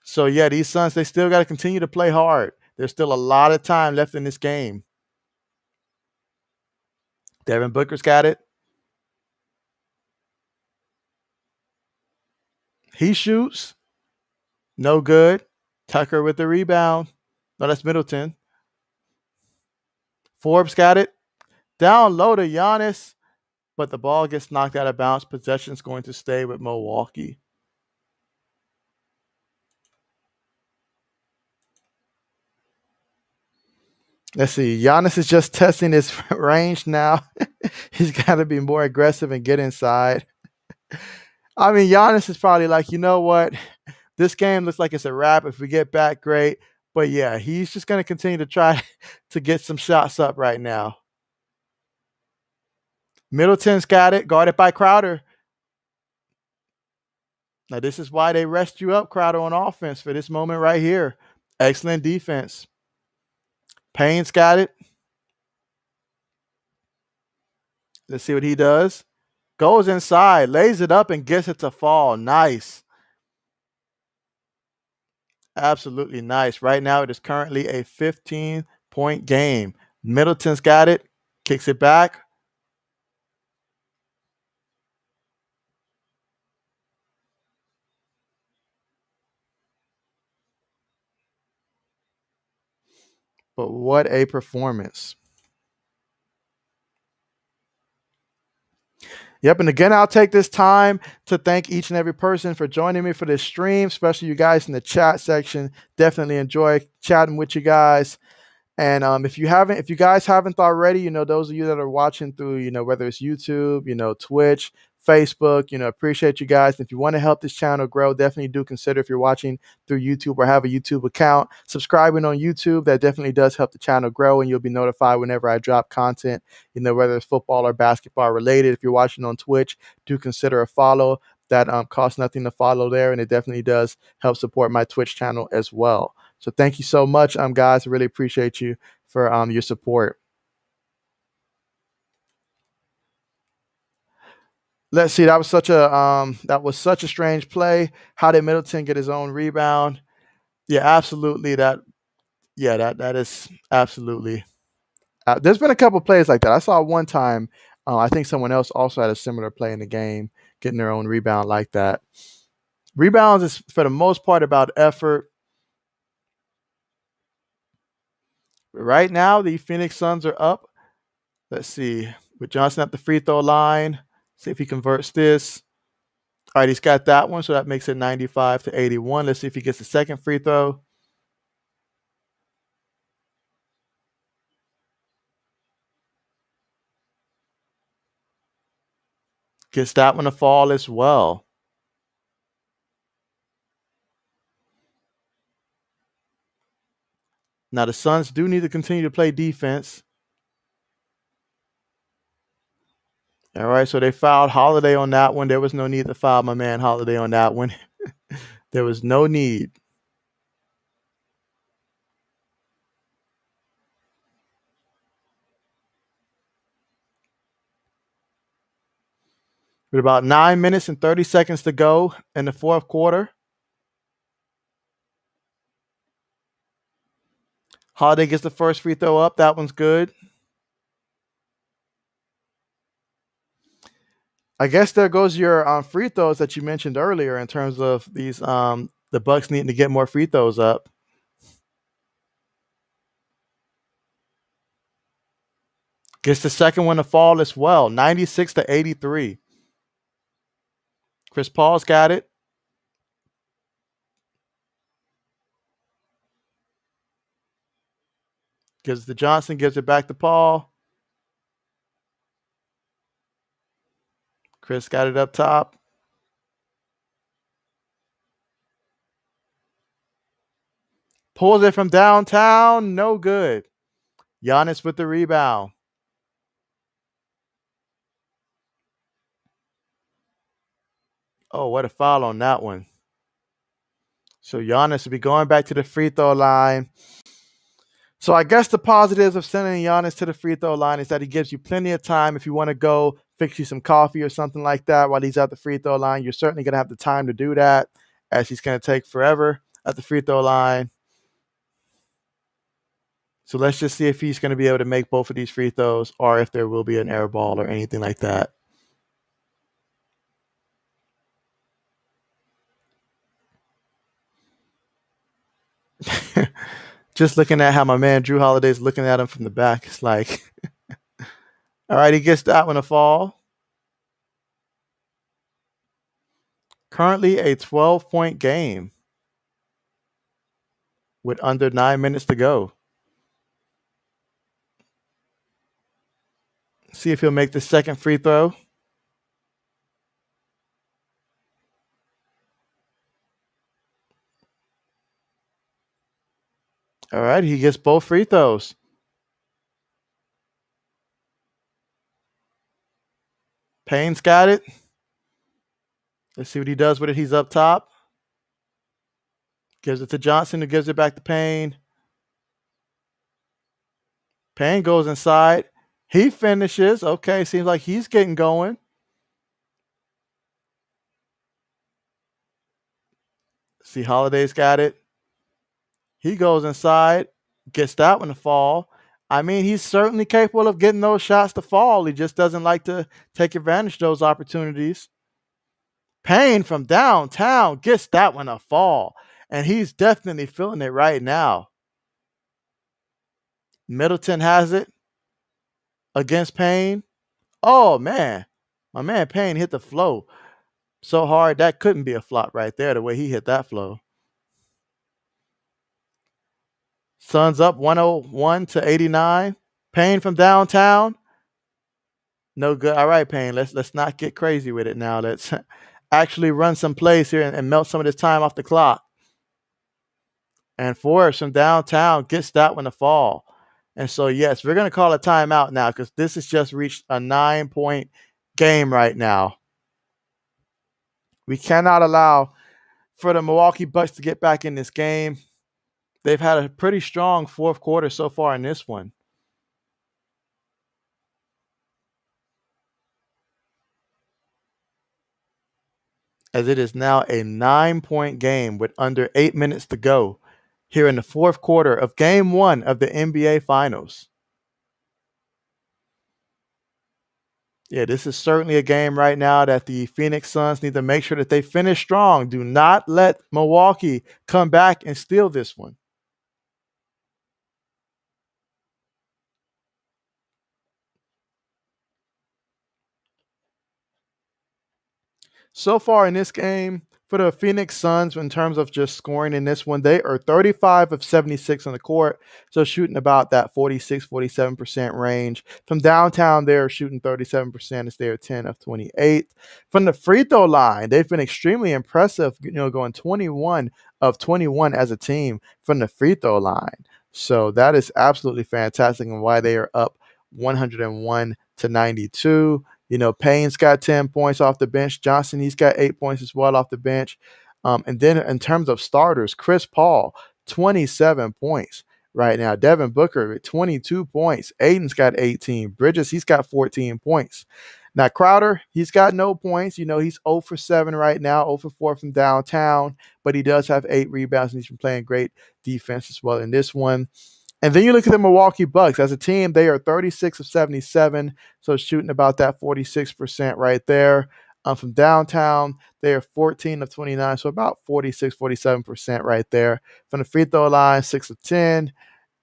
So yeah, these Suns, they still got to continue to play hard. There's still a lot of time left in this game. Devin Booker's got it. He shoots. No good. Tucker with the rebound. No, that's Middleton. Forbes got it. Down low to Giannis, but the ball gets knocked out of bounds. Possession's going to stay with Milwaukee. Let's see. Giannis is just testing his range now. He's got to be more aggressive and get inside. I mean, Giannis is probably like, you know what? This game looks like it's a wrap. If we get back, great. But yeah, he's just going to continue to try to get some shots up right now. Middleton's got it, guarded by Crowder. Now, this is why they rest you up, Crowder, on offense for this moment right here. Excellent defense. Payne's got it. Let's see what he does. Goes inside, lays it up, and gets it to fall. Nice. Absolutely nice. Right now, it is currently a 15-point game. Middleton's got it. Kicks it back. But what a performance. Yep, and again, I'll take this time to thank each and every person for joining me for this stream, especially you guys in the chat section. Definitely enjoy chatting with you guys. And if you guys haven't already, those of you that are watching through, whether it's YouTube, Twitch, Facebook, appreciate you guys. If you want to help this channel grow, definitely do consider, if you're watching through YouTube or have a YouTube account, subscribing on YouTube. That definitely does help the channel grow, and you'll be notified whenever I drop content, whether it's football or basketball related. If you're watching on Twitch, do consider a follow. That costs nothing to follow there, and it definitely does help support my Twitch channel as well. So thank you so much, guys. I really appreciate you for your support. Let's see. That was such a strange play. How did Middleton get his own rebound? Yeah, absolutely. That is absolutely. There's been a couple plays like that. I saw one time. I think someone else also had a similar play in the game, getting their own rebound like that. Rebounds is for the most part about effort. Right now, the Phoenix Suns are up. Let's see. With Johnson at the free throw line. See if he converts this. All right, he's got that one, so that makes it 95-81. Let's see if he gets the second free throw. Gets that one to fall as well. Now, the Suns do need to continue to play defense. All right, so they fouled Holiday on that one. There was no need to foul my man Holiday on that one. There was no need. With about 9 minutes and 30 seconds to go in the fourth quarter. Holiday gets the first free throw up. That one's good. I guess there goes your free throws that you mentioned earlier in terms of these the Bucks needing to get more free throws up. Gets the second one to fall as well. 96-83. Chris Paul's got it. Gives it to Johnson, gives it back to Paul. Chris got it up top. Pulls it from downtown. No good. Giannis with the rebound. Oh, what a foul on that one. So Giannis will be going back to the free throw line. So I guess the positives of sending Giannis to the free throw line is that he gives you plenty of time if you want to go fix you some coffee or something like that while he's at the free throw line. You're certainly going to have the time to do that, as he's going to take forever at the free throw line. So let's just see if he's going to be able to make both of these free throws or if there will be an air ball or anything like that. Just looking at how my man Drew Holiday's looking at him from the back, it's like, all right, he gets that one to fall. Currently a 12-point game with under 9 minutes to go. See if he'll make the second free throw. All right, he gets both free throws. Payne's got it. Let's see what he does with it. He's up top. Gives it to Johnson, who gives it back to Payne. Payne goes inside. He finishes. Okay, seems like he's getting going. See, Holiday's got it. He goes inside, gets that one to fall. I mean, he's certainly capable of getting those shots to fall. He just doesn't like to take advantage of those opportunities. Payne from downtown gets that one to fall. And he's definitely feeling it right now. Middleton has it against Payne. Oh, man. My man Payne hit the flow so hard that couldn't be a flop right there, the way he hit that flow. Suns up 101-89. Payne from downtown. No good. All right, Payne. Let's not get crazy with it now. Let's actually run some plays here and melt some of this time off the clock. And Forrest from downtown gets that one to fall. And so, yes, we're going to call a timeout now because this has just reached a 9-point game right now. We cannot allow for the Milwaukee Bucks to get back in this game. They've had a pretty strong fourth quarter so far in this one. As it is now a 9-point game with under 8 minutes to go here in the fourth quarter of Game 1 of the NBA Finals. Yeah, this is certainly a game right now that the Phoenix Suns need to make sure that they finish strong. Do not let Milwaukee come back and steal this one. So far in this game, for the Phoenix Suns, in terms of just scoring in this one, they are 35 of 76 on the court, so shooting about that 46-47% range. From downtown, they're shooting 37% as they're 10 of 28. From the free throw line, they've been extremely impressive, going 21 of 21 as a team from the free throw line. So that is absolutely fantastic and why they are up 101-92. Payne's got 10 points off the bench. Johnson, he's got 8 points as well off the bench. And then in terms of starters, Chris Paul, 27 points right now. Devin Booker with 22 points. Aiden's got 18. Bridges, he's got 14 points. Now, Crowder, he's got no points. He's 0 for 7 right now, 0 for 4 from downtown, but he does have 8 rebounds, and he's been playing great defense as well in this one. And then you look at the Milwaukee Bucks as a team, they are 36 of 77, so shooting about that 46% right there. From downtown, they are 14 of 29, so about 46, 47% right there. From the free throw line, 6 of 10.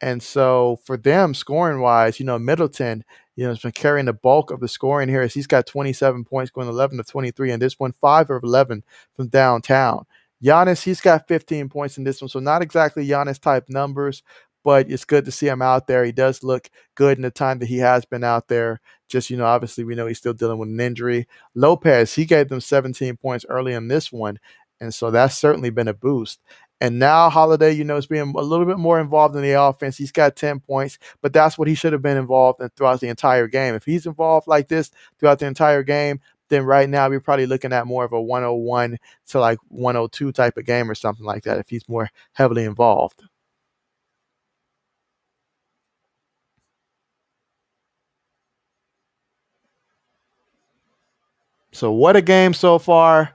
And so for them, scoring wise, Middleton, has been carrying the bulk of the scoring here as he's got 27 points, going 11 of 23, and this one 5 of 11 from downtown. Giannis, he's got 15 points in this one, so not exactly Giannis type numbers, but it's good to see him out there. He does look good in the time that he has been out there. Just, obviously we know he's still dealing with an injury. Lopez, he gave them 17 points early in this one, and so that's certainly been a boost. And now Holiday, is being a little bit more involved in the offense. He's got 10 points, but that's what he should have been involved in throughout the entire game. If he's involved like this throughout the entire game, then right now we're probably looking at more of a 101 to like 102 type of game or something like that if he's more heavily involved. So what a game so far.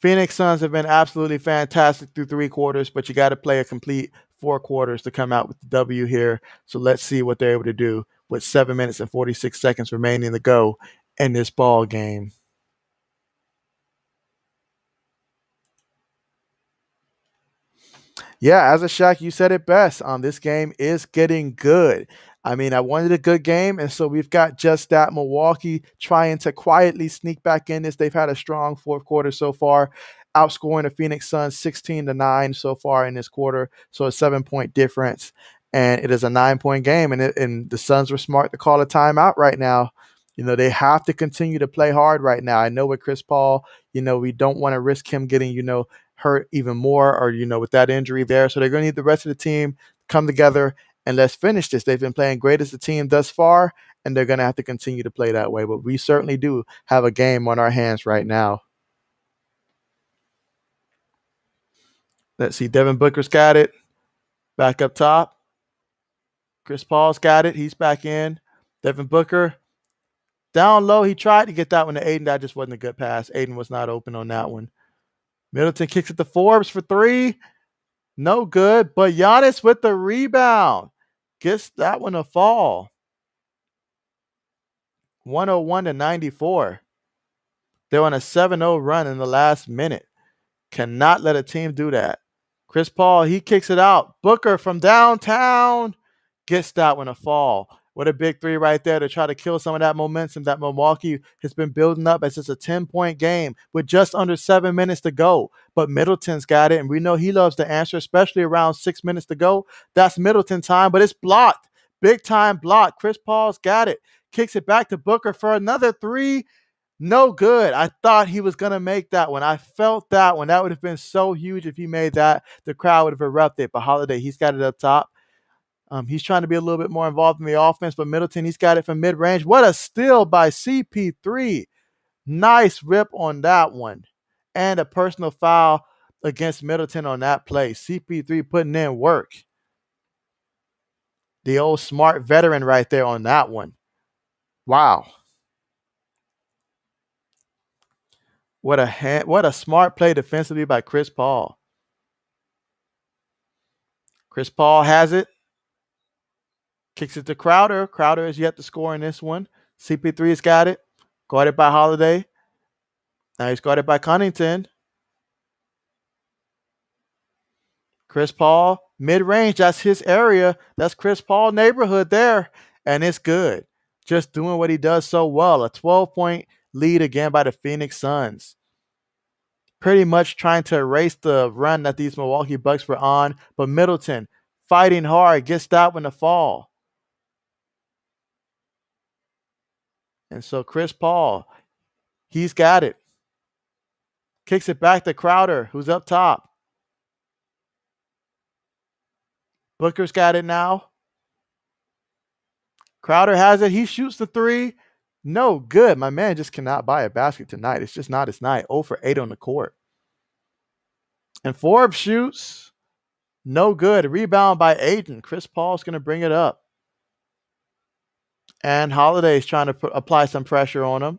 Phoenix Suns have been absolutely fantastic through 3 quarters, but you got to play a complete 4 quarters to come out with the W here. So let's see what they're able to do with 7 minutes and 46 seconds remaining to go in this ball game. Yeah, as a Shaq, you said it best. This game is getting good. I mean, I wanted a good game, and so we've got just that. Milwaukee trying to quietly sneak back in this. They've had a strong 4th quarter so far, outscoring the Phoenix Suns 16-9 so far in this quarter. So a 7 point difference, and it is a 9 point game. And the Suns were smart to call a timeout right now. They have to continue to play hard right now. I know with Chris Paul, we don't want to risk him getting, hurt even more or, with that injury there. So they're going to need the rest of the team come together and let's finish this. They've been playing great as a team thus far, and they're going to have to continue to play that way. But we certainly do have a game on our hands right now. Let's see. Devin Booker's got it. Back up top. Chris Paul's got it. He's back in. Devin Booker down low. He tried to get that one to Aiden. That just wasn't a good pass. Aiden was not open on that one. Middleton kicks it to Forbes for 3. No good, but Giannis with the rebound. Gets that one a fall. 101-94. They're on a 7-0 run in the last minute. Cannot let a team do that. Chris Paul, he kicks it out. Booker from downtown gets that one a fall. What a big 3 right there to try to kill some of that momentum that Milwaukee has been building up as it's a 10-point game with just under 7 minutes to go. But Middleton's got it, and we know he loves to answer, especially around 6 minutes to go. That's Middleton time, but it's blocked. Big time block. Chris Paul's got it. Kicks it back to Booker for another 3. No good. I thought he was going to make that one. I felt that one. That would have been so huge if he made that. The crowd would have erupted. But Holiday, he's got it up top. He's trying to be a little bit more involved in the offense, but Middleton, he's got it from mid-range. What a steal by CP3. Nice rip on that one. And a personal foul against Middleton on that play. CP3 putting in work. The old smart veteran right there on that one. Wow. What a smart play defensively by Chris Paul. Chris Paul has it. Kicks it to Crowder. Crowder is yet to score in this one. CP3's got it. Guarded by Holiday. Now he's guarded by Connington. Chris Paul, mid-range. That's his area. That's Chris Paul neighborhood there. And it's good. Just doing what he does so well. A 12-point lead again by the Phoenix Suns. Pretty much trying to erase the run that these Milwaukee Bucks were on. But Middleton, fighting hard, gets that one to fall. And so Chris Paul, he's got it. Kicks it back to Crowder, who's up top. Booker's got it now. Crowder has it. He shoots the 3. No good. My man just cannot buy a basket tonight. It's just not his night. 0 for 8 on the court. And Forbes shoots. No good. Rebound by Aiden. Chris Paul's going to bring it up. And Holiday's trying to apply some pressure on him.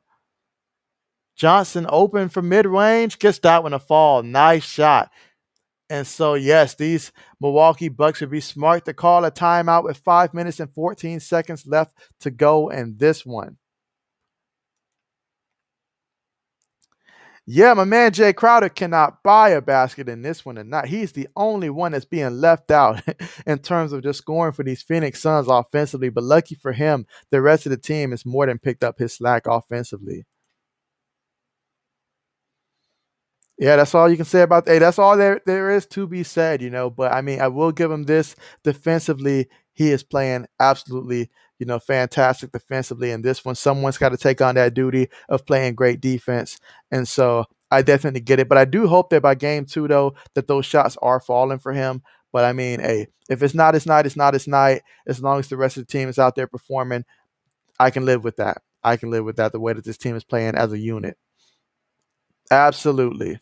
Johnson open from mid-range. Gets that one to fall. Nice shot. And so, yes, these Milwaukee Bucks would be smart to call a timeout with 5 minutes and 14 seconds left to go in this one. Yeah, my man Jay Crowder cannot buy a basket in this one tonight. He's the only one that's being left out in terms of just scoring for these Phoenix Suns offensively. But lucky for him, the rest of the team has more than picked up his slack offensively. Yeah, that's all you can say about. Hey, that's all there is to be said, But I mean, I will give him this defensively. He is playing absolutely, fantastic defensively. And this one, someone's got to take on that duty of playing great defense. And so I definitely get it. But I do hope that by game two, though, that those shots are falling for him. But I mean, hey, if it's not his night, it's not his night. As long as the rest of the team is out there performing, I can live with that. I can live with that. The way that this team is playing as a unit. Absolutely.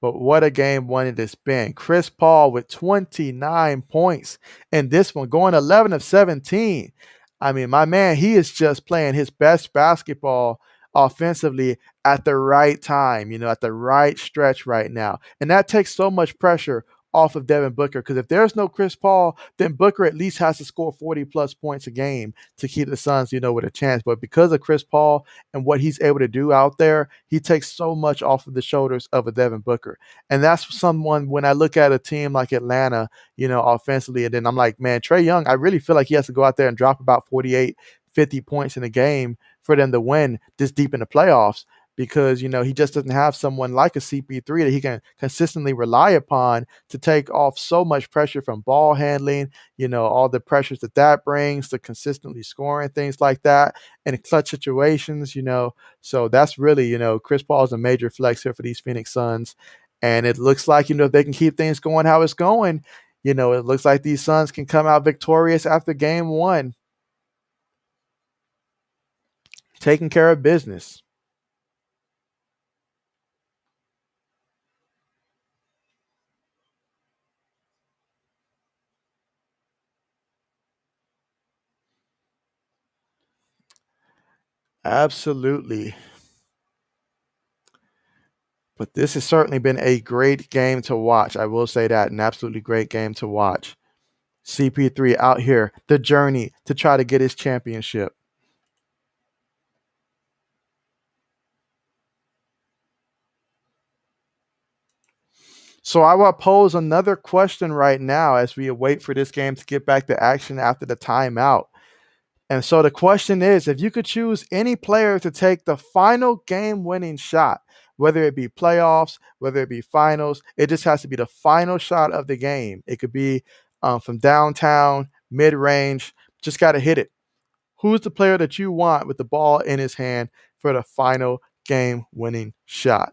But what a game one it has been. Chris Paul with 29 points and this one, going 11 of 17. I mean, my man, he is just playing his best basketball offensively at the right time, at the right stretch right now. And that takes so much pressure off of Devin Booker because if there's no Chris Paul, then Booker at least has to score 40 plus points a game to keep the Suns, with a chance. But because of Chris Paul and what he's able to do out there, he takes so much off of the shoulders of a Devin Booker. And that's someone when I look at a team like Atlanta, offensively, and then I'm like, man, Trae Young, I really feel like he has to go out there and drop about 48, 50 points in a game for them to win this deep in the playoffs because he just doesn't have someone like a CP3 that he can consistently rely upon to take off so much pressure from ball handling, all the pressures that brings to consistently scoring, things like that, and clutch situations, So that's really, Chris Paul is a major flex here for these Phoenix Suns. And it looks like, if they can keep things going how it's going, it looks like these Suns can come out victorious after game one. Taking care of business. Absolutely. But this has certainly been a great game to watch. I will say that, an absolutely great game to watch. CP3 out here, the journey to try to get his championship. So I will pose another question right now as we wait for this game to get back to action after the timeout. And so the question is, if you could choose any player to take the final game-winning shot, whether it be playoffs, whether it be finals, it just has to be the final shot of the game. It could be from downtown, mid-range, just got to hit it. Who's the player that you want with the ball in his hand for the final game-winning shot?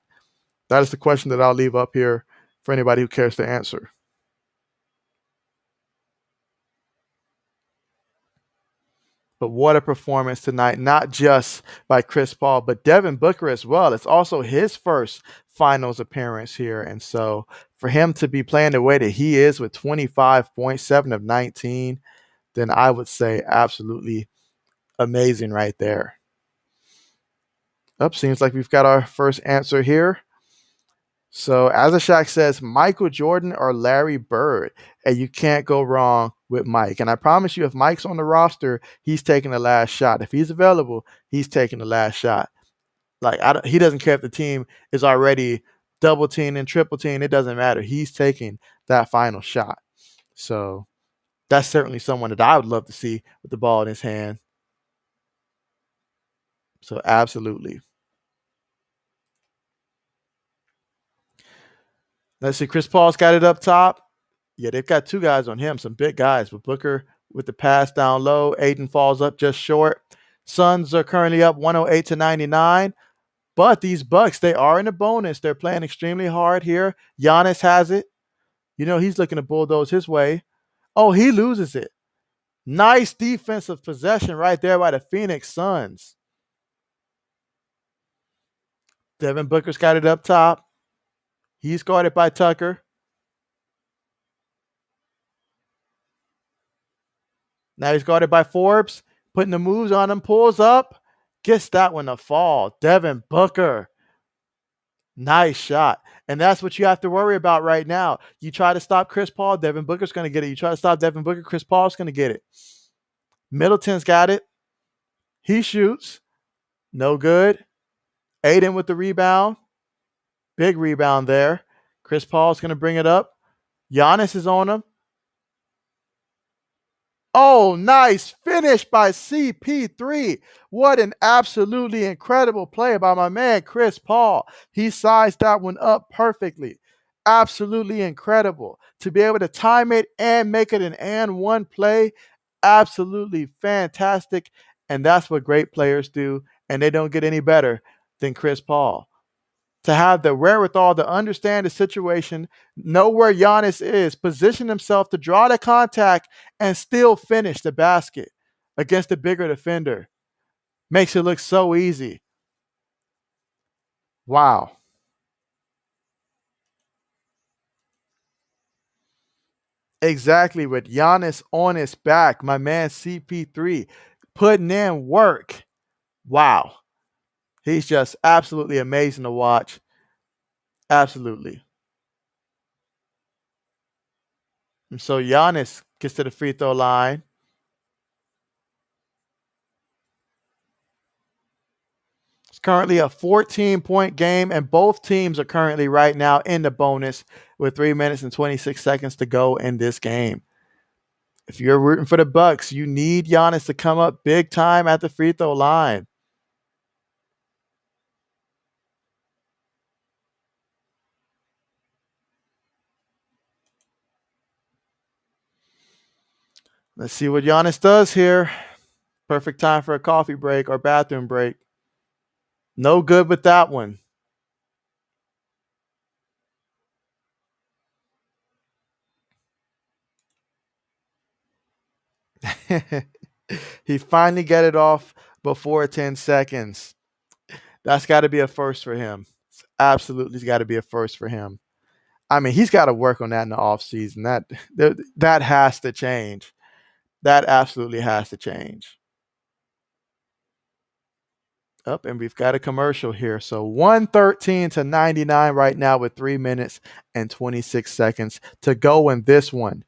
That is the question that I'll leave up here for anybody who cares to answer. But what a performance tonight, not just by Chris Paul, but Devin Booker as well. It's also his first finals appearance here. And so for him to be playing the way that he is with 25.7 of 19, then I would say absolutely amazing right there. Seems like we've got our first answer here. So as a Shaq says, Michael Jordan or Larry Bird, and you can't go wrong with Mike. And I promise you, if Mike's on the roster, he's taking the last shot. If he's available, he's taking the last shot. Like he doesn't care if the team is already double team and triple team. It doesn't matter. He's taking that final shot. So that's certainly someone that I would love to see with the ball in his hand. So absolutely. Let's see. Chris Paul's got it up top. Yeah, they've got two guys on him, some big guys. But Booker with the pass down low. Aiden falls up just short. Suns are currently up 108 to 99. But these Bucks, they are in a bonus. They're playing extremely hard here. Giannis has it. He's looking to bulldoze his way. Oh, he loses it. Nice defensive possession right there by the Phoenix Suns. Devin Booker's got it up top. He's guarded by Tucker. Now he's guarded by Forbes, putting the moves on him, pulls up, gets that one to fall. Devin Booker. Nice shot. And that's what you have to worry about right now. You try to stop Chris Paul, Devin Booker's going to get it. You try to stop Devin Booker, Chris Paul's going to get it. Middleton's got it. He shoots. No good. Aiden with the rebound. Big rebound there. Chris Paul's going to bring it up. Giannis is on him. Oh, nice finish by CP3. What an absolutely incredible play by my man, Chris Paul. He sized that one up perfectly. Absolutely incredible. To be able to time it and make it an and one play, absolutely fantastic. And that's what great players do. And they don't get any better than Chris Paul. To have the wherewithal to understand the situation, know where Giannis is, position himself to draw the contact, and still finish the basket against the bigger defender. Makes it look so easy. Wow. Exactly, with Giannis on his back, my man CP3 putting in work. Wow. He's just absolutely amazing to watch. Absolutely. And so Giannis gets to the free throw line. It's currently a 14-point game, and both teams are currently right now in the bonus with 3 minutes and 26 seconds to go in this game. If you're rooting for the Bucks, you need Giannis to come up big time at the free throw line. Let's see what Giannis does here. Perfect time for a coffee break or bathroom break. No good with that one. He finally got it off before 10 seconds. That's got to be a first for him. It's absolutely got to be a first for him. I mean, he's got to work on that in the offseason. That has to change. That absolutely has to change. Up, and we've got a commercial here. So 113 to 99 right now with 3 minutes and 26 seconds to go in this one.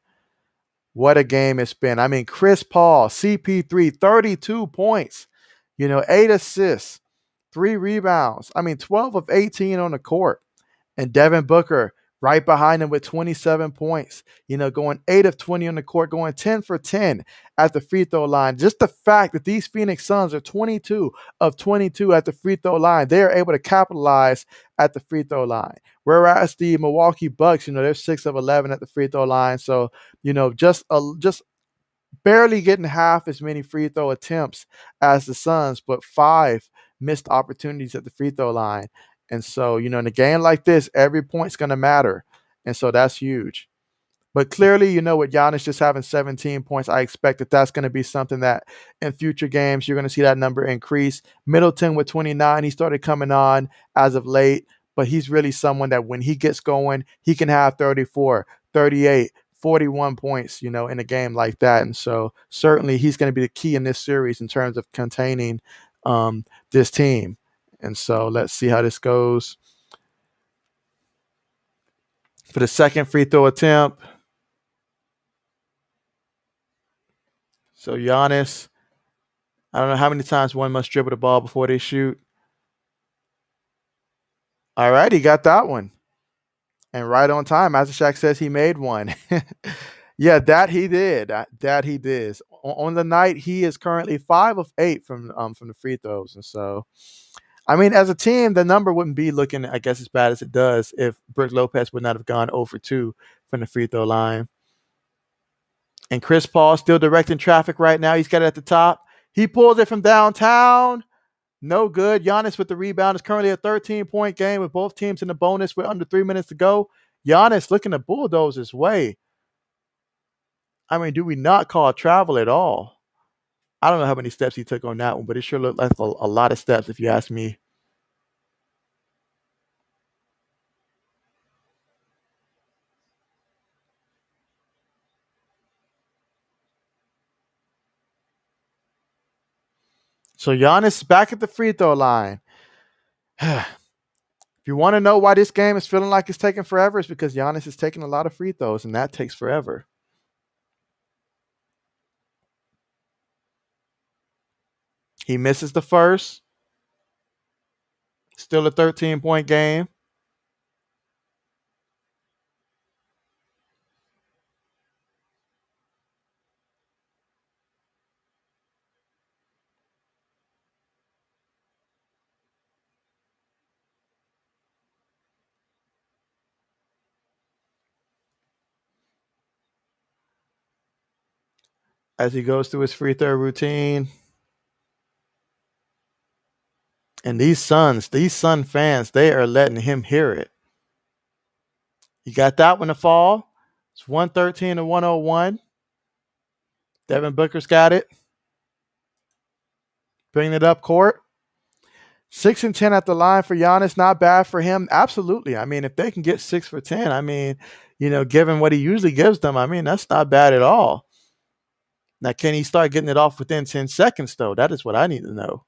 What a game it's been. I mean, Chris Paul, CP3, 32 points, 8 assists, 3 rebounds. I mean, 12 of 18 on the court. And Devin Booker right behind him with 27 points, going 8 of 20 on the court, going 10 for 10 at the free throw line. Just the fact that these Phoenix Suns are 22 of 22 at the free throw line, they are able to capitalize at the free throw line. Whereas the Milwaukee Bucks, they're 6 of 11 at the free throw line. So, just barely getting half as many free throw attempts as the Suns, but 5 missed opportunities at the free throw line. And so, in a game like this, every point's going to matter. And so that's huge. But clearly, with Giannis just having 17 points, I expect that that's going to be something that in future games, you're going to see that number increase. Middleton with 29, he started coming on as of late, but he's really someone that when he gets going, he can have 34, 38, 41 points, in a game like that. And so certainly he's going to be the key in this series in terms of containing this team. And so let's see how this goes. For the second free throw attempt. So Giannis, I don't know how many times one must dribble the ball before they shoot. All right, he got that one. And right on time. Shaq says he made one. Yeah, that he did. That he did. On the night, he is currently 5 of 8 from the free throws. And so, I mean, as a team, the number wouldn't be looking, I guess, as bad as it does if Brook Lopez would not have gone 0 for 2 from the free throw line. And Chris Paul still directing traffic right now. He's got it at the top. He pulls it from downtown. No good. Giannis with the rebound. It's currently a 13-point game with both teams in the bonus with under 3 minutes to go. Giannis looking to bulldoze his way. I mean, do we not call travel at all? I don't know how many steps he took on that one, but it sure looked like a lot of steps if you ask me. So Giannis back at the free throw line. If you want to know why this game is feeling like it's taking forever, it's because Giannis is taking a lot of free throws, and that takes forever. He misses the first. Still a 13-point game. As he goes through his free throw routine. And these Sun fans, they are letting him hear it. He got that one to fall. It's 113 to 101. Devin Booker's got it. Bringing it up court. 6 and 10 at the line for Giannis. Not bad for him. Absolutely. I mean, if they can get 6 for 10, I mean, given what he usually gives them, I mean, that's not bad at all. Now, can he start getting it off within 10 seconds, though? That is what I need to know.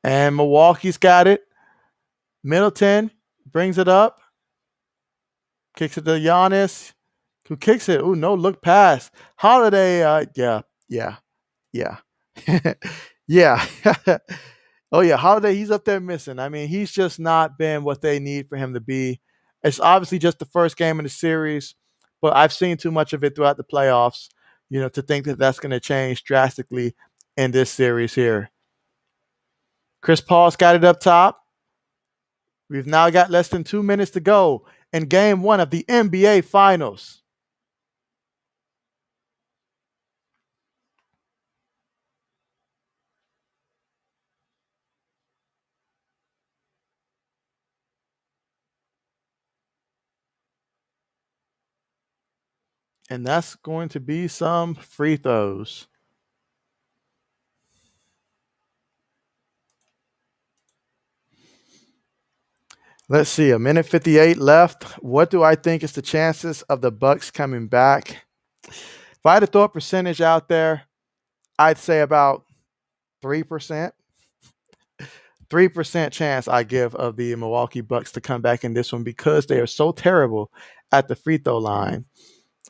And Milwaukee's got it. Middleton brings it up. Kicks it to Giannis, who kicks it. Ooh, no look pass. Holiday, yeah. Yeah. Oh, yeah, Holiday, he's up there missing. I mean, he's just not been what they need for him to be. It's obviously just the first game in the series, but I've seen too much of it throughout the playoffs, to think that that's going to change drastically in this series here. Chris Paul's got it up top. We've now got less than 2 minutes to go in game 1 of the NBA Finals. And that's going to be some free throws. Let's see, a minute 58 left. What do I think is the chances of the Bucks coming back? If I had to throw a percentage out there, I'd say about 3%. 3% chance I give of the Milwaukee Bucks to come back in this one because they are so terrible at the free throw line.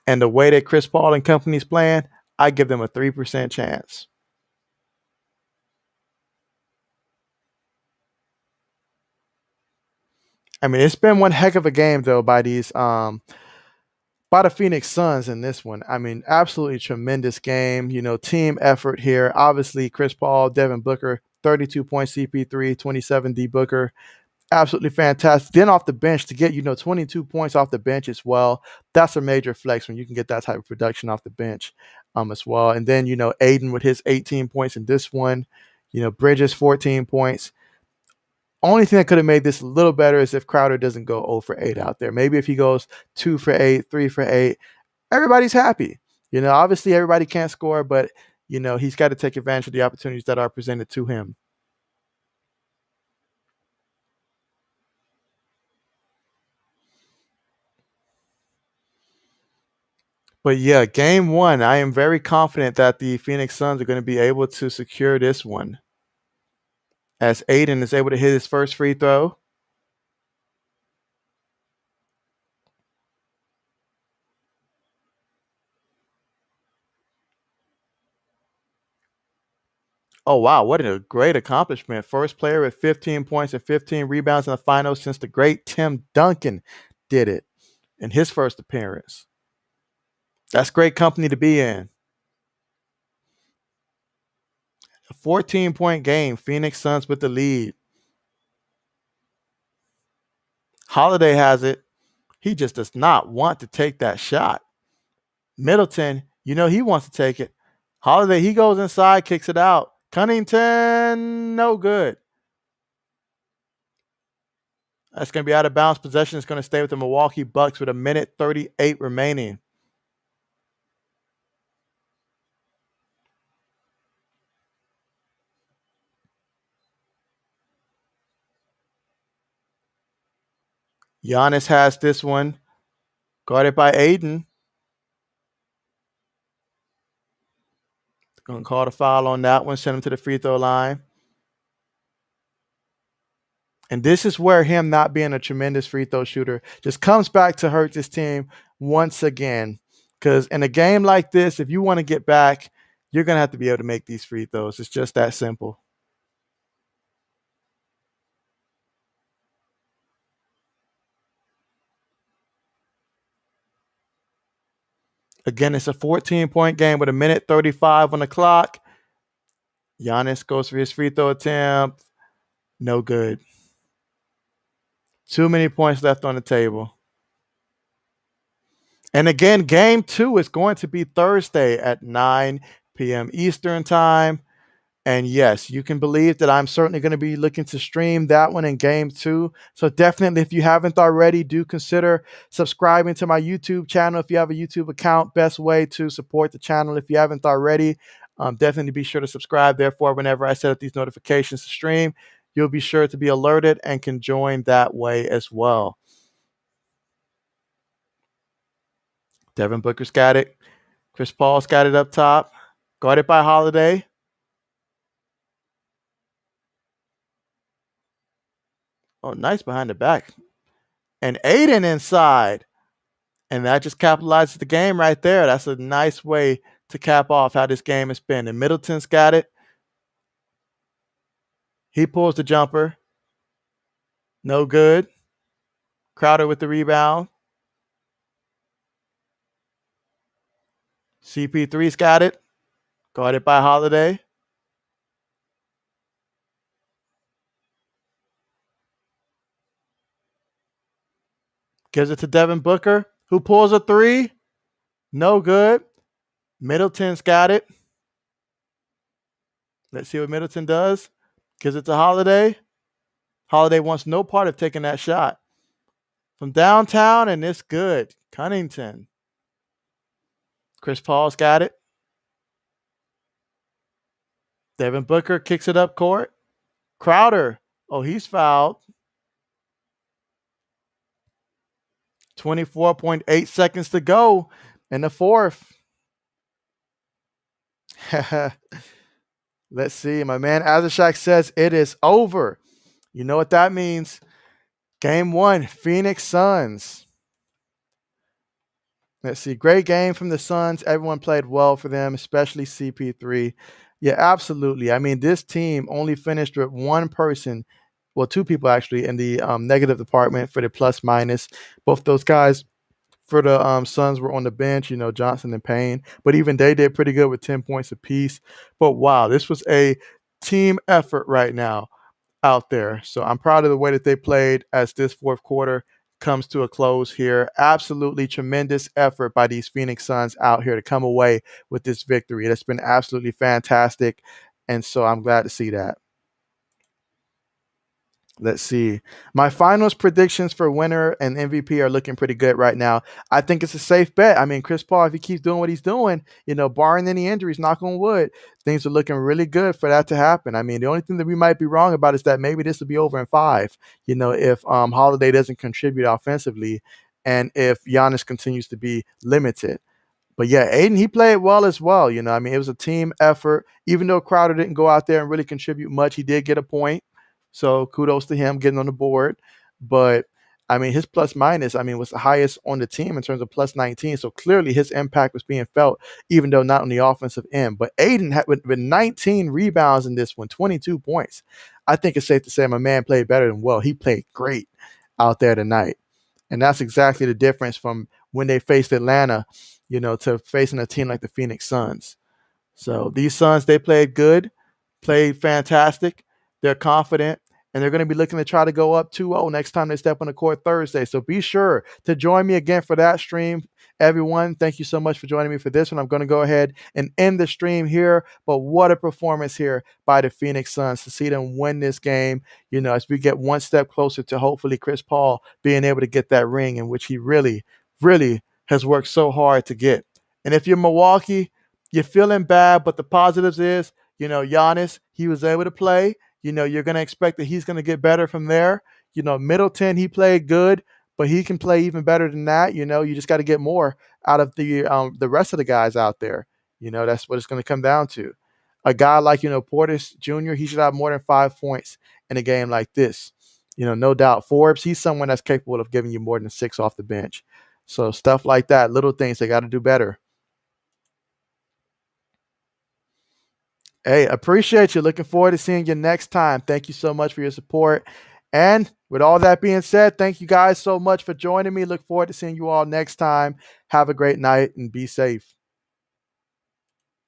And the way that Chris Paul and company's playing, I give them a 3% chance. I mean, it's been one heck of a game though by the Phoenix Suns in this one. I mean, absolutely tremendous game. Team effort here. Obviously, Chris Paul, Devin Booker, 32 points, CP3, 27 D Booker. Absolutely fantastic. Then off the bench to get, 22 points off the bench as well. That's a major flex when you can get that type of production off the bench as well. And then, Aiden with his 18 points in this one. Bridges, 14 points. Only thing that could have made this a little better is if Crowder doesn't go 0 for 8 out there. Maybe if he goes 2 for 8, 3 for 8, everybody's happy. Obviously everybody can't score, but he's got to take advantage of the opportunities that are presented to him. But yeah, game 1, I am very confident that the Phoenix Suns are going to be able to secure this one. As Aiden is able to hit his first free throw. Oh, wow. What a great accomplishment. First player with 15 points and 15 rebounds in the finals since the great Tim Duncan did it in his first appearance. That's great company to be in. A 14-point game. Phoenix Suns with the lead. Holiday has it. He just does not want to take that shot. Middleton, he wants to take it. Holiday, he goes inside, kicks it out. Cunnington, no good. That's going to be out of bounds. Possession is going to stay with the Milwaukee Bucks with a minute 38 remaining. Giannis has this one. Guarded by Aiden. Going to call the foul on that one. Send him to the free throw line. And this is where him not being a tremendous free throw shooter just comes back to hurt this team once again. Because in a game like this, if you want to get back, you're going to have to be able to make these free throws. It's just that simple. Again, it's a 14-point game with a minute 35 on the clock. Giannis goes for his free throw attempt. No good. Too many points left on the table. And again, game two is going to be Thursday at 9 p.m. Eastern time. And yes, you can believe that I'm certainly going to be looking to stream that one in game two. So definitely, if you haven't already, do consider subscribing to my YouTube channel. If you have a YouTube account, best way to support the channel. If you haven't already, definitely be sure to subscribe. Therefore, whenever I set up these notifications to stream, you'll be sure to be alerted and can join that way as well. Devin Booker's got it. Chris Paul's got it up top. Guarded by Holiday. Oh, nice behind the back. And Aiden inside. And that just capitalizes the game right there. That's a nice way to cap off how this game has been. And Middleton's got it. He pulls the jumper. No good. Crowder with the rebound. CP3's got it. Guarded by Holiday. Gives it to Devin Booker, who pulls a three. No good. Middleton's got it. Let's see what Middleton does. Gives it to Holiday. Holiday wants no part of taking that shot. From downtown, and it's good. Cunnington. Chris Paul's got it. Devin Booker kicks it up court. Crowder. Oh, he's fouled. 24.8 seconds to go in the fourth. Let's see. My man Azashak says it is over. You know what that means. Game one, Phoenix Suns. Let's see. Great game from the Suns. Everyone played well for them, especially CP3. Yeah, absolutely. I mean, this team only finished with one person, well, two people actually, in the negative department for the plus minus. Both those guys for the Suns were on the bench, Johnson and Payne. But even they did pretty good with 10 points apiece. But wow, this was a team effort right now out there. So I'm proud of the way that they played as this fourth quarter comes to a close here. Absolutely tremendous effort by these Phoenix Suns out here to come away with this victory. That's been absolutely fantastic. And so I'm glad to see that. Let's see. My finals predictions for winner and MVP are looking pretty good right now. I think it's a safe bet. I mean, Chris Paul, if he keeps doing what he's doing, barring any injuries, knock on wood, things are looking really good for that to happen. I mean, the only thing that we might be wrong about is that maybe this will be over in 5, if Holiday doesn't contribute offensively and if Giannis continues to be limited. But yeah, Aiden, he played well as well. I mean, it was a team effort. Even though Crowder didn't go out there and really contribute much, he did get a point. So kudos to him getting on the board. But I mean, his plus minus, was the highest on the team in terms of plus 19. So clearly his impact was being felt, even though not on the offensive end. But Aiden had with 19 rebounds in this one, 22 points. I think it's safe to say my man played better than well. He played great out there tonight. And that's exactly the difference from when they faced Atlanta, to facing a team like the Phoenix Suns. So these Suns, they played good, played fantastic. They're confident, and they're going to be looking to try to go up 2-0 next time they step on the court Thursday. So be sure to join me again for that stream. Everyone, thank you so much for joining me for this one. I'm going to go ahead and end the stream here, but what a performance here by the Phoenix Suns to see them win this game, as we get one step closer to hopefully Chris Paul being able to get that ring in which he really, really has worked so hard to get. And if you're Milwaukee, you're feeling bad, but the positives is, Giannis, he was able to play. You're going to expect that he's going to get better from there. Middleton, he played good, but he can play even better than that. You just got to get more out of the rest of the guys out there. That's what it's going to come down to. A guy like, Portis Jr., he should have more than 5 points in a game like this. no doubt. Forbes, he's someone that's capable of giving you more than 6 off the bench. So stuff like that, little things, they got to do better. Hey, appreciate you. Looking forward to seeing you next time. Thank you so much for your support. And with all that being said, thank you guys so much for joining me. Look forward to seeing you all next time. Have a great night and be safe.